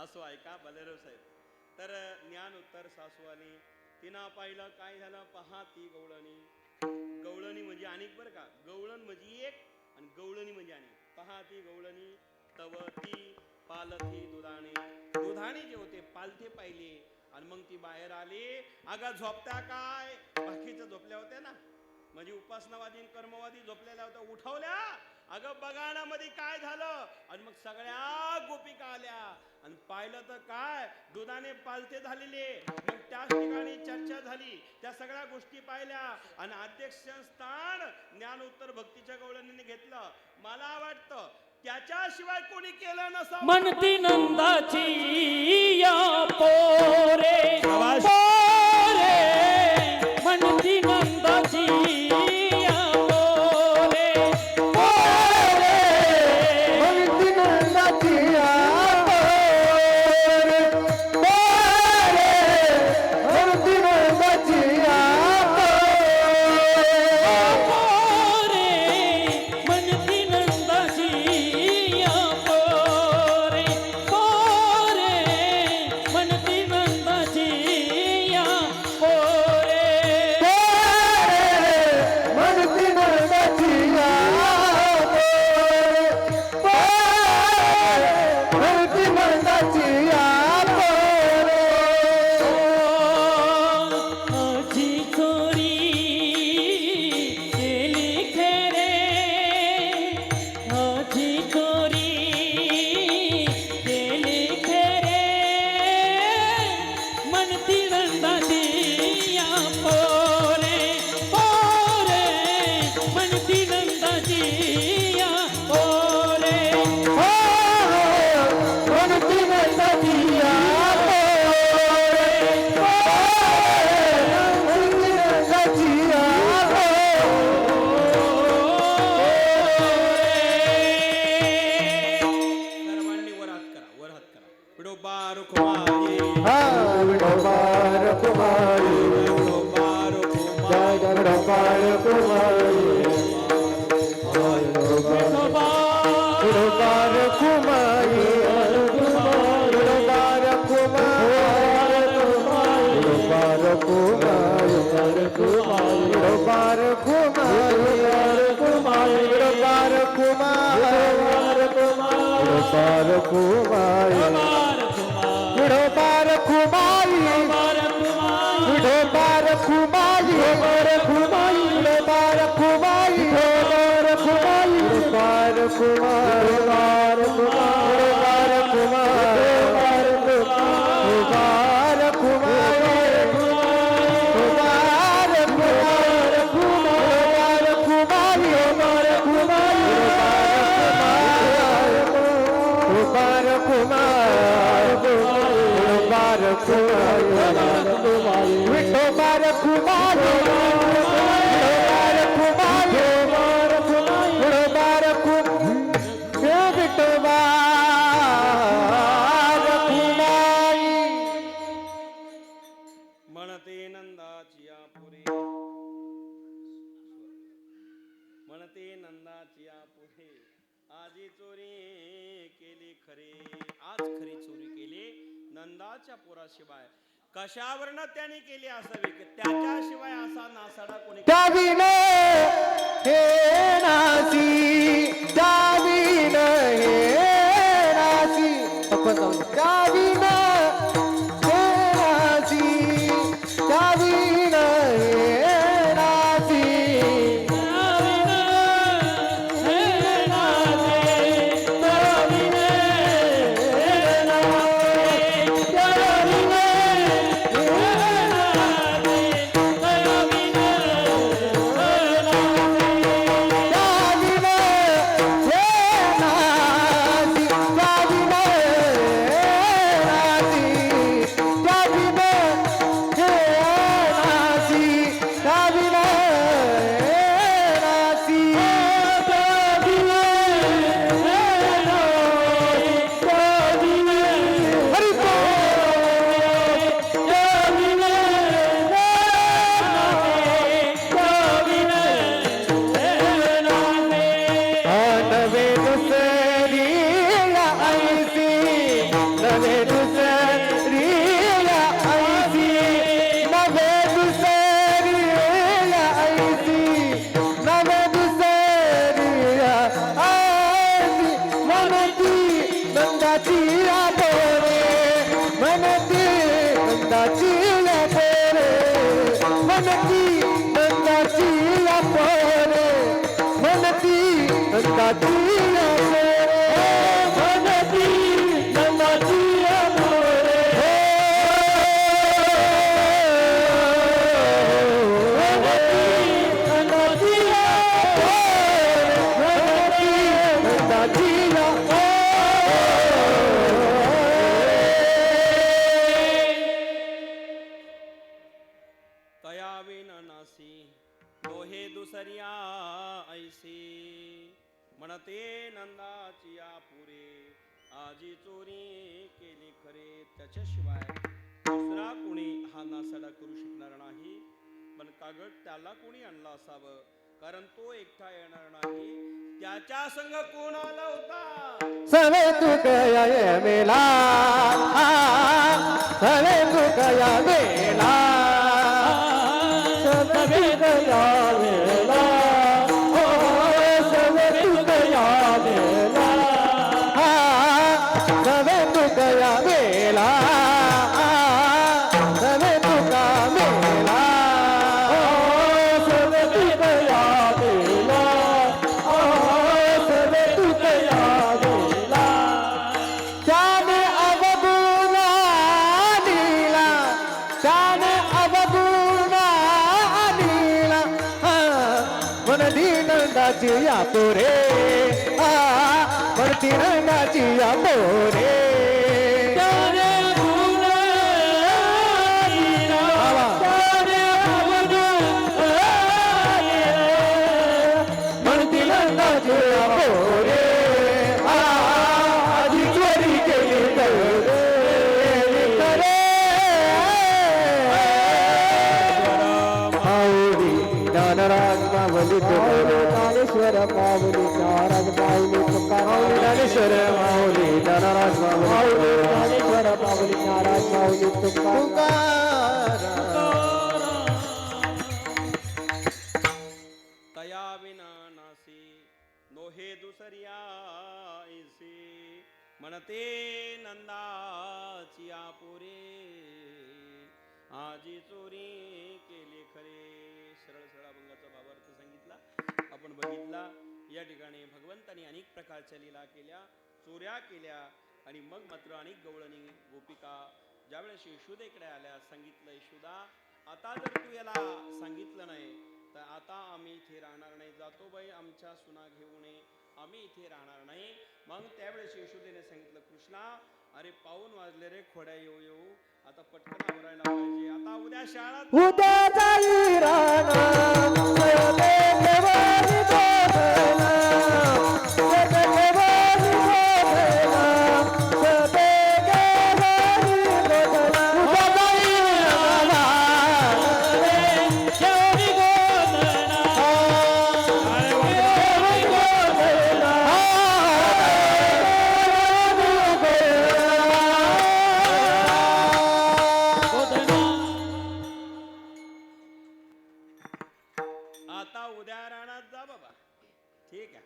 असो. ऐका बालेराव साहेब. तर ज्ञान उत्तर सासू आली, तिनं पाहिलं काय झालं, पहा ती गवळणी. गवळणी म्हणजे अनेक बरं का, गवळण म्हणजे एक आणि गवळणी म्हणजे अनेक. पहा ती गवळणी तव ती पालथी दुधाणे. दुधाणे जे होते पालथे पाहिले आणि मग ती बाहेर आली. अगं झोपत्या काय, बाकीच्या झोपल्या होत्या ना, म्हणजे उपासनावादी कर्मवादी झोपलेल्या होत्या, उठवल्या. अगं बगाणामध्ये काय झालं, आणि मग सगळ्या गोपिका आल्या आणि पाहिलं तर काय, दुधाने पालथे झालेले. मग त्याच ठिकाणी चर्चा झाली, त्या सगळ्या गोष्टी पाहिल्या आणि अध्यक्षस्थान ज्ञान उत्तर भक्तीच्या गवळणीने घेतलं. मला वाटतं त्याच्याशिवाय कोणी केलं नसावं. म्हणती नंदाची या पोरे पोरे, म्हणती नंदाची या पोरे पोरे, म्हणती नंदाची या पोरे पोरे, म्हणती नंदाची या पोरे, म्हणती नंदाची या पोरे पोरे, म्हणती नंदाची या पोरे म्हणती नंदाची या पोरे पोरे, म्हणती नंदाची या पोरे. माझी चोरी केली खेरे, माझी चोरी केली खेरे, म्हणती नंदाची या पोरे पोरे, म्हणती नंदाची या पोरे म्हणती नंदाची या सर्वांनी वर हात करा, वर हात करा. विडोबा रुक्माई, विडोबार कुमारी, विडोबा रुक्माई, जय विडोबार कुमारी, विठोबा विडोबार कुमारी, विडोबार कुमारी, विडोबार कुमारी, विडोबार कुमारी, विडोबार कुमारी, विडोबार कुमारी, विडोबार कुमारी, विडोबार कुमारी, विडोबार कुमारी, विडोबार कुमारी, विडोबार कुमारी, विडोबार कुमारी, विडोबार कुमारी, विठोबार कुमारी, विठोबार कुमारी, विठोबार कुमारी. म्हणते नंदाची या पुरे, म्हणते नंदाची या पुरे. आजी चोरी केली खरी, आज खरी चोरी केली नंदाच्या पोराशिवाय. कशावरनं त्याने केली असावी, की त्याच्याशिवाय असा नासाडा कोणी. त्याविन हे नासी, त्याविन हे नासी, त्याविन हे नासी, त्याविन हे नासी. Thank you. नासी दोहे दुसर्या ऐसी म्हणते नंदाची या पुरे आजी चोरी केली खरे. त्याच्याशिवाय दुसरा कोणी हा नासाडा करू शकणार नाही. पण कागद त्याला कोणी आणला असावं, कारण तो एकटा येणार नाही. त्याच्या संग कोण आला होता? सवे तू गया मेला, सवे तू गया मेला, सवे गया मेला, सवे तू गया मेला, सवे तू गया मेला, सवे तू का मेला, सवे तू गया मेला, सवे तू गया मेला. त्याने अवगुणा दिला, त्याने अवगुणा दिला, मन दीनंदाची या पोरे, म्हणती नंदाची या पोरे. त्याने गुणा दिला, त्याने अवगुणा दिला, म्हणती नंदाची या पोरे. आधी चोरी केली करे, माऊली ज्ञानराज माऊली ज्ञानेश्वर माऊली ज्ञानराज माऊली तुकाराम ज्ञानेश्वर माऊली ज्ञानराज माऊली ज्ञानेश्वर माऊली ज्ञानराज माऊली तुकाराम. तया विना नासी नोहे दुसर्या ऐसी म्हणते नंदाची या पुरे आजी चोरी केली खरे. सरळ सरळ अभंगाचा भावार्थ सांगितला, आपण बघितला. या ठिकाणी भगवंतानी अनेक प्रकारच्या लीला केल्या, चोऱ्या केल्या, आणि मग मात्र अनेक गवळणी गोपिका ज्यावेळेस यशोदेकडे आल्या, सांगितलं यशोदा आता जर तू याला सांगितलं नाही तर आता आम्ही इथे राहणार नाही, जातो बाई आमच्या सुना घेऊन ये, आम्ही इथे राहणार नाही. मग त्यावेळेस यशोदेने सांगितलं कृष्णा अरे पाऊण वाजले रे, खोड्या येऊ येऊ, आता पटकन आवरायला पाहिजे, आता उद्या शाळा. उद्या जाई राणा सयते केवारी गोधना, सयते केवारी गोधना, सयते केवारी गोधना. उद्या जाई राणा केवारी गोधना, केवारी गोधना, आता उद्या रानात जा बाबा, ठीक आहे.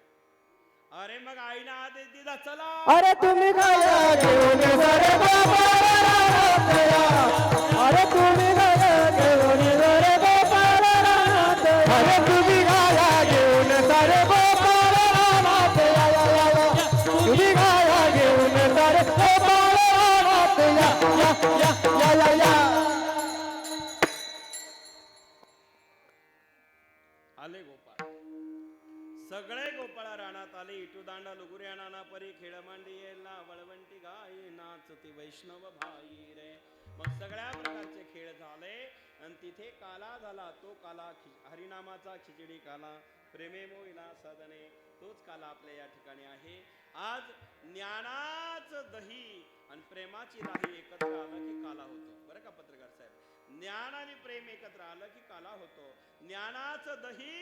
अरे मग आईने आदेश दिला चला. अरे तुम्ही गाया घेऊन जरे बाबा रानात या, अरे तुम्ही गाया घेऊन जरे बाबा रानात या, अरे तुम्ही गाया घेऊन जरे बाबा रानात या, या, या, या. तुम्ही गाया घेऊन जरे बाबा रानात या, या, या, या, या, या. आले गोपाळ, सगळे गोपाळ रानात आले. इटुदांडा लुगुऱ्या नाना परी खेळ मांडी येला, वळवंटी गाई नाचती वैष्णव भाई रे. मग सगळ्या प्रकारचे खेळ झाले आणि तिथे काला झाला. तो काला हरिनामाचा खिचडी काला, प्रेमे मोहिला साधने, तोच काला आपल्या या ठिकाणी आहे. आज ज्ञानाचं दही आणि प्रेमाची राही एकत्र आलं की काला होतो, बरं का पत्रकार साहेब. ज्ञान आणि प्रेम एकत्र आलं की काला होतो. ज्ञानाचं दही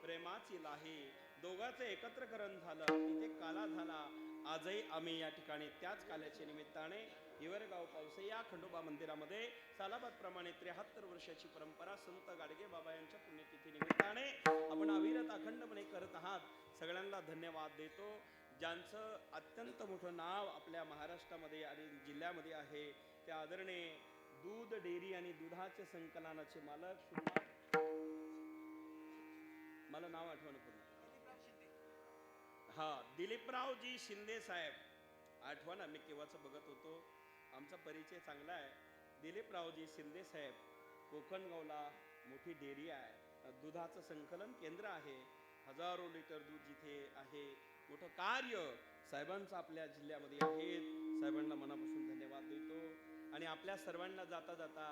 प्रेमाची लाही, दोघांचं एकत्रकरण झालं तिथे काला झाला. आजही आम्ही या ठिकाणी त्याच काल्याच्या निमित्ताने हिवरगाव पावसया खंडोबा मंदिरामध्ये सालाबाद प्रमाणे 73 वर्षाची परंपरा संत गाडगे बाबा यांच्या पुण्यतिथी निमित्ताने आपण अविरत अखंडपणे करत आहात. सगळ्यांना धन्यवाद देतो. ज्यांचं अत्यंत मोठं नाव आपल्या महाराष्ट्रामध्ये आणि जिल्ह्यामध्ये आहे त्या आदरणीय दूध डेअरी आणि दुधाचे संकलनाचे मालक, मला नाव आठवण पूर्ण, हा दिलीपरावजी शिंदे साहेब. आठवण मी केव्हाच बघत होतो, आमचा परिचय चांगला आहे. दिलीपरावजी शिंदे साहेब, कोकणगावला मोठी डेअरी आहे, दुधाचं संकलन केंद्र आहे, हजारो लिटर दूध जिथे आहे. मोठं कार्य साहेबांचं आपल्या जिल्ह्यामध्ये आहे. साहेबांना मनापासून धन्यवाद देतो आणि आपल्या सर्वांना जाता जाता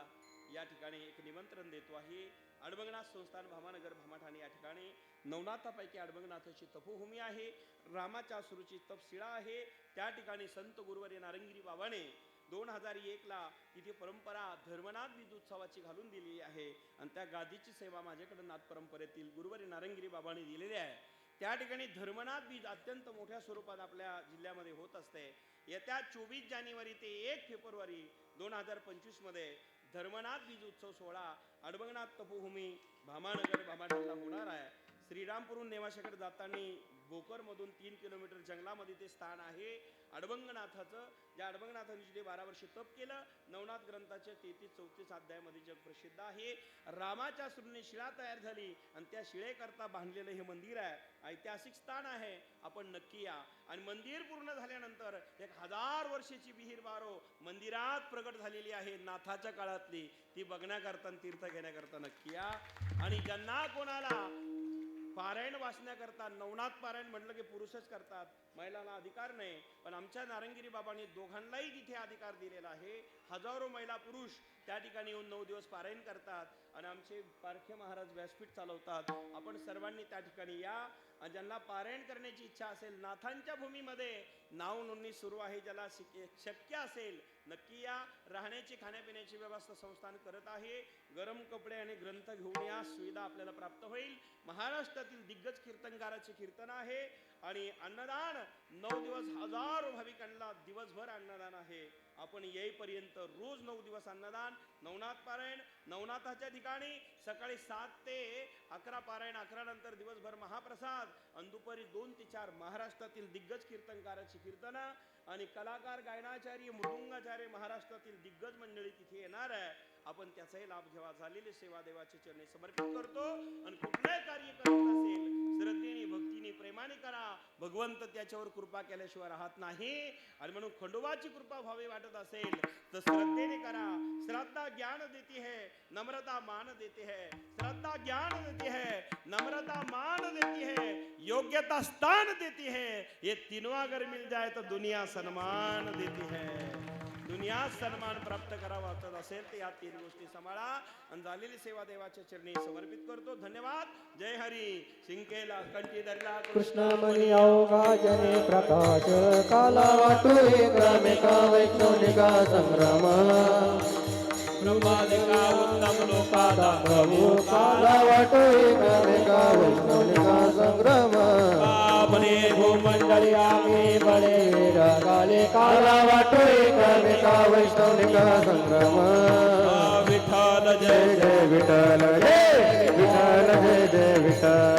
या ठिकाणी एक निमंत्रण देतो आहे. अडबंगनाथ संस्थान भामानगर भामाठाणे या ठिकाणी नवनाथापैकी अडबंगनाथाची तपोभूमी आहे. रामाच्या सुरूची तपशिळा आहे. त्या ठिकाणी संत गुरुवर्य नारंगिरी बाबाने 2001 ला तिथे परंपरा धर्मनाथ बीज उत्सवाची घालून दिलेली आहे आणि त्या गादीची सेवा माझ्याकडे नाथ परंपरेतील गुरुवर्य नारंगिरी बाबाने दिलेली आहे. त्या ठिकाणी धर्मनाथ बीज अत्यंत मोठ्या स्वरूपात आपल्या जिल्ह्यामध्ये होत असते. येत्या 24 जानेवारी ते 1 फेब्रुवारी 2025 मध्ये धर्मनाथ बीज उत्सव सोहळा अडबंगनाथ तपोभूमी भामानगर भामाठाणला होणार आहे. श्रीरामपूरहून नेवाशाकडे जाताना भोकरमधून 3 किलोमीटर जंगलामध्ये ते स्थान आहे अडबंगनाथाचं. ज्या अडबंगनाथांनी जे 12 वर्ष तप केलं, नवनाथ ग्रंथाचे 33-34 अध्यायामध्ये जग प्रसिद्ध आहे. रामाच्या सुरूने शिळा तयार झाली आणि त्या शिळेकरता बांधलेलं हे मंदिर आहे. ऐतिहासिक स्थान आहे. आपण नक्की या. आणि मंदिर पूर्ण झाल्यानंतर 1000 वर्षाची विहीर बारो मंदिरात प्रगट झालेली आहे नाथाच्या काळातली, ती बघण्याकरता आणि तीर्थ घेण्याकरता नक्की या. आणि ज्यांना कोणाला पारायण वाचण्याकरता, नवनाथ पारायण म्हटलं की पुरुषच करतात, महिलांना अधिकार नाही, पण आमच्या नारंगिरी बाबांनी दोघांनाही तिथे अधिकार दिलेला आहे. हजारो महिला पुरुष त्या ठिकाणी येऊन 9 दिवस पारायण करतात आणि आमचे पारखे महाराज व्यासपीठ चालवतात. आपण सर्वांनी त्या ठिकाणी या. आणि ज्यांना पारायण करण्याची इच्छा असेल, नाथांच्या भूमीमध्ये नाव नोंदणी सुरू आहे, ज्याला शक्य असेल नक्की या. राहण्याची खाण्यापिण्याची व्यवस्था संस्थान करत आहे. गरम कपडे आणि ग्रंथ घेऊन या, सुविधा आपल्याला प्राप्त होईल. महाराष्ट्रातील दिग्गज कीर्तनकाराचे कीर्तन आहे. आणि अन्नदान 9 दिवस हजारो भाविकांना दिवसभर अन्नदान आहे. आपण येईपर्यंत रोज 9 दिवस अन्नदान, नवनाथ पारायण, नवनाथाच्या ठिकाणी सकाळी 7 ते 11 पारायण, 11 नंतर दिवसभर महाप्रसाद आणि दुपारी 2 ते 4 महाराष्ट्रातील दिग्गज कीर्तनकाराची कीर्तनं आणि कलाकार, गायनाचार्य, मृदुंगाचार्य महाराष्ट्रातील दिग्गज मंडळी तिथे येणार आहे. आपण त्याचाही लाभ घ्यावा. झालेली सेवा देवाच्या चरणी समर्पित करतो. आणि कुठलंही कार्य करत असेल श्रद्धेने, भक्तीने, प्रेमाने करा. भगवंत त्याच्यावर कृपा केल्याशिवाय राहत नाही. आणि म्हणून खंडोबाची कृपा व्हावी वाटत असेल तर श्रद्धेने करा. श्रद्धा ज्ञान देती है, नम्रता मान देती है. श्रद्धा ज्ञान देती है, नम्रता मान देती है, योग्यता स्थान देती है. ये तीनों अगर मिल जाए तो दुनिया सम्मान देती है. दुनिया सन्मान प्राप्त करावा वाटत असेल तर या 3 गोष्टी सांभाळा. आणि झालेली सेवा देवाच्या चरणी समर्पित करतो. धन्यवाद. जय हरी. शिंकेला कंठी धरला कृष्णमणी अवघा जने प्रकाश काला वाटू एकामेका वैष्णवनिका संग्राम ब्रह्मादिका उत्तम लोका दाखवू काला वाटू एकामेका वैष्णवनिका संग्राम आपणे भूमंडळी आम्ही बळे रागाले काला वाटू एकामेका वैष्णवनिका संग्राम विठ्ठल जय जय विठ्ठल जय विठ्ठल जय जय विठ्ठल